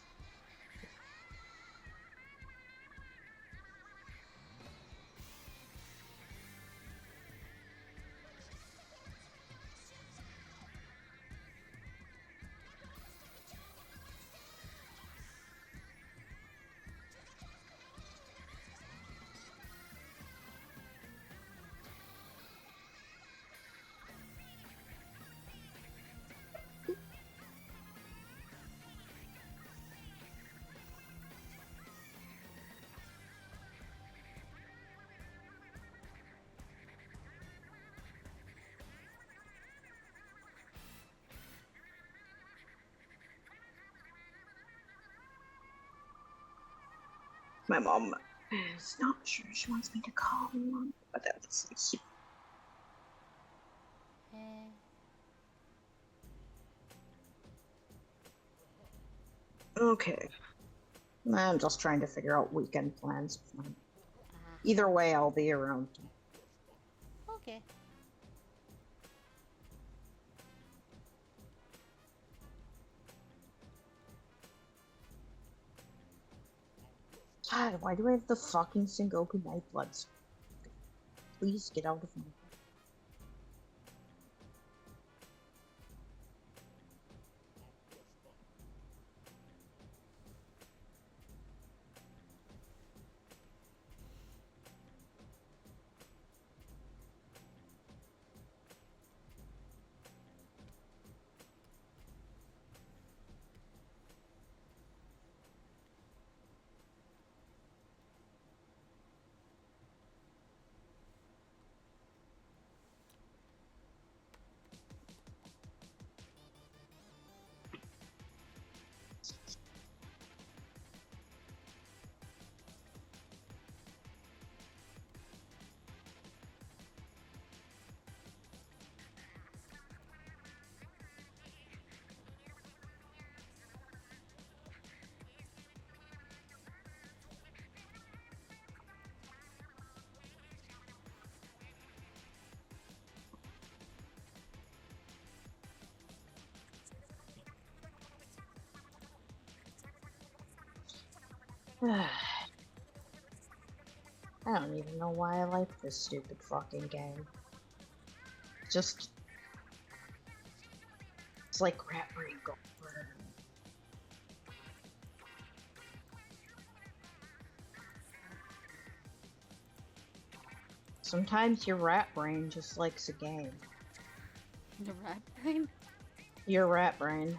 My mom is not sure she wants me to call him, but that's okay. I'm just trying to figure out weekend plans. Either way, I'll be around. Okay. God, why do I have the fucking Sengoku Nightbloods? Please get out of my. I don't even know why I like this stupid fucking game. Just... It's like Rat Brain Golf. Sometimes your rat brain just likes a game. The rat brain? Your rat brain.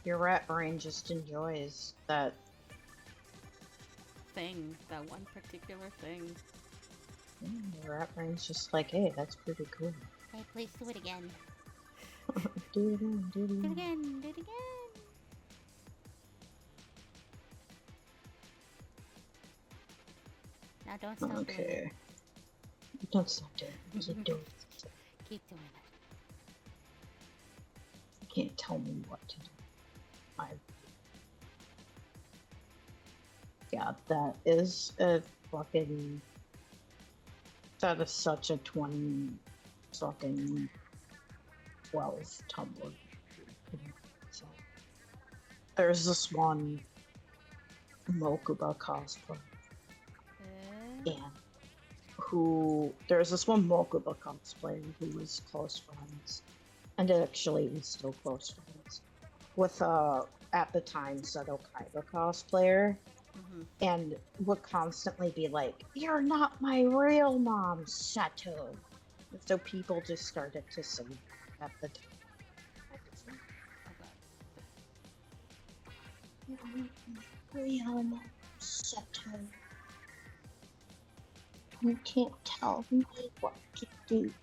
Your rat brain just enjoys that. Thing. That one particular thing. Your rat brain's just like, hey, that's pretty cool. Hey, please do it again. Do it again, do it Do it again. again. Do it again. Now don't stop doing Okay. Don't stop doing it. Keep doing it. it. Keep doing it. You can't tell me what to do. Yeah, that is a fucking... That is such a 20 fucking 12 Tumblr. So, there's this one Mokuba cosplay. And there's this one Mokuba cosplayer who was close friends, and actually is still close friends, with at the time Seto Kaiba cosplayer, and would constantly be like, "You're not my real mom, Seto." And so people just started to say at the time. You're not my real mom, Seto. You can't tell me what to do.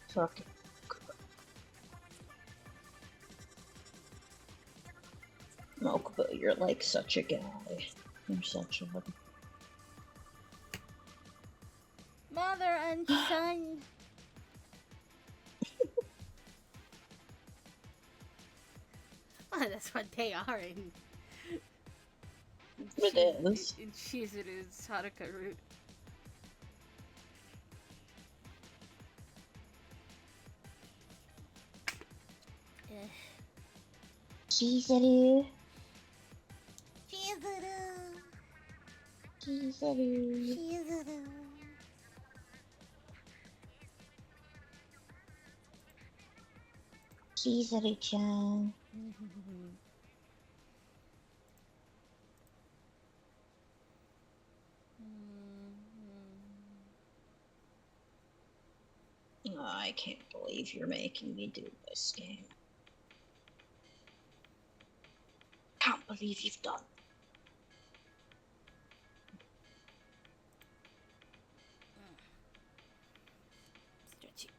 Fucking Mokuba, you're like such a guy. You're such a... Mother and son. Oh, that's what they are in. It is. In Shizuru's Haruka route. Chizuru. Shizuru. Chizuru. Shizuru. Chizuru-chan. Oh, I can't believe you're making me do this game. Can't believe you've done. Stretchy.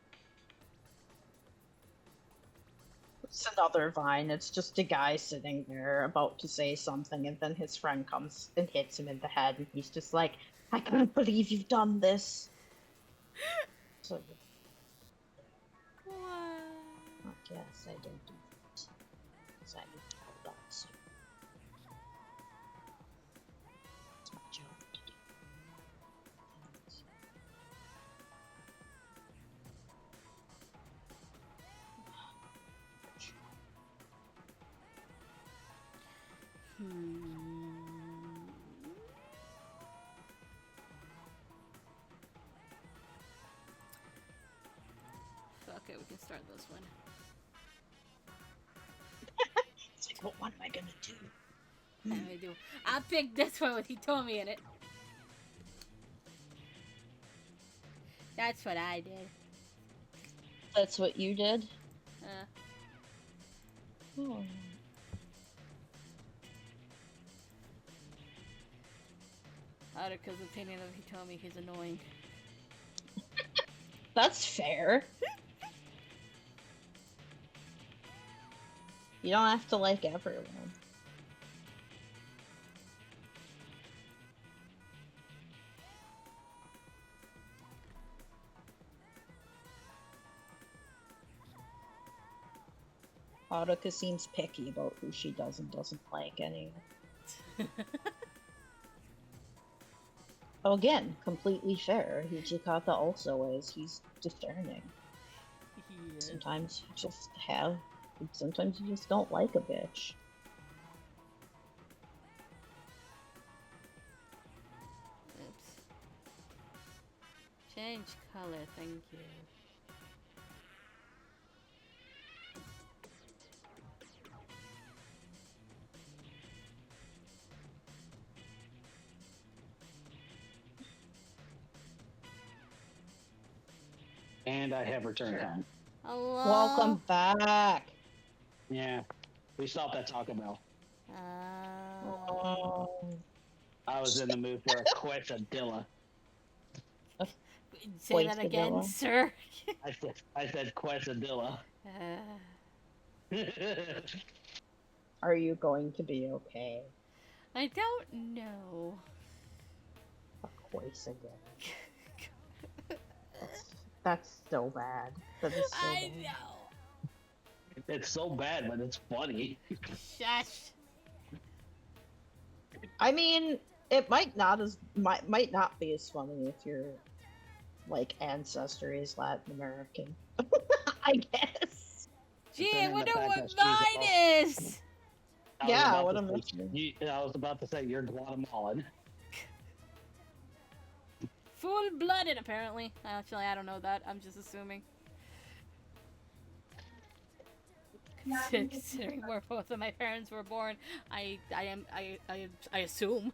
It's another Vine. It's just a guy sitting there about to say something, and then his friend comes and hits him in the head, and he's just like, "I can't believe you've done this." So, What? I guess I don't do that. Because I need to hold on to. It's my job to do. Okay, we can start this one. It's like, what am I gonna do? I picked this one with Hitomi in it. That's what I did. That's what you did? Oh. Haruka's opinion of Hitomi, he's annoying. That's fair. You don't have to like everyone. Haruka seems picky about who she does and doesn't like anyway. Again, completely fair. Hijikata also is. He's discerning. He is. Sometimes sometimes you just don't like a bitch. Oops. Change color, thank you. And I have returned home. Hello. Welcome back. Yeah, we stopped at Taco Bell. Oh. I was in the mood for a quesadilla. Say that again, Quesadilla. sir. I said quesadilla. Are you going to be okay? I don't know. A quesadilla. That's so bad. That is so I bad. know. It's so bad, but it's funny. Shush. I mean, it might not be as funny if your like ancestry is Latin American. I guess. Gee, I Considering the wonder fact what that she's mine is. Yeah, what am I saying? I was about to say you're Guatemalan. Full-blooded, apparently. Actually, I don't know that. I'm just assuming. Considering where both of my parents were born, I assume.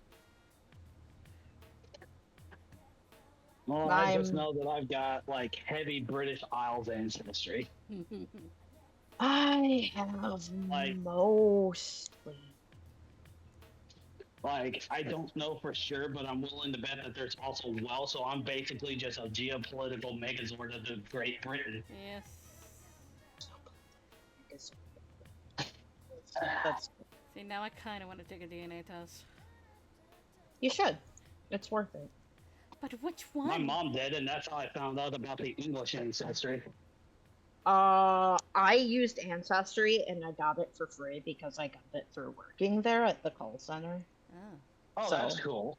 Well, I just I'm- know that I've got like heavy British Isles ancestry. I have Like- mostly. Like, I don't know for sure, but I'm willing to bet that there's also Welsh, so I'm basically just a geopolitical megazord of the Great Britain. Yes. That's See, now I kind of want to take a DNA test. you should. It's worth it. But which one? My mom did, and that's how I found out about the English ancestry. I used Ancestry and I got it for free because I got it through working there at the call center. Oh. Oh, So- that's cool.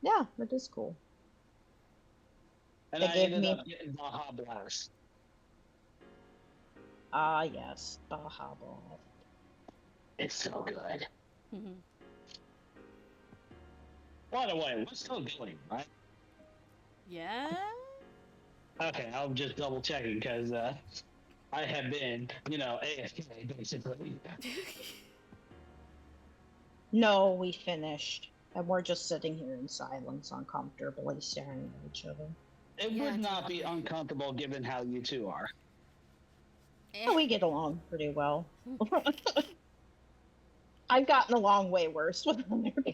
Yeah, it is cool. And They I gave ended me- up getting Baja Blast. Ah, yes, Baja Blast. It's so good. Mhm. By the way, we're still going, right? Yeah? Okay, I'm just double checking because I have been, AFK basically. No, we finished. And we're just sitting here in silence, uncomfortably staring at each other. It Yeah, would not be totally. uncomfortable given how you two are. Eh. Oh, we get along pretty well. I've gotten along way worse with America.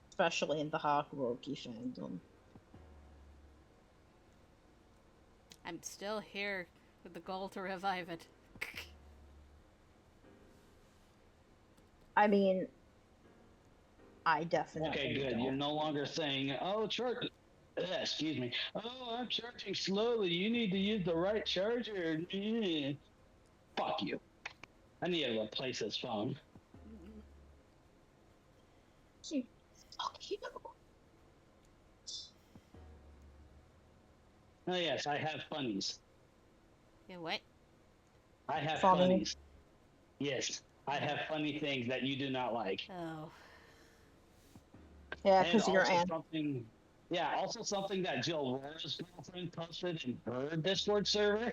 Especially in the Hakuoki fandom. I'm still here with the goal to revive it. I mean, I definitely Okay, good. don't. You're no longer saying, "Oh, excuse me. Oh, I'm charging slowly. You need to use the right charger." Fuck you. I need to replace this phone. Fuck you. Oh yes, I have funnies. Yeah, what? I have Funny. funnies. Yes, I have funny things that you do not like. Oh. Yeah, And because you're also something. Yeah, also something that Jill Rora's girlfriend posted in her Discord server,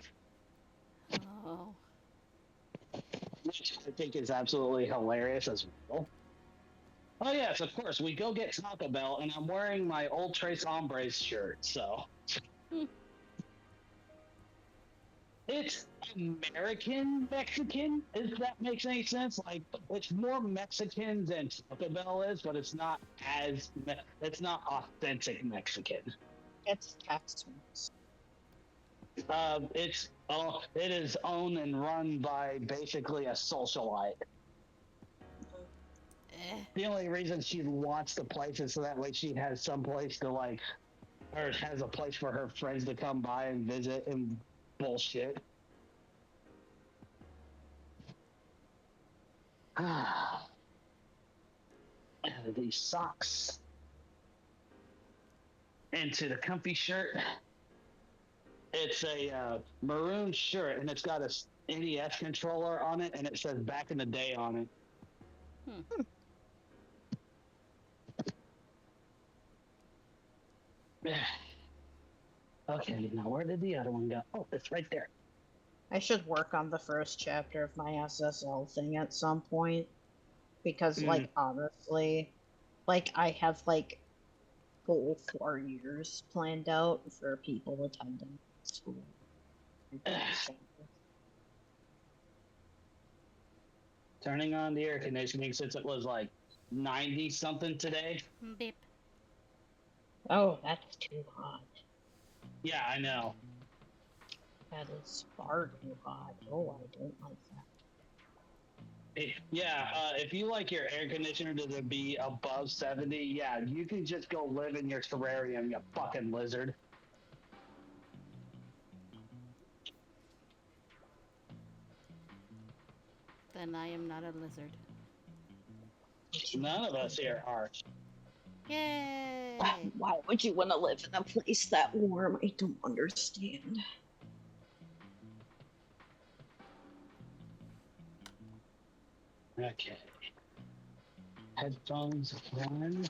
Oh. which I think is absolutely hilarious as well. Oh yes, of course. We go get Taco Bell, and I'm wearing my old Trace Hombres shirt, so it's American Mexican. If that makes any sense, like it's more Mexican than Taco Bell is, but it's not it's not authentic Mexican. it's Tex-Mex. It is owned and run by basically a socialite. Eh. The only reason she wants the place is so that way she has some place to like, or has a place for her friends to come by and visit and bullshit. these socks into the comfy shirt. It's a maroon shirt, and it's got a NES controller on it, and it says "Back in the Day" on it. Okay, now where did the other one go? Oh, it's right there. I should work on the first chapter of my SSL thing at some point. Because, like, honestly, like, I have, like, full 4 years planned out for people attending school. Turning on the air conditioning since it was like 90 something today. Beep. Oh, that's too hot. Yeah, I know. That is far too hot. Oh, I don't like that. Yeah, if you like your air conditioner to be above 70, yeah, you can just go live in your terrarium, you fucking lizard. Then I am not a lizard. None of us here are. Yay! Why would you want to live in a place that warm? I don't understand. Okay. Headphones on.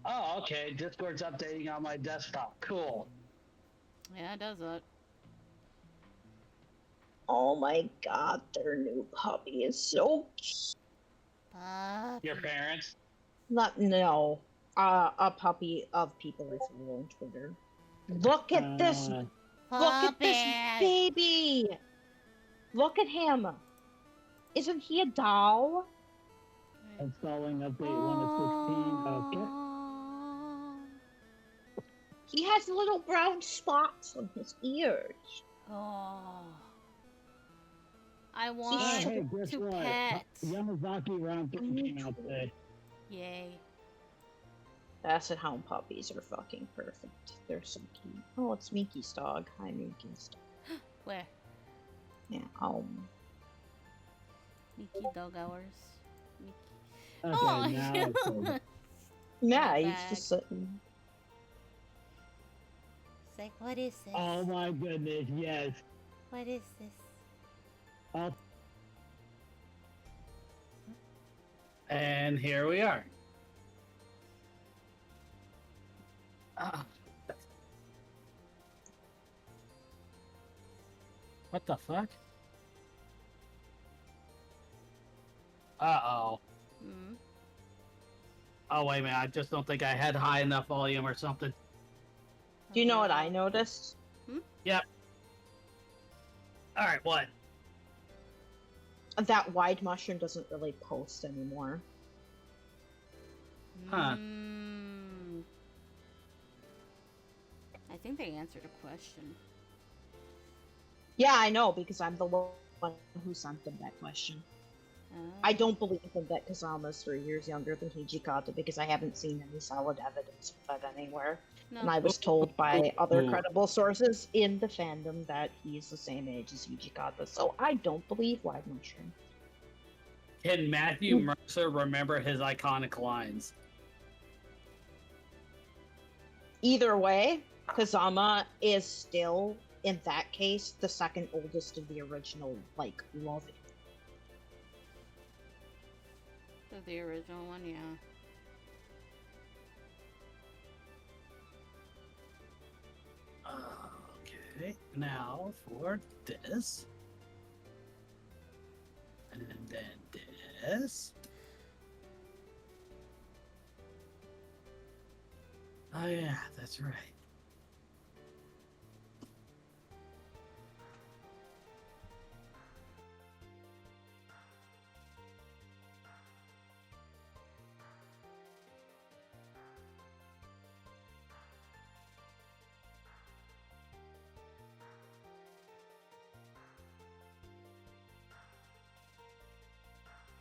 Oh, okay. Discord's updating on my desktop. Cool. Yeah, it does that. Oh my god, their new puppy is so cute. Your parents? No. A puppy of people I follow on Twitter. Look at this! Look at this baby! Look at him! Isn't he a doll? Installing update 1 of 16. Okay. He has little brown spots on his ears. Oh. I Oh, want hey, guess to what? pet. Yamazaki round 3 came out today. Yay. Basset Hound puppies are fucking perfect. They're so cute. Oh, it's Miki's dog. Hi, Miki's dog. Where? Yeah, Mickey dog hours. Mickey. Okay, Oh, now it's over. yeah, he's bag. just sitting. It's like, what is this? Oh my goodness, yes. What is this? And here we are. What the fuck? Uh-oh. Mm. Oh, wait a minute. I just don't think I had high enough volume or something. Do you know what I noticed? Yep. All right, what? That wide mushroom doesn't really post anymore. Huh. I think they answered a question. Yeah, I know, because I'm the one who sent them that question. I don't believe in that Kazama's 3 years younger than Hijikata because I haven't seen any solid evidence of that anywhere. No. And I was told by other credible sources in the fandom that he's the same age as Hijikata, so I don't believe Wide Mushroom. Can Matthew Mercer remember his iconic lines? Either way, Kazama is still, in that case, the second oldest of the original, like, love it. The original one, yeah. Okay, now for this. And then this. Oh yeah, that's right.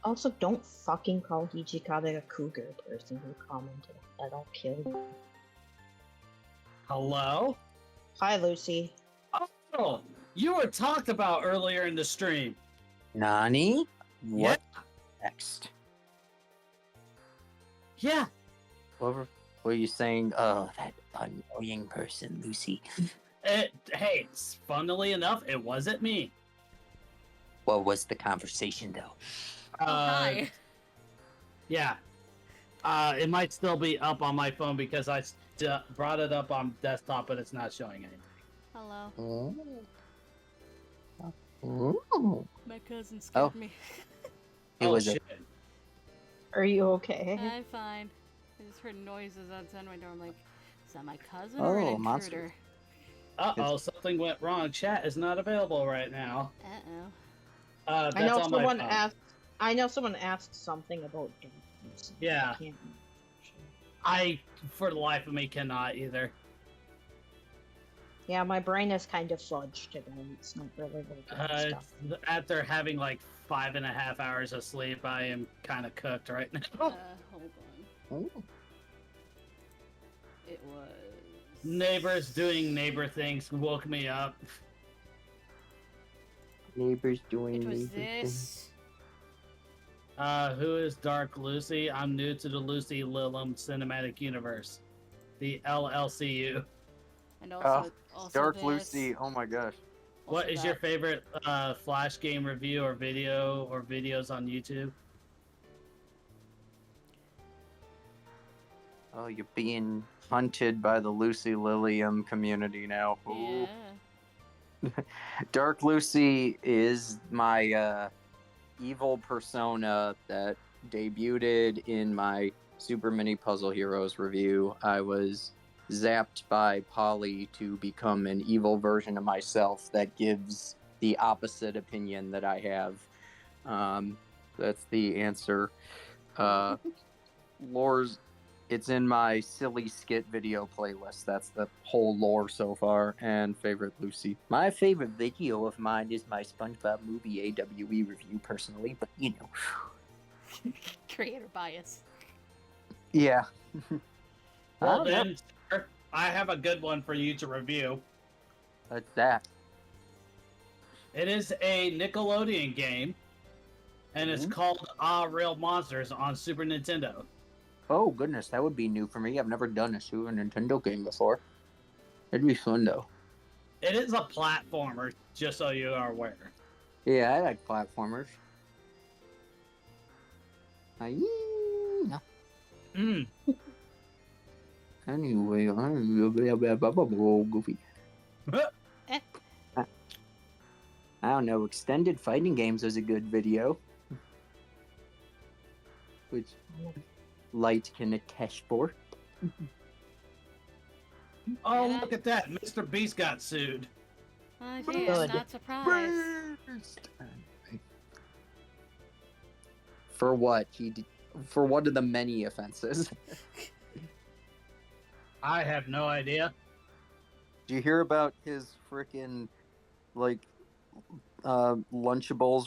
Also, don't fucking call Hijikata a cougar person who commented. That'll kill you. Hello? Hi, Lucy. Oh, you were talked about earlier in the stream. Nani? What next? Yeah. What were you saying? Oh, that annoying person, Lucy. Hey, funnily enough, it wasn't me. What was the conversation, though? Hi. Yeah. It might still be up on my phone because I brought it up on desktop, but it's not showing anything. Hello. Oh. My cousin scared Oh. me. It was shit. Are you okay? I'm fine. I just heard noises outside my door. I'm like, is that my cousin Oh, or an monster. intruder? Uh-oh, something went wrong. Chat is not available right now. Uh-oh. That's I know on my someone phone. asked. I know someone asked something about darkness. Yeah. I can't remember. I, for the life of me, cannot either. Yeah, my brain is kind of fudged today. It's not really working stuff. After having like 5.5 hours of sleep, I am kind of cooked right now. Hold on. Oh. It was... Neighbors doing neighbor things woke me up. Neighbors doing It was neighbor things. this. Who is Dark Lucy? I'm new to the Lucy Lillum cinematic universe, the LLCU. And also, Dark this. Lucy. Oh my gosh. What Also is your that. favorite Flash game review or video or videos on YouTube? Oh, you're being hunted by the Lucy Lilium community now. Ooh. Yeah. Dark Lucy is my evil persona that debuted in my Super Mini Puzzle Heroes review. I was zapped by Polly to become an evil version of myself that gives the opposite opinion that I have. That's the answer. Lore's, it's in my silly skit video playlist. That's the whole lore so far. And favorite Lucy. My favorite video of mine is my SpongeBob movie AWE review, personally, but you know. Creator bias. Yeah. Well then, sir, I have a good one for you to review. What's that? It is a Nickelodeon game, and it's called Real Monsters on Super Nintendo. Oh, goodness, that would be new for me. I've never done a Super Nintendo game before. It'd be fun, though. It is a platformer, just so you are aware. Yeah, I like platformers. Mm. Anyway, goofy. I don't know. Extended Fighting Games was a good video, which Light can attest for. Oh, look at that! Mr. Beast got sued. Gee, I'm not surprised. For what? For one of the many offenses. I have no idea. Did you hear about his freaking Lunchables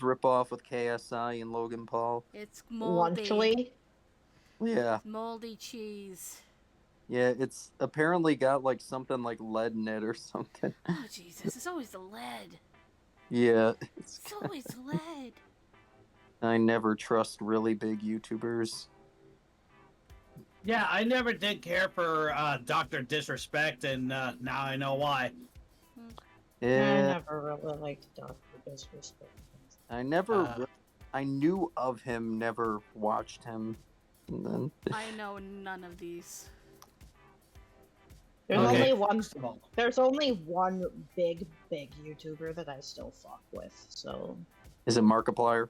ripoff with KSI and Logan Paul? It's moldy. Lunchly? Yeah. Moldy cheese. Yeah, it's apparently got like something like lead in it or something. Oh, Jesus. It's always the lead. Yeah. It's always the lead. I never trust really big YouTubers. Yeah, I never did care for Dr. Disrespect, and now I know why. I Yeah. never really liked Dr. Disrespect. I knew of him, never watched him. And then... I know none of these. There's Okay. only one. There's only one big YouTuber that I still fuck with. So Is it Markiplier?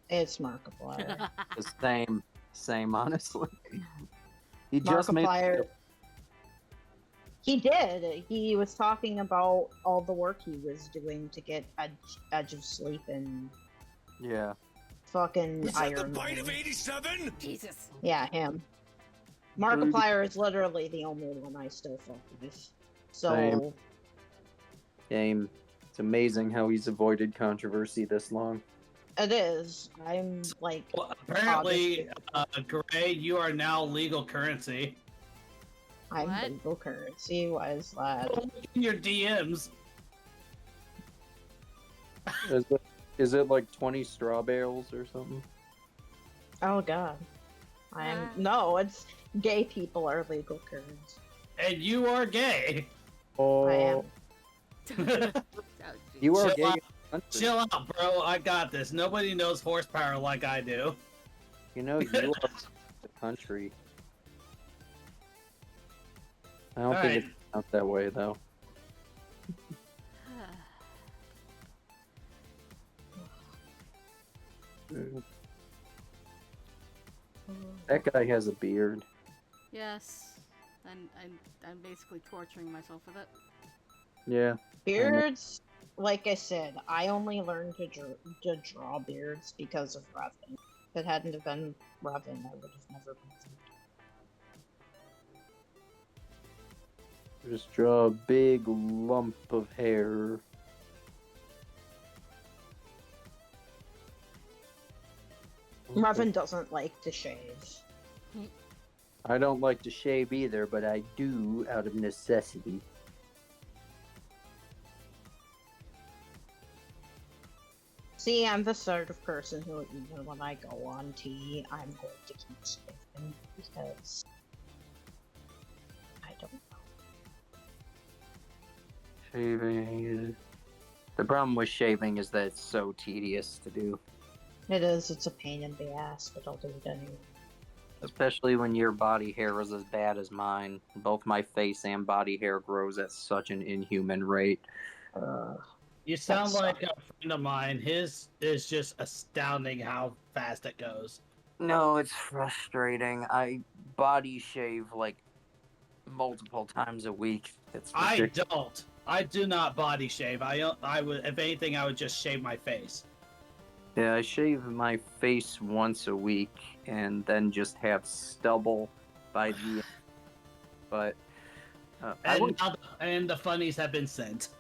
it's Markiplier. The same, honestly. He just made. Markiplier. He did. He was talking about all the work he was doing to get Edge of Sleep and Yeah. fucking Iron Bite Man. of 87? Jesus. Yeah, him. Markiplier is literally the only one I still fuck with. So Same. Game. It's amazing how he's avoided controversy this long. it is. I'm like. Well, apparently, Gray, you are now legal currency. I'm What? legal currency. Why is that? In your DMs. Is it like 20 straw bales or something? Oh god. No, it's gay people are legal currency. And you are gay. Oh, I am. you are Chill gay. out. in the country. Chill out, bro. I got this. Nobody knows horsepower like I do. You know, you are the country. I don't think Alright. it's out that way, though. That guy has a beard. Yes. And I'm basically torturing myself with it. Yeah. Beards, like I said, I only learned to draw beards because of Revan. If it hadn't have been Revan, I would have never been. Just draw a big lump of hair. Revan doesn't like to shave. I don't like to shave either, but I do out of necessity. See, I'm the sort of person who, even when I go on tea, I'm going to keep shaving because I don't know. Shaving. The problem with shaving is that it's so tedious to do. It is, it's a pain in the ass, but I'll do it anyway. Especially when your body hair is as bad as mine. Both my face and body hair grows at such an inhuman rate. You sound That like a friend of mine. His is just astounding how fast it goes. No, it's frustrating. I body shave like multiple times a week. It's I ridiculous. don't. I do not body shave. I would, if anything, I would just shave my face. Yeah, I shave my face once a week and then just have stubble by the end. But I would And the funnies have been sent.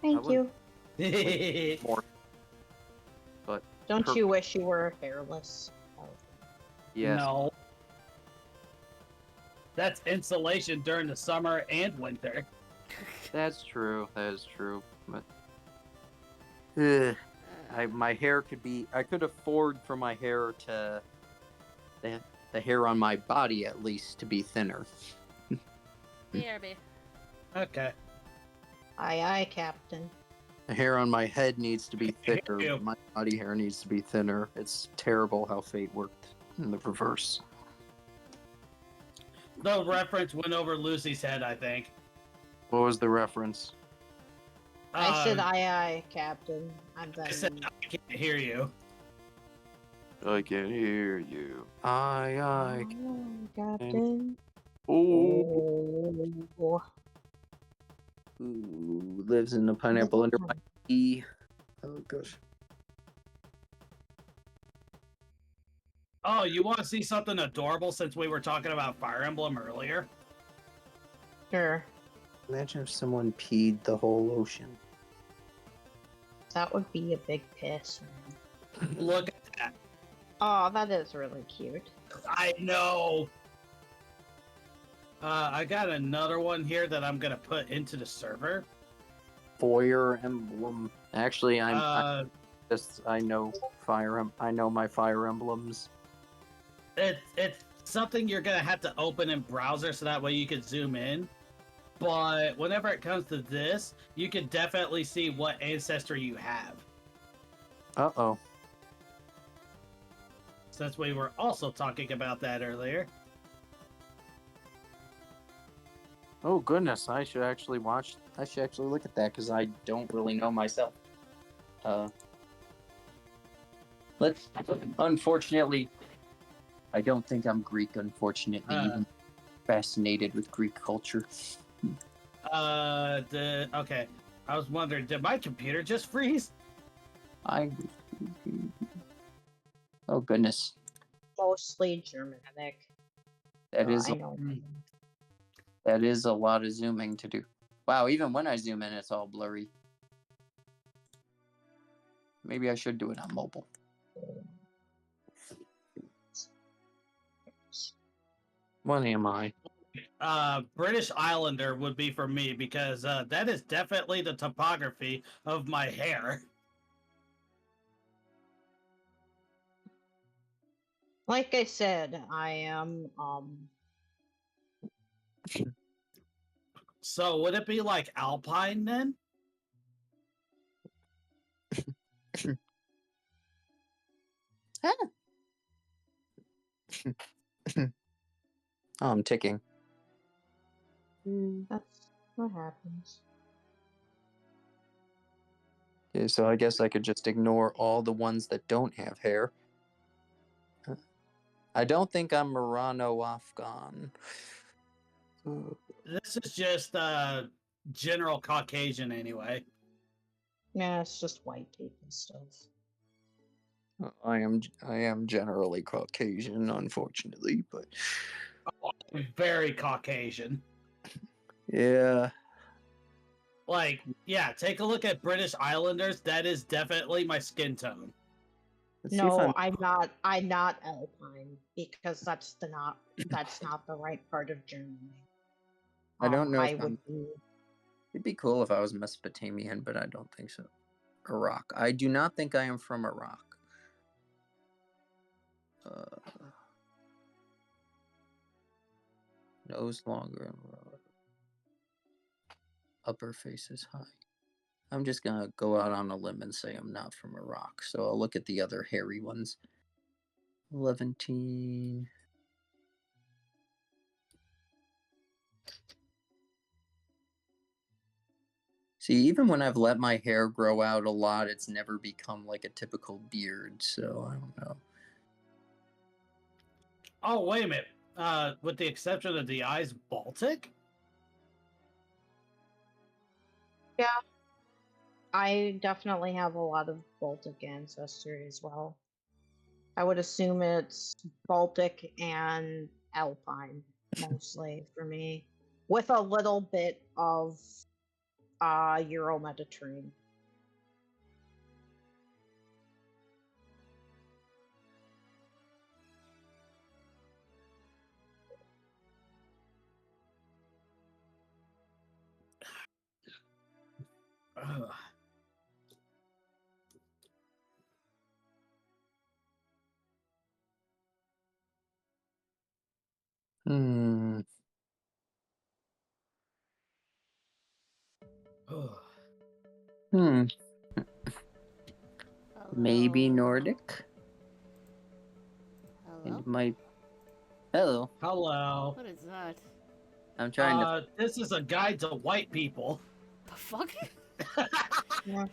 Thank you. more. But Don't you wish you were hairless? Oh. yes, No. That's insulation during the summer and winter. that's true. That is true. But my hair could be. I could afford for my hair to the hair on my body at least to be thinner. BRB. Okay. Aye, aye, Captain. The hair on my head needs to be thicker. you. My body hair needs to be thinner. It's terrible how fate worked in the reverse. The reference went over Lucy's head, I think. What was the reference? I said aye, aye, Captain. And I then said I can't hear you. I can hear you. Aye, aye. oh, Captain. Ooh. Oh. Ooh, lives in a pineapple under my tea. Oh gosh. Oh, you want to see something adorable since we were talking about Fire Emblem earlier? Sure. Imagine if someone peed the whole ocean. That would be a big piss. Look at that. Oh, that is really cute. I know. I got another one here that I'm gonna put into the server. Fire Emblem. Actually, I know I know my Fire Emblems. It's something you're gonna have to open in browser so that way you can zoom in. But whenever it comes to this, you can definitely see what ancestry you have. Uh-oh. Since we were also talking about that earlier. Oh goodness, I should actually look at that because I don't really know myself. Unfortunately, I don't think I'm Greek, unfortunately, even fascinated with Greek culture. Okay. I was wondering, did my computer just freeze? Oh goodness. Mostly Germanic. That is I know. that is a lot of zooming to do. Wow, even when I zoom in, it's all blurry. Maybe I should do it on mobile. What am I? British Islander would be for me because that is definitely the topography of my hair. Like I said, I am So would it be like alpine then? Oh, I'm ticking. that's what happens. Okay, so I guess I could just ignore all the ones that don't have hair. I don't think I'm Murano Afghan. This is just general Caucasian anyway. Yeah, it's just white people stuff. I am generally Caucasian, unfortunately, but Very Caucasian. yeah. Like, yeah, take a look at British Islanders. That is definitely my skin tone. Let's see if No, I'm not. I'm not Alpine because that's not the right part of Germany. I don't know I if would be. It'd be cool if I was Mesopotamian, but I don't think so. Iraq. I do not think I am from Iraq. Nose longer and upper face is high. I'm just gonna go out on a limb and say I'm not from Iraq. So I'll look at the other hairy ones. 11. See, even when I've let my hair grow out a lot, it's never become like a typical beard, so I don't know. Oh, wait a minute. With the exception of the eyes, Baltic? Yeah, I definitely have a lot of Baltic ancestry as well. I would assume it's Baltic and Alpine mostly for me, with a little bit of Euro-Mediterranean. Ugh. Ugh. Maybe Hello? Nordic. Hello? And my hello. Hello. What is that? I'm trying to. This is a guide to white people. The fuck? Yeah.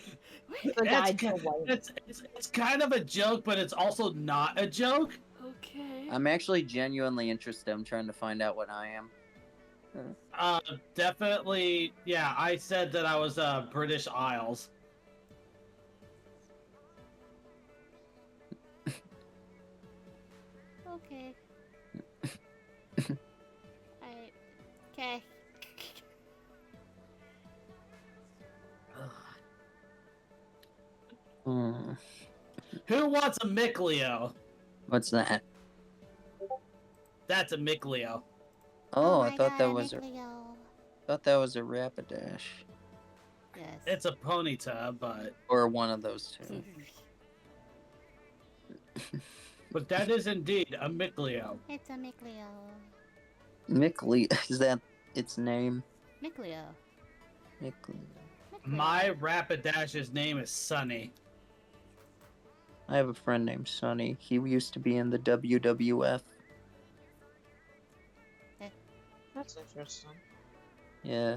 Wait, The It's, guide ki- to white. it's kind of a joke, but it's also not a joke. okay. I'm actually genuinely interested. I'm trying to find out what I am. Definitely, yeah, I said that I was British Isles. Okay. Okay. Hmm. Who wants a Micleo? What's that? That's a Micleo. Oh, I thought that was a Rapidash. Yes. It's a Ponyta, but Or one of those two. that is indeed a Micleo. It's a Micleo. Mickley, is that its name? Micleo. Mickley. My Rapidash's name is Sunny. I have a friend named Sonny. He used to be in the WWF. That's interesting. Yeah.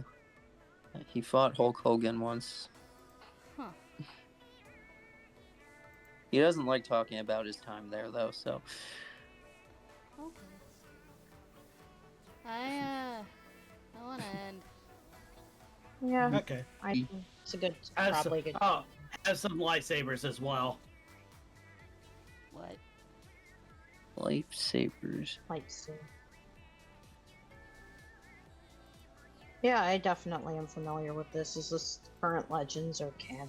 He fought Hulk Hogan once. Huh. He doesn't like talking about his time there, though, so. Okay. I want to end. Yeah, Okay. I think it's a good, Has probably good. have some lightsabers as well. What? Lifesavers. Like so. Yeah, I definitely am familiar with this. Is this current legends or canon?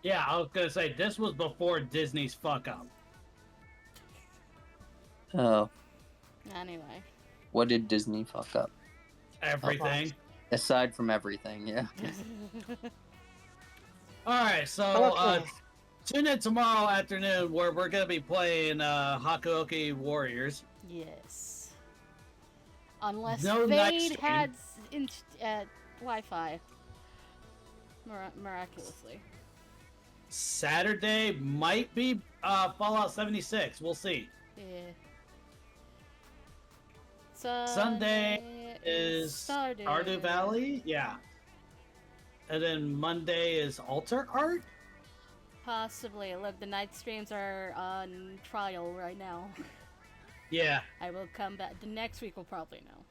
Yeah, I was gonna say this was before Disney's fuck up. Oh. Anyway. What did Disney fuck up? Everything. Aside from everything, yeah. All right, so Okay. tune in tomorrow afternoon where we're gonna be playing Hakuoki Warriors. Yes. Unless No night Fade stream. had Wi-Fi. Miraculously. Saturday might be Fallout 76. We'll see. Yeah. Sunday is Stardew. Stardew Valley. Yeah. And then Monday is Alter Art. Possibly. Look, the night streams are on trial right now. Yeah. I will come back. The next week we'll probably know.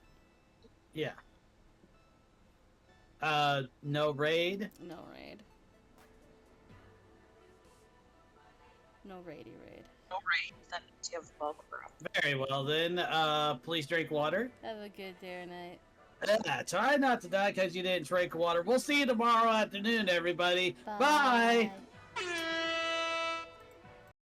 Yeah. No raid. No raid. No raidy raid. No raid. That means you have bug for Very well then. Please drink water. Have a good day or night. Try not to die because you didn't drink water. We'll see you tomorrow afternoon, everybody. Bye. Bye.